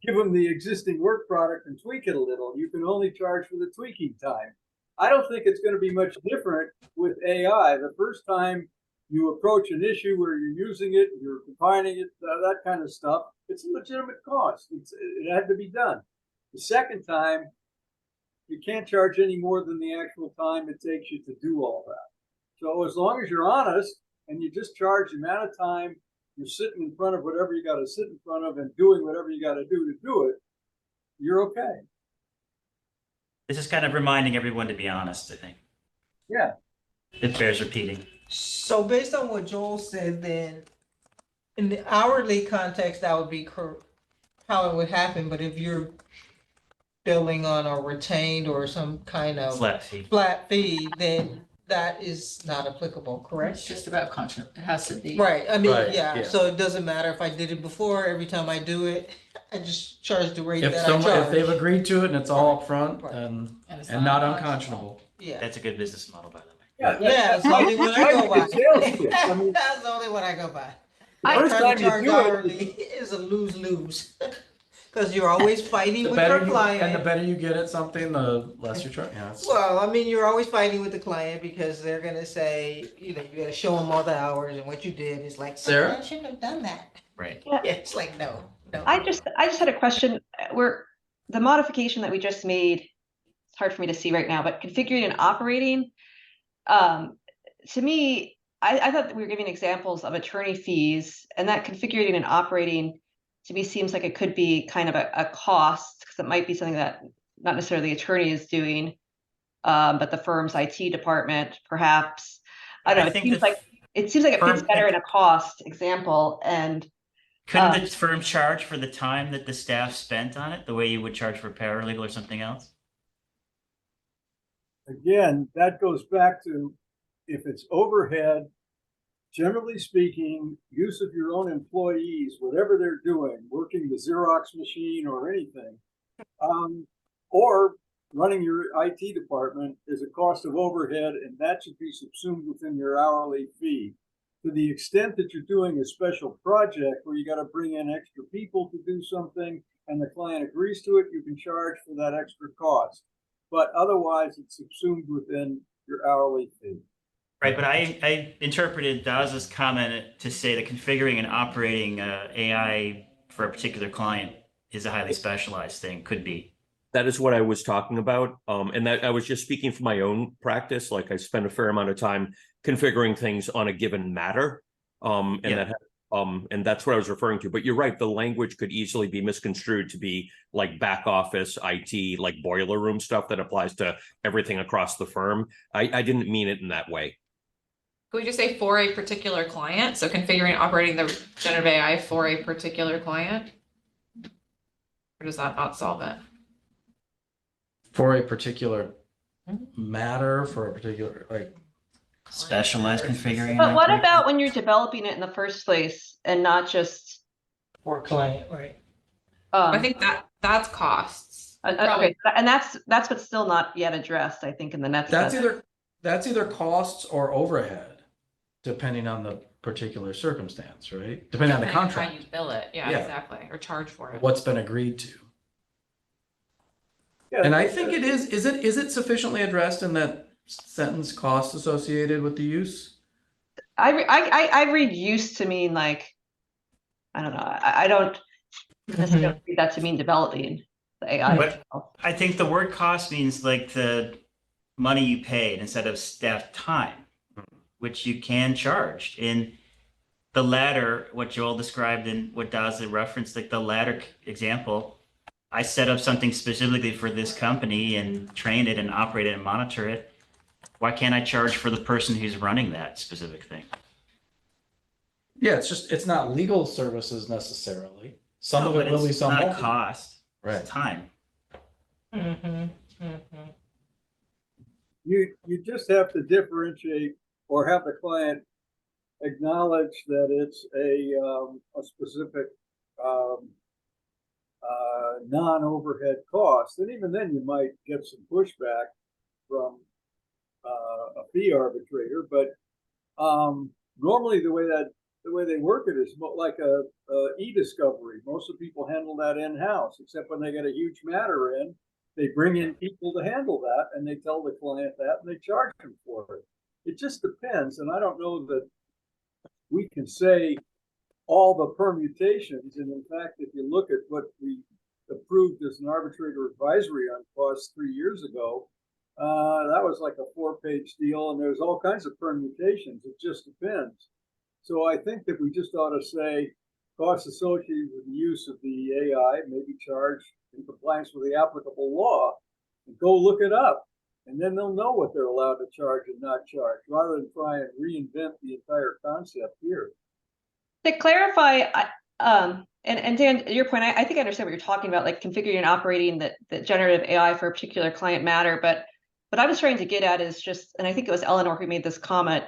give them the existing work product and tweak it a little. You can only charge for the tweaking time. I don't think it's going to be much different with AI. The first time you approach an issue where you're using it, you're combining it, that kind of stuff, it's a legitimate cost. It had to be done. The second time, you can't charge any more than the actual time it takes you to do all that. So as long as you're honest and you just charge the amount of time you're sitting in front of whatever you got to sit in front of and doing whatever you got to do it, you're okay. This is kind of reminding everyone to be honest, I think. Yeah. It bears repeating. so based on what Joel said, then in the hourly context, that would be how it would happen. But if you're billing on a retained or some kind of Flat fee. flat fee, then that is not applicable, correct? It's just about contract, it has to be. Right, I mean, Right, yeah, yeah. so it doesn't matter if I did it before, every time I do it, I just charge the rate If that I someone, if they've charge. agreed to it and it's all Right, upfront, right. then, it's and not unconscionable. unconscionable. Yeah, That's a good business model, by the way. Yeah, yeah, it's the only one I go It's sales pitch. I by. mean, That's the only one I go by. the I first try time to you charge do it, hourly is a lose-lose. Cause you're always fighting The with better your you, and the client. better you get at something, the less you charge, yeah. it's- Well, I mean, you're always fighting with the client because they're gonna say, you know, you gotta show them all the hours and what you did is like, Sarah? I shouldn't have done that. Right. Yeah, it's like, no. I just had a question, where the modification that we just made, it's hard for me to see right now, but configuring and operating, to me, I thought that we were giving examples of attorney fees, and that configuring and operating to me seems like it could be kind of a cost, because it might be something that not necessarily the attorney is doing, but the firm's IT department, perhaps. I don't know, it seems like it fits firm- better in a cost example, and Couldn't the firm charge for the time that the staff spent on it, the way you would charge for paralegal or something else? again, that goes back to if it's overhead, generally speaking, use of your own employees, whatever they're doing, working the Xerox machine or anything, or running your IT department is a cost of overhead, and that should be subsumed within your hourly fee. To the extent that you're doing a special project where you got to bring in extra people to do something and the client agrees to it, you can charge for that extra cost. But otherwise, it's subsumed within your hourly fee. Right, but I interpreted Daz's comment to say that configuring and operating AI for a particular client is a highly specialized thing, could be. That is what I was talking about. And that I was just speaking from my own practice. Like I spend a fair amount of time configuring things on a given matter. And that's what I was referring to. But you're right, the language could easily be misconstrued to be like back office, IT, like boiler room stuff that applies to everything across the firm. I didn't mean it in that way. Could we just say for a particular client? So configuring and operating the generative AI for a particular client? Or does that not solve it? For a particular matter, for a particular, like, Specialized configuring. but what about when you're developing it in the first place and not just For client, right? I think that's costs. okay, and that's what's still not yet addressed, I think, in the next. that's either costs or overhead, depending on the particular circumstance, right? Depending on the How contract, you bill it, yeah, Yeah. exactly, or charge for it. what's been agreed to. Yeah, And I think it is it sufficiently addressed in that sentence, costs associated with the use? I read use to mean like, I don't know, I don't necessarily read that to mean developing the AI. But itself. I think the word cost means like the money you paid instead of staff time, which you can charge. In the latter, what Joel described and what Daza referenced, like the latter example, I set up something specifically for this company and train it and operate it and monitor it. Why can't I charge for the person who's running that specific thing? Yeah, it's not legal services necessarily. Some of it will be, It's some not a won't be. cost, Right. it's time. You just have to differentiate or have the client acknowledge that it's a specific non-overhead cost, and even then you might get some pushback from a fee arbitrator. But normally the way they work it is like a e-discovery. Most of the people handle that in-house, except when they get a huge matter in, they bring in people to handle that, and they tell the client that, and they charge them for it. It just depends, and I don't know that we can say all the permutations. And in fact, if you look at what we approved as an arbitrator advisory on costs 3 years ago, that was like a 4-page deal, and there's all kinds of permutations. It just depends. So I think that we just ought to say costs associated with the use of the AI may be charged in compliance with the applicable law, and go look it up. And then they'll know what they're allowed to charge and not charge, rather than try and reinvent the entire concept here. To clarify, and Dan, your point, I think I understand what you're talking about, like configuring and operating the generative AI for a particular client matter, but what I was trying to get at is just, and I think it was Eleanor who made this comment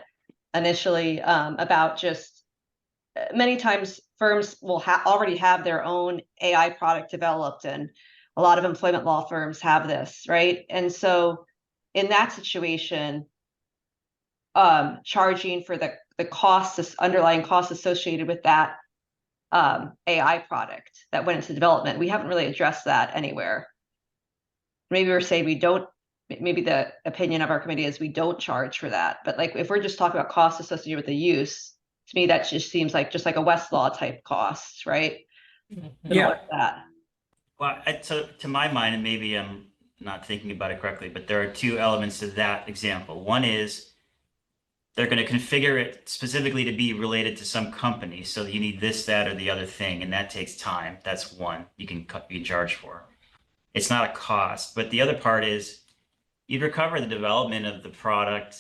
initially, about just many times firms will already have their own AI product developed, and a lot of employment law firms have this, right? And so in that situation, charging for the costs, underlying costs associated with that AI product that went into development, we haven't really addressed that anywhere. Maybe we're saying we don't, maybe the opinion of our committee is we don't charge for that. But like, if we're just talking about costs associated with the use, to me, that just seems like just like a Westlaw type cost, right? Yeah. Like that. Well, so to my mind, and maybe I'm not thinking about it correctly, but there are two elements to that example. One is they're going to configure it specifically to be related to some company. So you need this, that, or the other thing, and that takes time. That's one you can charge for. It's not a cost. But the other part is you'd recover the development of the product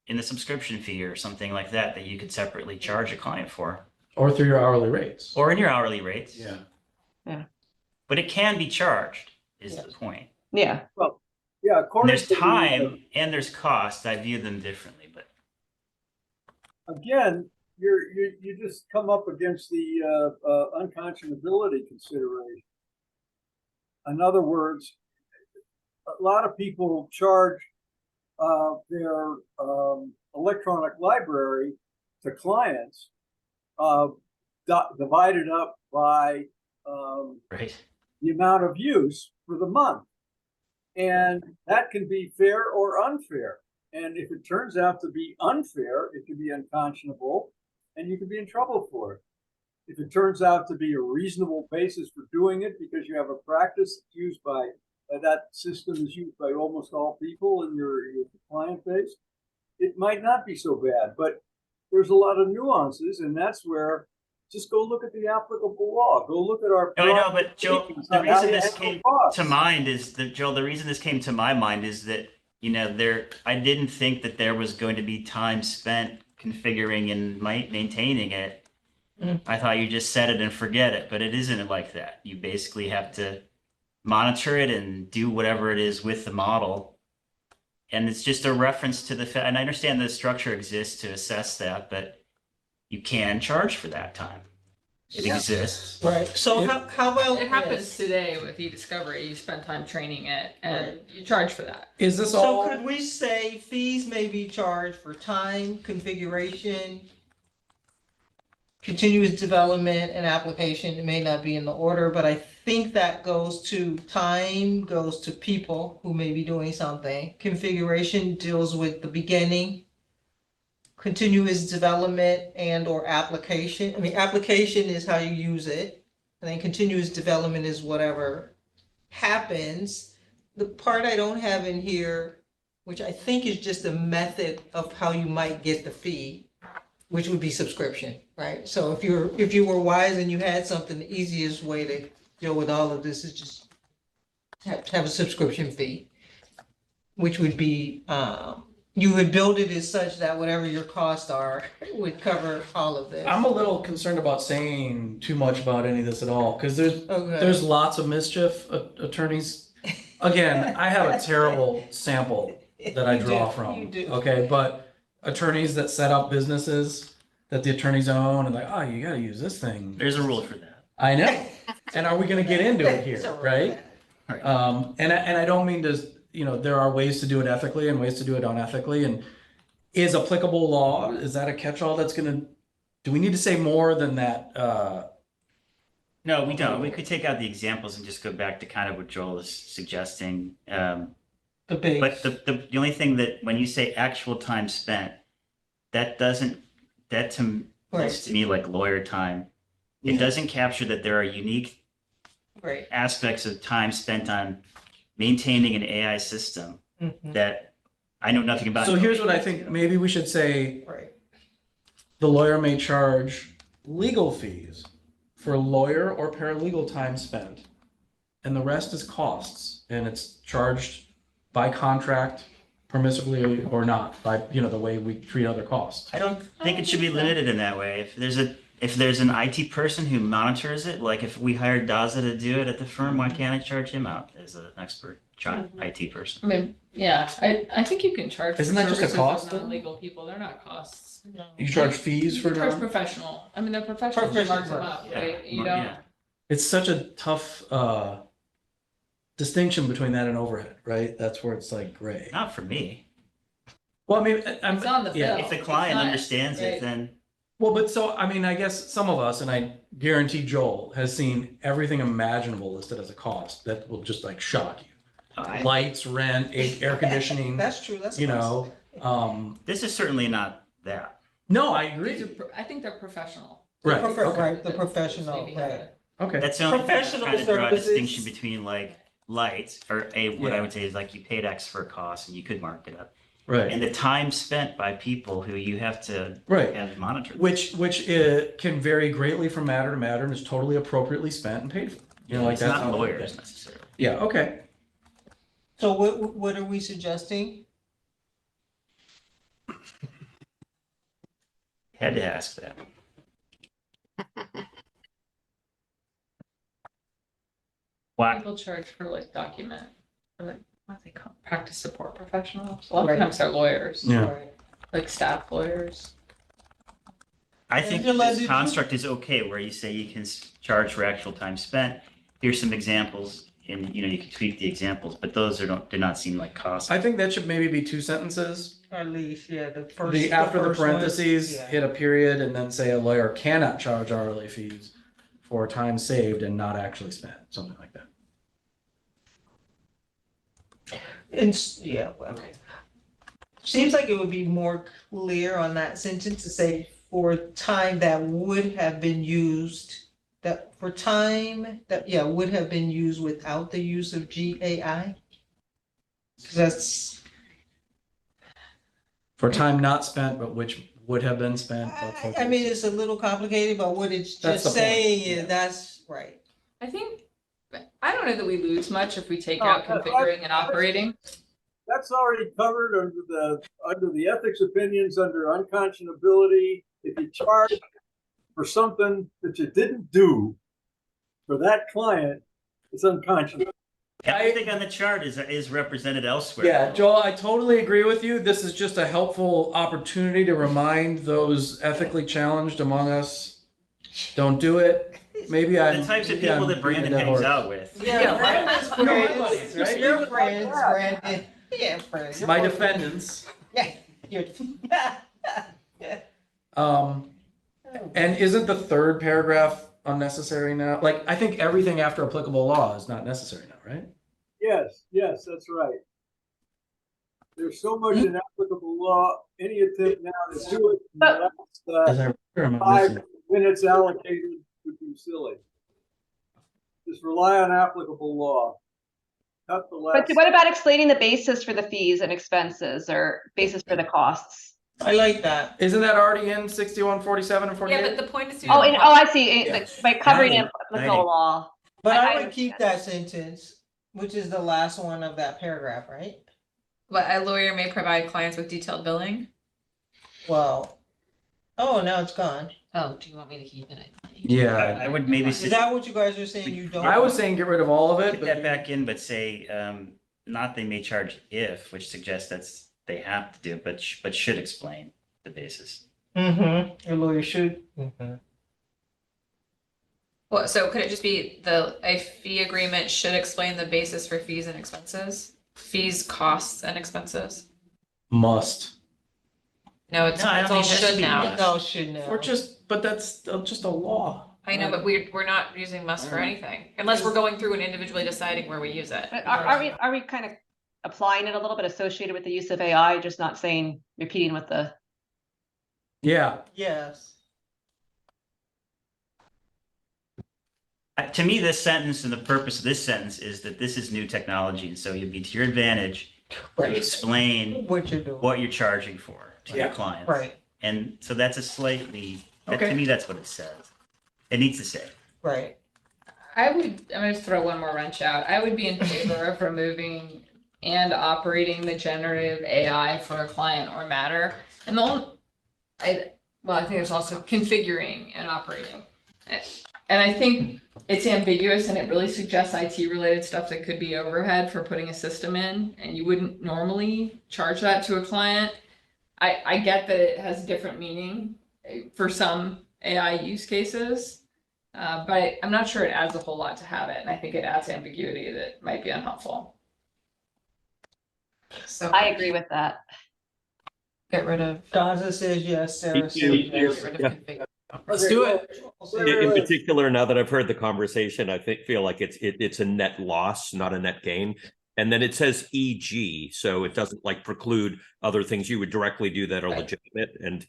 in the subscription fee or something like that, that you could separately charge a client for. Or through your hourly rates. Or in your hourly rates. Yeah. Yeah. But it can be charged, is the point. Yeah. Well, yeah, And according there's to the, time and there's cost. I view them differently, but again, you just come up against the unconscionability consideration. In other words, a lot of people charge their electronic library to clients, divided up by right. the amount of use for the month. And that can be fair or unfair. And if it turns out to be unfair, it can be unconscionable and you can be in trouble for it. If it turns out to be a reasonable basis for doing it because you have a practice that's used by, that system is used by almost all people in your client base, it might not be so bad. But there's a lot of nuances, and that's where just go look at the applicable law. Go look at our. No, I know, but Joe, the on how reason you this handle came costs. to mind is that, Joe, the reason this came to my mind is that, you know, I didn't think that there was going to be time spent configuring and maintaining it. I thought you just set it and forget it, but it isn't like that. You basically have to monitor it and do whatever it is with the model. And it's just a reference to the fact, and I understand the structure exists to assess that, but you can charge for that time. It exists. Right, so how about It happens this? today with eDiscovery. You spend time training it and you charge for that. Is this So all? could we say fees may be charged for time, configuration, continuous development and application? It may not be in the order, but I think that goes to time, goes to people who may be doing something. Configuration deals with the beginning. Continuous development and or application. I mean, application is how you use it. And then continuous development is whatever happens. The part I don't have in here, which I think is just a method of how you might get the fee, which would be subscription, right? So if you were wise and you had something, the easiest way to deal with all of this is just have a subscription fee, which would be, you would build it as such that whatever your costs are would cover all of this. I'm a little concerned about saying too much about any of this at all, because Okay. there's lots of mischief, attorneys. Again, I have a terrible sample that I You draw do, from. you do. Okay, but attorneys that set up businesses that the attorneys own and like, oh, you gotta use this thing. There's a rule for that. I know. And are we gonna get into it here, So, right? Right. And I don't mean to, you know, there are ways to do it ethically and ways to do it unethically. And is applicable law, is that a catch-all that's gonna, do we need to say more than that? No, we don't. We could take out the examples and just go back to kind of what Joel is suggesting. The base. But the only thing that when you say actual time spent, that looks to me like lawyer time. It doesn't capture that there are unique Right. aspects of time spent on maintaining an AI system Mhm. that I know nothing about. So here's what I think, maybe we should say, Right. the lawyer may charge legal fees for lawyer or paralegal time spent. And the rest is costs, and it's charged by contract permissibly or not, by, you know, the way we treat other costs. I don't think it should be limited in that way. If there's an IT person who monitors it, like if we hired Daza to do it at the firm, why can't I charge him out as an expert? IT person. I mean, yeah, I think you can charge. for Isn't that just a services of cost, though? Non-legal people, they're not costs. You charge fees You for can charge non? professional, I mean, they're professionals, you mark them up, Yeah. right? You Yeah. don't, It's such a tough distinction between that and overhead, right? That's where it's like gray. Not for me. Well, I mean, I'm, it's on the yeah. bill. If the It's client not- understands right. it, then Well, but so, I mean, I guess some of us, and I guarantee Joel, has seen everything imaginable listed as a cost that will just like shock you. Lights, rent, air conditioning, That's true, that's. you know, this is certainly not that. no, I These agree. are pro- I think they're professional. Right, Right, okay, the professional, Maybe have right. it. okay. That's the only thing I'm Professional trying to draw a services. distinction between like lights or what I Yeah. would say is like you paid X for a cost and you could mark it up. Right, And the time spent by people who you have to right. have monitored. Which can vary greatly from matter to matter and is totally appropriately spent and paid for. You know, like It's that's not how- lawyers necessarily. Yeah, okay. So what are we suggesting? Had to ask that. Why? People charge for like document, or like, what do they call, practice support professionals, a lot Right. of times they're lawyers, Yeah. Right. like staff lawyers. I think Angela, did this you- construct is okay where you say you can charge for actual time spent. Here's some examples and you can tweak the examples, but those do not seem like costs. I think that should maybe be 2 sentences. At least, yeah, the first. The, after the first one, parentheses, yeah. hit a period and then say a lawyer cannot charge hourly fees for time saved and not actually spent, something like that. Yeah, well, seems like it would be more clear on that sentence to say for time that would have been used, that for time that, yeah, would have been used without the use of GAI. 'Cause that's, For time not spent, but which would have been spent. I mean, it's a little complicated, but what it's That's just the point, saying yeah. is, that's right. I think, I don't know that we lose much if we take Oh, out configuring and operating. That's already covered under the ethics opinions, under unconscionability. If you charge for something that you didn't do for that client, it's unconscionable. Everything on the chart is represented elsewhere. Yeah, Joel, I totally agree with you. This is just a helpful opportunity to remind those ethically challenged among us, don't do it. Maybe I'm. The types of maybe I'm people that beating Brandon a dead hangs horse. out with. Yeah, Brandon's my friends, buddies, right? your friends, Brandon, yeah, friends. My defendants. Yeah, you're. And isn't the third paragraph unnecessary now? Like, I think everything after applicable law is not necessary now, right? Yes, that's right. There's so much in applicable law, any attempt now to do it in the last, As I remember, am I 5 missing? minutes allocated would be silly. Just rely on applicable law. Cut the last. But what about explaining the basis for the fees and expenses or basis for the costs? I like that. Isn't that already in 61, 47, and Yeah, 48? but the point is. to Oh, do- I see, Yeah. like, by covering Yeah. it with the law. But I I would keep that sentence, which is the last one of that paragraph, right? But a lawyer may provide clients with detailed billing. Well, oh, now it's gone. Oh, do you want me to keep it? Yeah. I would maybe Is that what you guys are saying you don't? I was saying get rid of all of it, put but that back in, but say, not they may charge if, which suggests they have to do, but should explain the basis. Mm-hmm, your lawyer should. Mm-hmm. Well, so could it just be a fee agreement should explain the basis for fees and expenses? Fees, costs, and expenses? must. No, it's No, I don't all think it has to should be now. must. No, should know. Or but that's just a law. I know, but we're not using must for anything, unless we're going through and individually deciding where we use it. But are we kind of applying it a little bit associated with the use of AI, just not saying, repeating what the, Yeah, Yes. To me, this sentence and the purpose of this sentence is that this is new technology, and so you'd be to your advantage to explain What you're doing. what you're charging for to your Yeah. clients. Right, And so that's to Okay. me, that's what it says. It needs to say. right. I'm gonna throw one more wrench out. I would be in favor of removing and operating the generative AI for a client or matter. And I think there's also configuring and operating. And I think it's ambiguous and it really suggests IT related stuff that could be overhead for putting a system in, and you wouldn't normally charge that to a client. I get that it has different meaning for some AI use cases, but I'm not sure it adds a whole lot to have it, and I think it adds ambiguity that might be unhelpful. So I agree with that. get rid of. Gaza says yes, Sarah says Me too. yes. Get rid of Yeah. config. Let's do it. In particular, now that I've heard the conversation, I feel like it's a net loss, not a net gain. And then it says EG, so it doesn't like preclude other things you would directly do that are Right. legitimate. And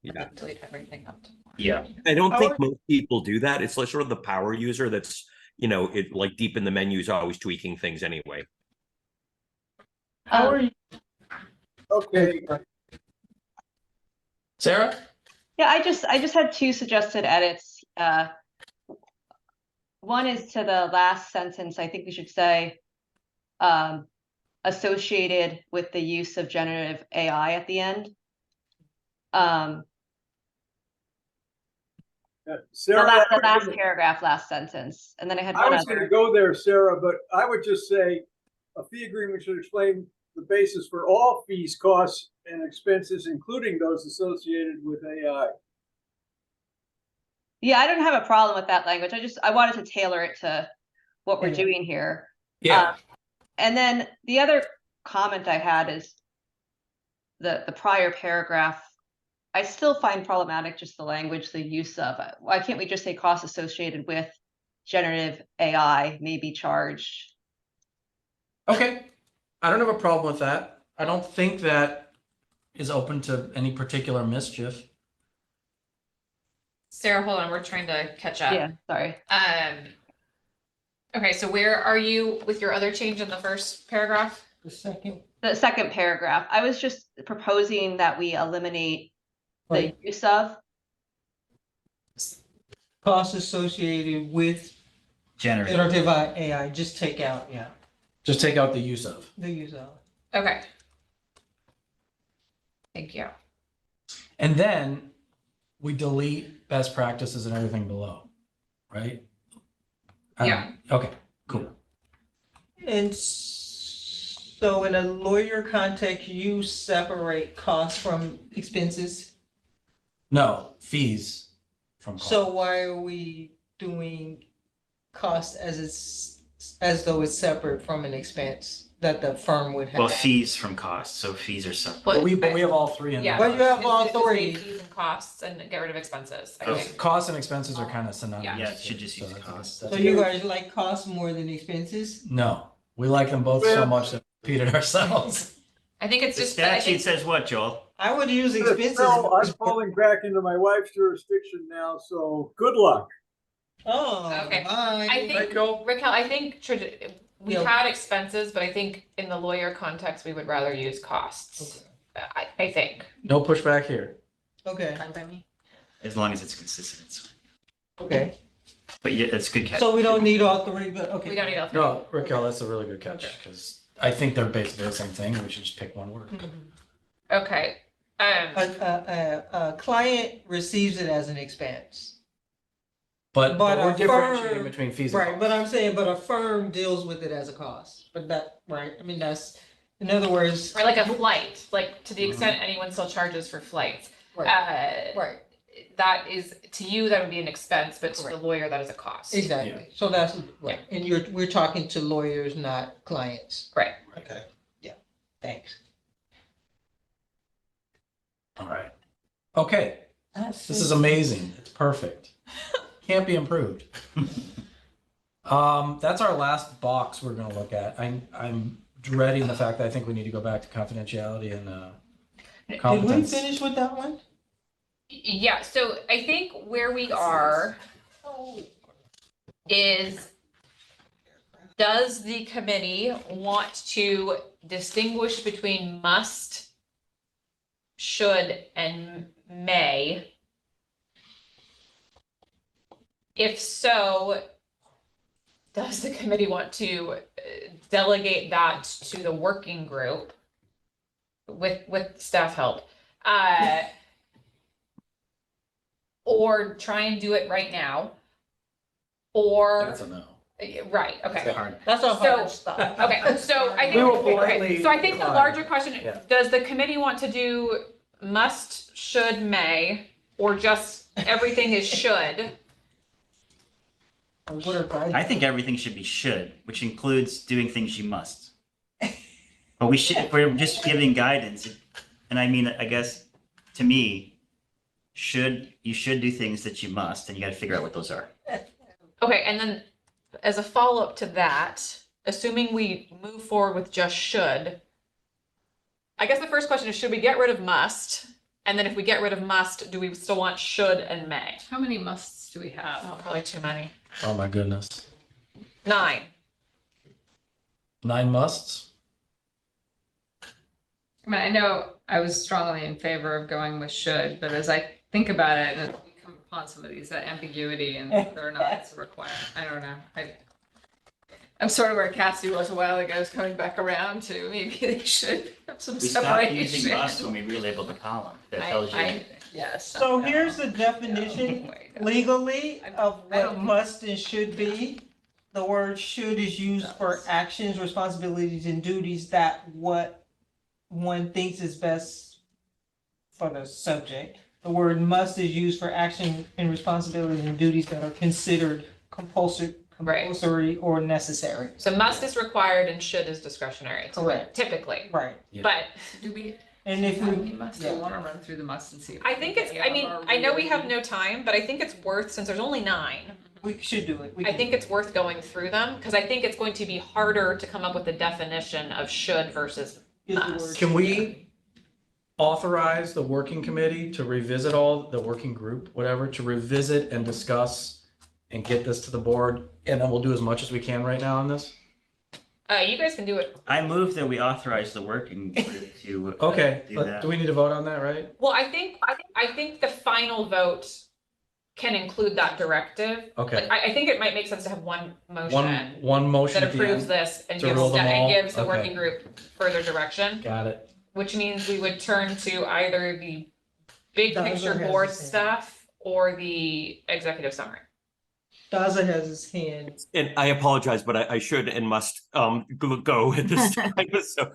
yeah, Delete everything up to. Yeah. I don't think most people do that. It's like sort of the power user that's, it like deep in the menu is always tweaking things anyway. How are you? Okay, Sarah? Yeah, I just had two suggested edits. One is to the last sentence. I think we should say associated with the use of generative AI at the end. Sarah, The last paragraph, last sentence, and then I had I one was going to other. go there, Sarah, but I would just say a fee agreement should explain the basis for all fees, costs, and expenses, including those associated with AI. Yeah, I don't have a problem with that language. I wanted to tailor it to what we're doing here. Yeah. And then the other comment I had is the prior paragraph. I still find problematic just the language, the use of it. Why can't we just say costs associated with generative AI may be charged? Okay. I don't have a problem with that. I don't think that is open to any particular mischief. Sarah, hold on, we're trying to catch up. Yeah, sorry. Okay, so where are you with your other change in the first paragraph? The second. The second paragraph, I was just proposing that we eliminate the use of. Costs associated with Generative. generative AI, just take out, yeah, Just take out the use of. the use of. Okay. Thank you. And then we delete best practices and everything below, right? Yeah. Okay, cool. And so in a lawyer context, you separate costs from expenses? No, fees from cost. So why are we doing cost as though it's separate from an expense that the firm would have? Well, fees from costs, so fees are separate. But we have all three in Yeah. there. But you have all Just say three. fees and costs and get rid of expenses, I Okay. think. Costs and expenses are kind of synonymous. Yeah, it should just use I think costs. that's So you good. guys like costs more than expenses? No, we like them both so much that we repeated ourselves. I think it's The just, I statute think, says what, Joel? I would use No, expenses. I'm falling back into my wife's jurisdiction now, so good luck. Oh, Okay. bye. I think, Raquel, I think we Yeah. had expenses, but I think in the lawyer context, we would rather use costs. I think. No pushback here. Okay, Fine by me. As long as it's consistent. It's fine. okay. But yeah, that's a good catch. So we don't need all three, but okay. We don't need all three. No, Raquel, that's a really good catch because I think they're basically the same thing. We should just pick one word. Okay. A client receives it as an expense. But But we're a differentiating firm- between fees and Right, costs. but I'm saying, but a firm deals with it as a cost, but that, right, I mean, that's, in other words. Or like a flight, like to the extent anyone still charges for flights. Right, right, That is, to you, that would be an expense, but to the Correct. lawyer, that is a cost. exactly, so that's, right, and we're talking to lawyers, not clients. Right. Okay, yeah, thanks. All right. Okay, this is amazing. It's perfect. Can't be improved. That's our last box we're gonna look at. I'm dreading the fact that I think we need to go back to confidentiality and Did we competence. finish with that one? Yeah, so I think where we are is, does the committee want to distinguish between must, should, and may? If so, does the committee want to delegate that to the working group with staff help? or try and do it right now. Or, That's a no. right, That's okay. hard. That's a hard stop. Okay, so I think, We will okay, politely so I think the decline. larger question, Yeah. does the committee want to do must, should, may, or just everything is should? What are guidelines? I think everything should be should, which includes doing things you must. But we should, if we're just giving guidance, and I mean, I guess, to me, you should do things that you must, and you gotta figure out what those are. Okay, and then as a follow-up to that, assuming we move forward with just should, I guess the first question is, should we get rid of must? And then if we get rid of must, do we still want should and may? How many musts do we have? Oh, probably too many. Oh my goodness. 9. 9 musts? I mean, I know I was strongly in favor of going with should, but as I think about it, and we come upon some of these, that ambiguity and whether or not it's a requirement, I don't know. I'm sort of where Cassie was a while ago, is coming back around to maybe they should have some We stopped using separation. must when we relabeled the column. That tells you everything. Yes. So here's the definition legally of I what don't- must and should be. The word should is used for actions, responsibilities, and duties that what one thinks is best for the subject. The word must is used for action and responsibilities and duties that are considered compulsory or necessary. So must is required and should is discretionary. Correct. Typically, Right. Yeah. but Do we, And if how we, many musts? I want to run through the musts and see. if I think it's, any I of mean, them are I know we have really- no time, but I think it's worth, since there's only 9, we should do it. We I can think do it's worth going through them, because I think it's going to be harder to come up with a definition of should versus it. Is the must. word Can we authorize the working committee to revisit all, the working group, whatever, to revisit and discuss and get this to the board? And then we'll do as much as we can right now on this? You guys can do it. I move that we authorize the working group to Okay, do but that. do we need to vote on that, right? Well, I think the final vote can include that directive. Okay, Like, I think it might make sense to have one motion one motion that at the approves end. this and to gives, rule them all? and gives the Okay. working group further direction, Got it. which means we would turn to either the big Daza picture has board his hand. stuff or the executive summary. Daza has his hand. And I apologize, but I should and must go at this time. So,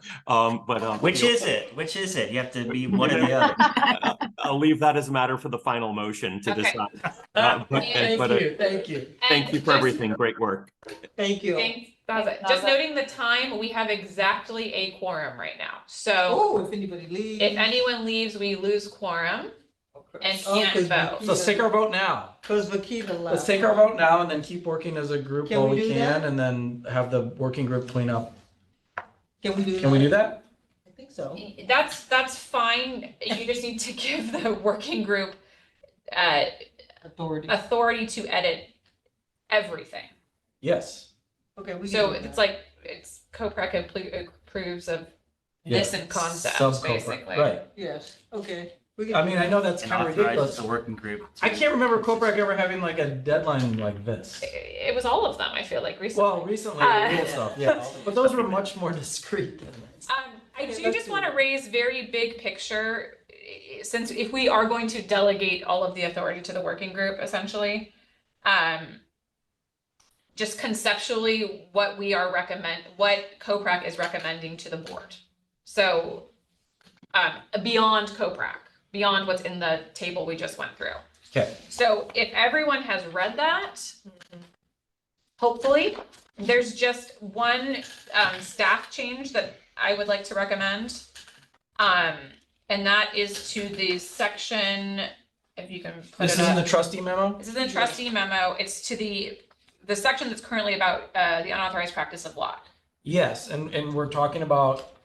Which is it? Which is it? You have to be one or the other. I'll leave that as a matter for the final motion to Okay. decide. Thank Thank you And for just- everything. Great work. Thank you. Thanks, Daza. Just noting the time, we have exactly a quorum right now. So Oh, if anybody leaves. if anyone leaves, we lose quorum and can't vote. So let's take our vote now. Cause Vakita left. Let's take our vote now and then keep working as a group Can while we we do can, that? and then have the working group clean up. Can we do that? Can we do that? I think so. That's fine. You just need to give the working group Authority. authority to edit everything. Yes. Okay, we can So do that. it's like, it's CoPrec approves of this in concept, Sub-co- basically. Right. Yes, okay. We can I do mean, that. I know that's And kind of authorize ridiculous. the working group. I can't remember CoPrec ever having like a deadline like this. It was all of them, I feel like, recently. Well, recently, the real Uh, stuff, yeah, but those were much more discreet than this. I Yeah, do let's just do want to that. raise very big picture, since if we are going to delegate all of the authority to the working group, essentially, just conceptually, what CoPrec is recommending to the board. So, beyond CoPrec, beyond what's in the table we just went through. Okay, So if everyone has read that, hopefully, there's just one staff change that I would like to recommend. And that is to the section, if you can put this it is in up. the trustee memo? This is in the trustee memo. It's to the section that's currently about the unauthorized practice of law. Yes, and we're talking about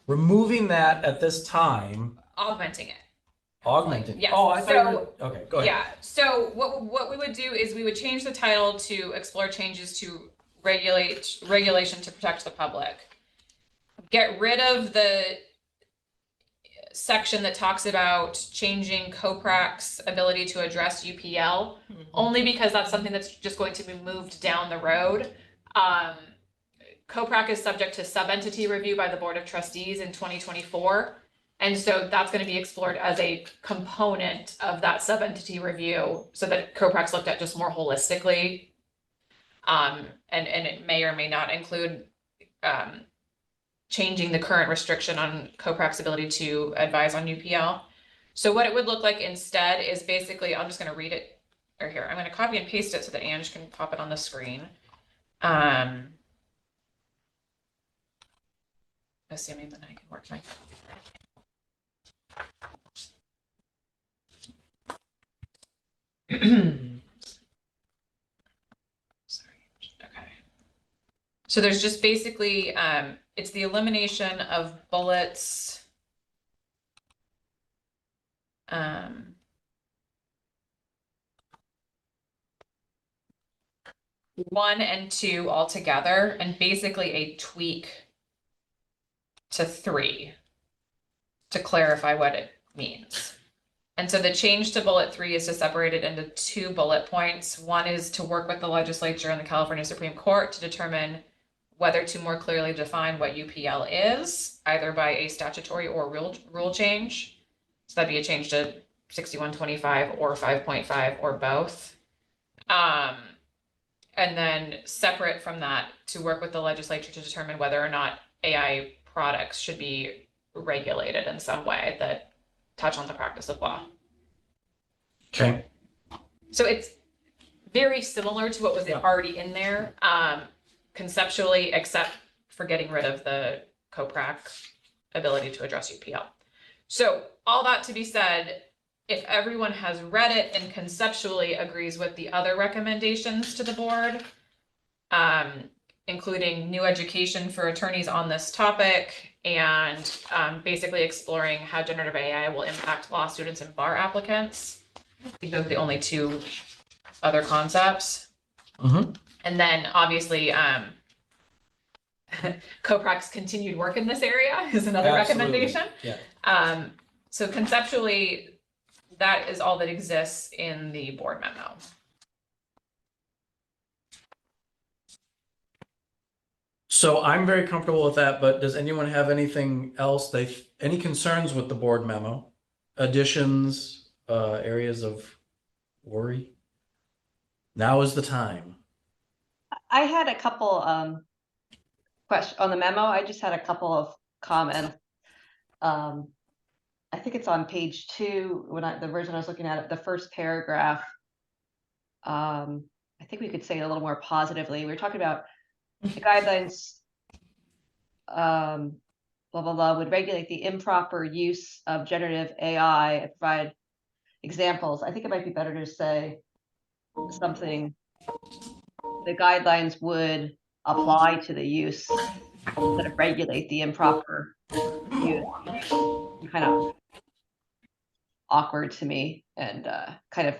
removing that at this time, Augmenting it. augmenting. Yes, Oh, I thought, you were- so- okay, go ahead. Yeah, so what we would do is we would change the title to explore changes to regulation to protect the public. Get rid of the section that talks about changing CoPrac's ability to address UPL, only because that's something that's just going to be moved down the road. CoPrac is subject to sub-entity review by the Board of Trustees in 2024. And so that's gonna be explored as a component of that sub-entity review, so that CoPrac's looked at just more holistically. And it may or may not include, changing the current restriction on CoPrac's ability to advise on UPL. So what it would look like instead is basically, I'm just gonna read it, or here, I'm gonna copy and paste it so that Ange can pop it on the screen. Assuming that I can work my. Sorry, okay. So there's just basically, it's the elimination of bullets. 1 and 2 altogether, and basically a tweak to 3 to clarify what it means. And so the change to bullet 3 is to separate it into 2 bullet points. One is to work with the legislature and the California Supreme Court to determine whether to more clearly define what UPL is, either by a statutory or rule change. So that'd be a change to 6125 or 5.5 or both. And then separate from that, to work with the legislature to determine whether or not AI products should be regulated in some way that touch on the practice of law. Okay. So it's very similar to what was already in there, conceptually, except for getting rid of the CoPrac ability to address UPL. So all that to be said, if everyone has read it and conceptually agrees with the other recommendations to the board, including new education for attorneys on this topic, and basically exploring how generative AI will impact law students and bar applicants. I think those are the only 2 other concepts. Mm-hmm. And then obviously, CoPrac's continued work in this area is another recommendation. Yeah. So conceptually, that is all that exists in the board memo. So I'm very comfortable with that, but does anyone have anything else? Any concerns with the board memo? Additions, areas of worry? Now is the time. I had a couple questions on the memo. I just had a couple of comments. I think it's on page 2, the version I was looking at, the first paragraph. I think we could say it a little more positively. We were talking about the guidelines, blah, blah, blah, would regulate the improper use of generative AI and provide examples. I think it might be better to say something, the guidelines would apply to the use instead of regulate the improper use. Kind of awkward to me, and kind of.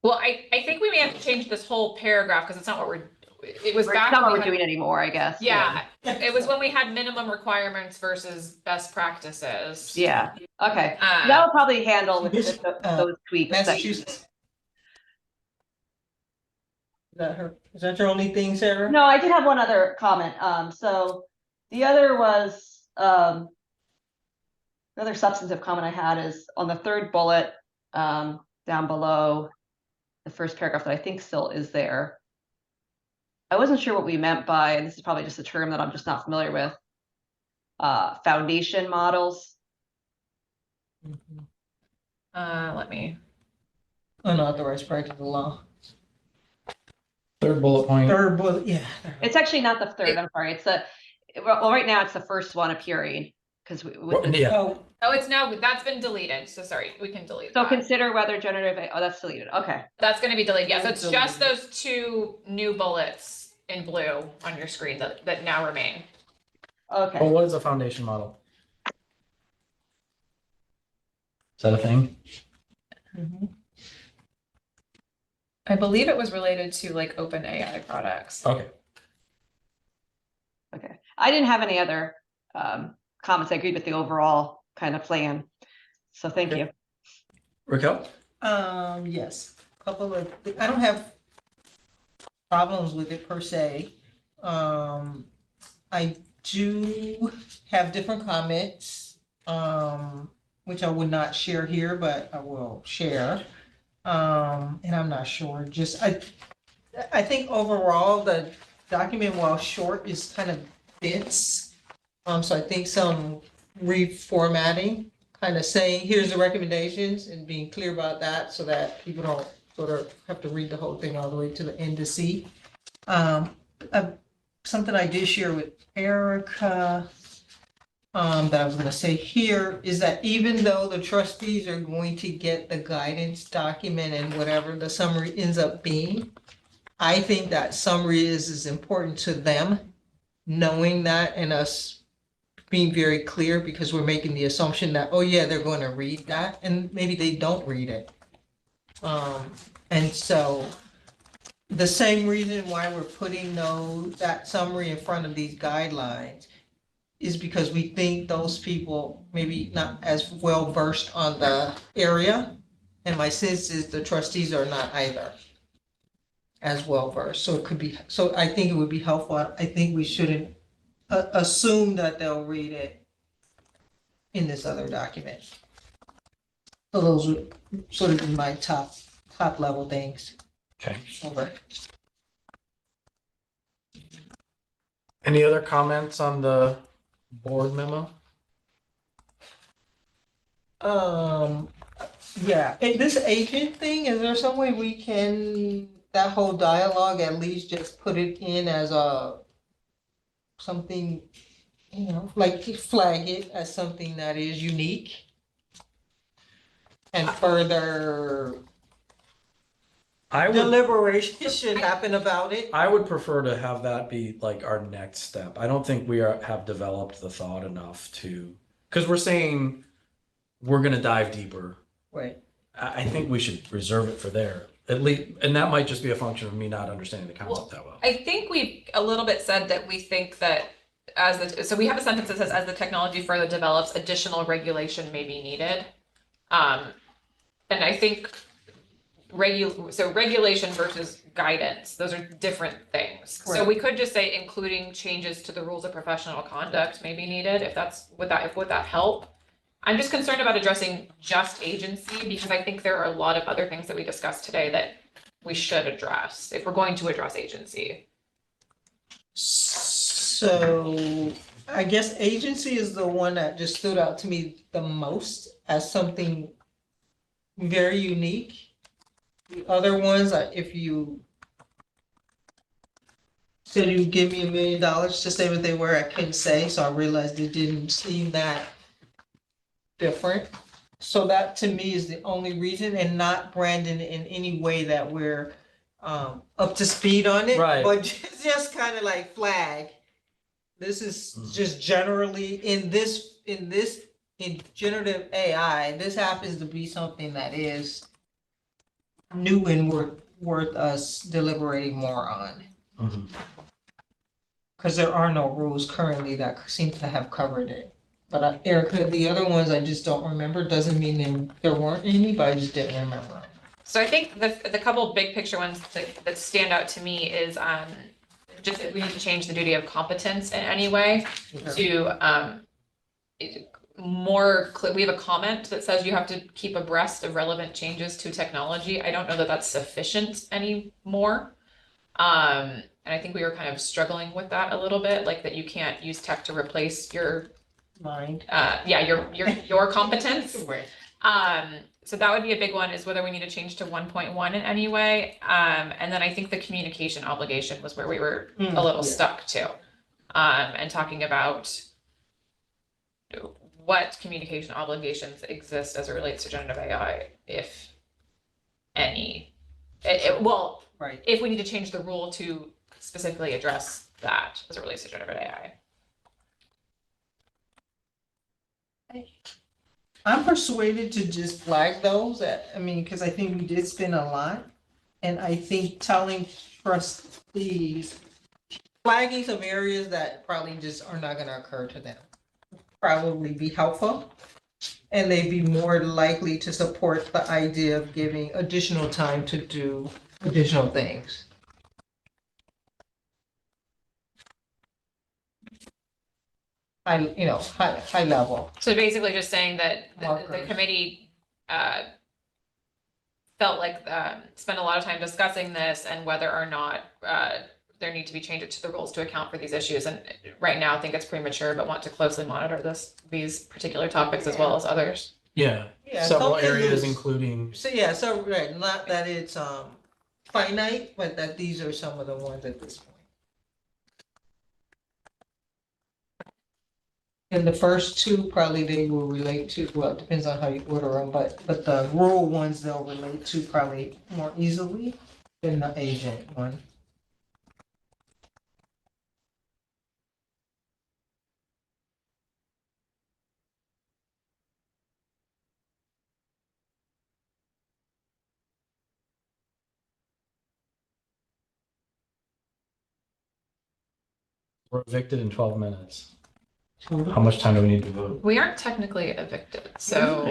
Well, I think we may have to change this whole paragraph because it's not what it was back not when what we we're had- doing anymore, I guess. Yeah, it was when we had minimum requirements versus best practices. Yeah. Okay. Uh, That'll probably handle with Miss- those tweaks. Massachusetts. Is that your only thing, Sarah? No, I did have one other comment. So the other was another substantive comment I had is on the 3rd bullet down below the first paragraph that I think still is there. I wasn't sure what we meant by, and this is probably just a term that I'm just not familiar with, foundation models. let me. Unauthorized practice of law. 3rd bullet point. 3rd bullet, yeah. It's actually not the 3rd, I'm sorry. It's well, right now it's the first one appearing because Yeah. Oh, Oh, it's now, that's been deleted. So sorry, we can delete so that. consider whether generative AI, that's deleted. Okay. That's gonna be deleted. Yeah, so it's That's just deleted. those 2 new bullets in blue on your screen that now remain. Okay. Well, what is a foundation model? Is that a thing? I believe it was related to like open AI products. Okay. Okay. I didn't have any other comments. I agreed with the overall kind of plan. So thank you. Raquel? Yes, I don't have problems with it per se. I do have different comments which I would not share here, but I will share. And I'm not sure, I think overall, the document, while short, is kind of dense. So I think some reformatting, kind of saying, here's the recommendations, and being clear about that so that people don't sort of have to read the whole thing all the way to the end to see. Something I did share with Erica, that I was gonna say here, is that even though the trustees are going to get the guidance document and whatever the summary ends up being, I think that summary is important to them, knowing that, and us being very clear, because we're making the assumption that, oh yeah, they're going to read that, and maybe they don't read it. And so the same reason why we're putting that summary in front of these guidelines is because we think those people maybe not as well versed on the area. And my sense is the trustees are not either as well versed. So it could be, so I think it would be helpful. I think we shouldn't assume that they'll read it in this other document. So those would sort of be my top level things. Okay. Over. Any other comments on the board memo? Yeah, this agent thing, is there some way we can, that whole dialogue, at least just put it in as something, like flag it as something that is unique? And further deliberation should happen about it? I would prefer to have that be like our next step. I don't think we have developed the thought enough to, because we're saying we're gonna dive deeper. Right. I think we should reserve it for there, at least, and that might just be a function of me not understanding the concept that well. I think we've a little bit said that we think that so we have a sentence that says, as the technology further develops, additional regulation may be needed. And I think regulation versus guidance, those are different things. So Correct. we could just say including changes to the rules of professional conduct may be needed, if would that help? I'm just concerned about addressing just agency, because I think there are a lot of other things that we discussed today that we should address if we're going to address agency. So I guess agency is the one that just stood out to me the most as something very unique. The other ones, if you said you'd give me $1 million to say what they were, I couldn't say, so I realized it didn't seem that different. So that to me is the only reason, and not Brandon in any way that we're up to speed on it. Right. But just kind of like flag. This is just generally in generative AI, this happens to be something that is new and worth us deliberating more on. Mhm. Because there are no rules currently that seem to have covered it. But Erica, the other ones I just don't remember. Doesn't mean there weren't any, but I just didn't remember. So I think the couple big picture ones that stand out to me is just that we need to change the duty of competence in any way to we have a comment that says you have to keep abreast of relevant changes to technology. I don't know that that's sufficient anymore. And I think we were kind of struggling with that a little bit, like that you can't use tech to replace your mind. Your competence. Right. So that would be a big one, is whether we need to change to 1.1 in any way. And then I think the communication obligation was where we were a little stuck too. And talking about what communication obligations exist as it relates to generative AI, if any. Well, right. If we need to change the rule to specifically address that as it relates to generative AI. I'm persuaded to just flag those, because I think we did spend a lot. And I think telling trustees, flagging some areas that probably just are not gonna occur to them, probably be helpful. And they'd be more likely to support the idea of giving additional time to do additional things. high level. So basically just saying that the Markers. committee, felt like, spent a lot of time discussing this and whether or not, there need to be changes to the rules to account for these issues. And right now I think it's premature, but want to closely monitor these particular topics as well as others. Yeah, Yeah, several something areas, loose. including, So right, not that it's finite, but that these are some of the ones at this point. And the first two, probably they will relate to, well, it depends on how you order them, but the rural ones they'll relate to probably more easily than the agent one. we're evicted in 12 minutes. How much time do we need to vote? We aren't technically evicted, so,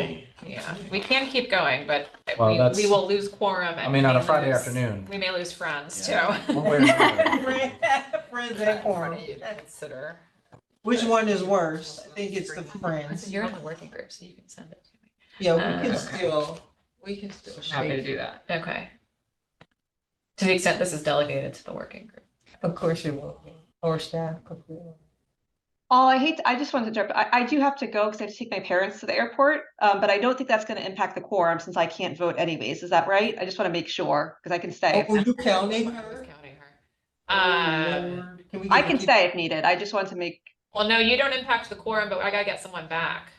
yeah, we can keep going, but Well, we that's- will lose quorum. I and mean, we on a may Friday lose- afternoon. We may lose friends too. One way or another. Friends and quorum. Consider. Which one is worse? I think it's the friends. You're in the working group, so you can send it to me. Yeah, we can still Happy to shape. do that. Okay. To the extent this is delegated to the working group. Of course you will, or staff. Oh, I just wanted to interrupt. I do have to go because I have to take my parents to the airport. But I don't think that's gonna impact the quorum since I can't vote anyways. Is that right? I just want to make sure, because I can stay. Oh, you counting I was her? counting her. Lord. Can we I get can the- stay if needed. I just want to make, Well, no, you don't impact the quorum, but I gotta get someone back.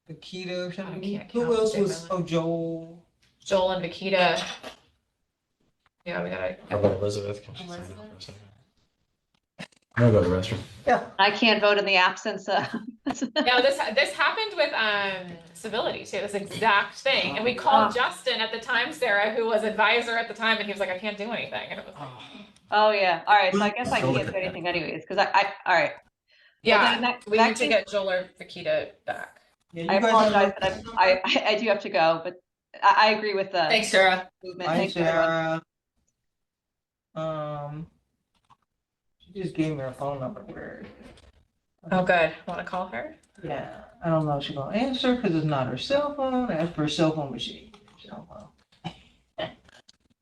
Nikita or something? can't Who count else Jay was, Miller. Joel? Joel and Vakita. Yeah, we gotta. How about Elizabeth? Can she sign up for a second? I'm gonna go to the restroom. I can't vote in the absence of. No, this happened with civility too, this exact thing. And we called Justin at the time, Sarah, who was advisor at the time, and he was like, I can't do anything. And it was like, Oh, yeah. All right. So I guess I can't do anything anyways, because all right. Well, yeah, then that- we that need to case- get Joel or Vakita back. Yeah, you I guys apologize, have- but I do have to go, but I agree with the Thanks, Sarah. movement. Hi, Thanks, everyone. Sarah. She just gave me her phone number. Where? Oh, good. Want to call her? Yeah, I don't know if she's gonna answer because it's not her cell phone. Ask for a cell phone machine. She don't know.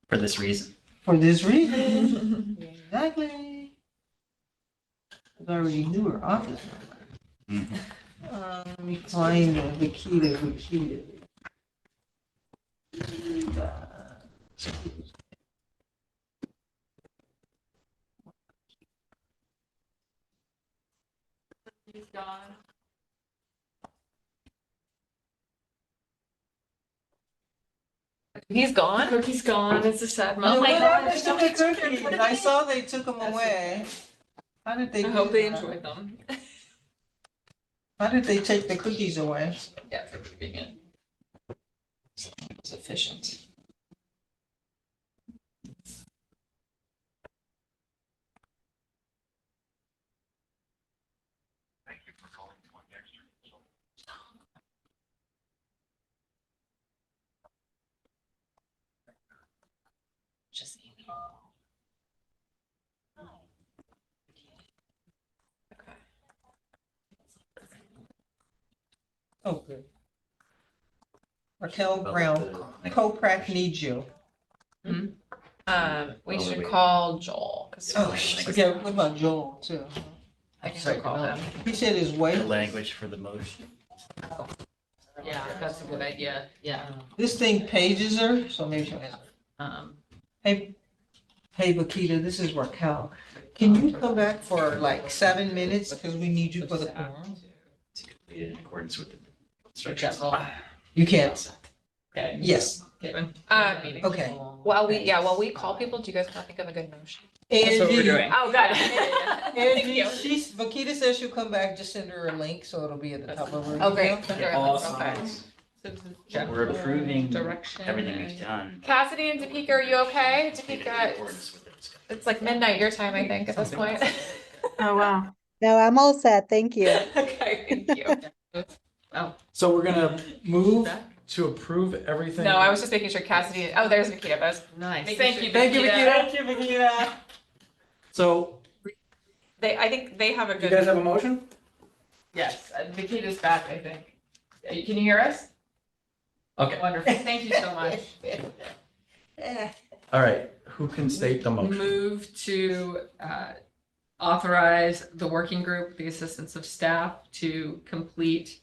For this reason. For this reason. Exactly. I already knew her office number. Mhm. Let me find the Vakita. He's gone. He's gone? Cookie's gone. It's a sad Oh moment. my gosh. They took the cookies. I saw they took them away. How did they? I do hope they that? enjoyed them. How did they take the cookies away? Yeah, for vegan. It's efficient. Just email. Okay. Oh, good. Raquel Brown, CoPrac needs you. We should call Joel, because Oh, okay, what about Joel too? I can go call him. He said his The wife, language for the motion. Yeah, that's a good idea. Yeah. this thing pages her, so maybe she'll answer. Hey, Vakita, this is Raquel. Can you come back for like 7 minutes, because we need you for the quorum? To complete it in accordance with the instructions. You can't. Okay. Yes, okay. While we call people, do you guys want to think of a good motion? That's what we're Angie, doing. Oh, good. Thank Angie, you. Vakita says she'll come back, just send her a link, so it'll be at the top of her. Oh, great. email. Send her a link. Okay. We're approving Direction. everything we've done. Cassidy and Topeka, are you okay? In Topeka, accordance with the discussion. it's like midnight your time, I think, at this point. Oh, wow. No, I'm all set. Thank you. Okay, thank you. So we're gonna move to approve everything. No, I was just making sure Cassidy, oh, there's Vakita, but I was Nice. making sure Thank you, Vakita- Vakita. So I think they have a You good. guys have a motion? Yes, Nikita's back, I think. Can you hear us? Okay, Wonderful, thank you so much. all right. Who can state the motion? Move to authorize the working group, with the assistance of staff, to complete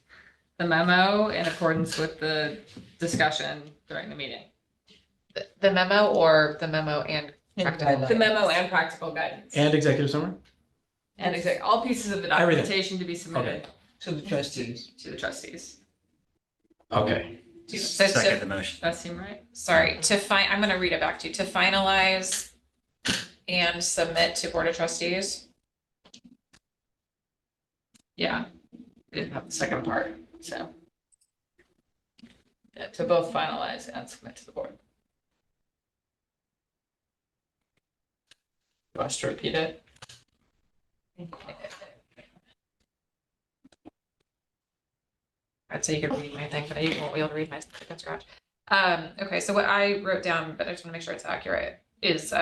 the memo in accordance with the discussion during the meeting. The memo or the memo and practical? The memo and practical guidance. And executive summary? And all pieces of the Everything. documentation to be submitted Okay. To the trustees. to the trustees. Okay. So Second the motion. That seem right? sorry, I'm gonna read it back to you, to finalize and submit to Board of Trustees. Yeah. We didn't have the second part, so. Yeah, to both finalize and submit to the board. Want us to repeat it? I'd say you could read my thing, but I won't be able to read my from scratch. Okay, so what I wrote down, but I just wanna make sure it's accurate, is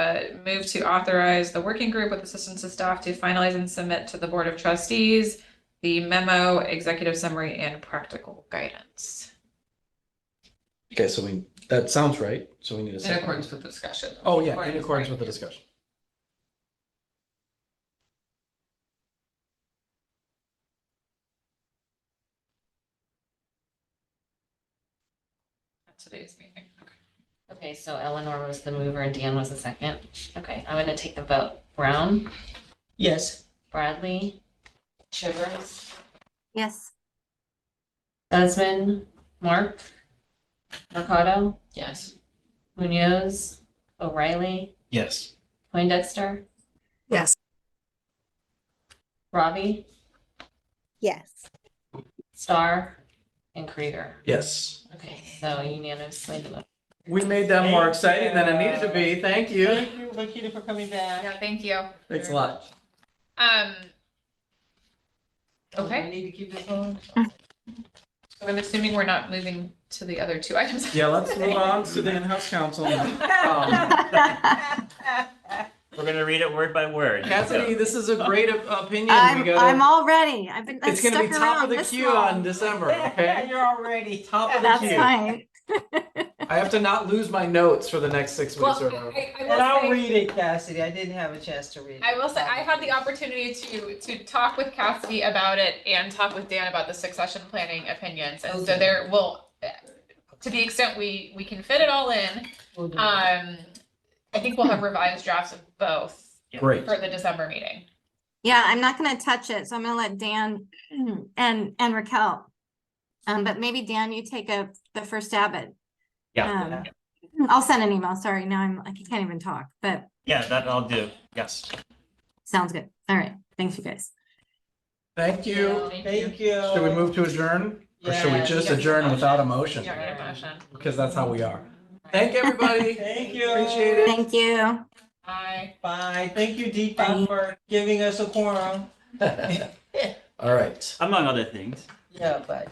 move to authorize the working group with assistance of staff to finalize and submit to the Board of Trustees the memo, executive summary, and practical guidance. Okay, so that sounds right. So we need a In second. accordance with the discussion. Oh, yeah, in accordance with the discussion. That's today's meeting. Okay. Okay, so Eleanor was the mover and Dan was the second. Okay, I'm gonna take the vote. Brown, Yes. Bradley, Shivers, Yes. Desmond, Mark, Mercado, Yes. Munoz, O'Reilly, Yes. Poindexter, Yes. Robbie, Yes. Star, and Krieger. Yes. Okay, so unanimously. We made that more exciting than it needed to be. Thank you. Thank you, Lakita, for coming back. Yeah, thank you. Thanks a lot. Okay. I need to keep this on. So I'm assuming we're not moving to the other two items. Yeah, let's move on to the in-house counsel. now. We're gonna read it word by word. Cassidy, this is a great opinion. We I'm gotta, all ready. I've it's gonna be stuck top around of the this queue long. on December, okay? You're already Top of the That's queue. fine. I have to not lose my notes for the next 6 weeks Well, or whatever. And I'll read it, Cassidy. I didn't have a chance to read it. I will say, I had the opportunity to talk with Cassidy about it and talk with Dan about the succession planning opinions, and so Okay. there will, to the extent we can fit it all in, We'll do it. I think we'll have revised drafts of both Great. for the December meeting. Yeah, I'm not gonna touch it, so I'm gonna let Dan and Raquel. But maybe Dan, you take the first stab at. Yeah, I'll send an email. Sorry, now I can't even talk, but yeah, that I'll do. Yes. sounds good. All right, thanks you guys. Thank you. Thank you. Should we move to adjourn? Or should we Yeah. just adjourn without a motion? You don't need a motion. Because that's how we are. Thank everybody. Thank you. Appreciate it. Thank you. Bye. Bye. Thank you, Deepak, Bye. for giving us a quorum. All right. Among other things. Yeah, but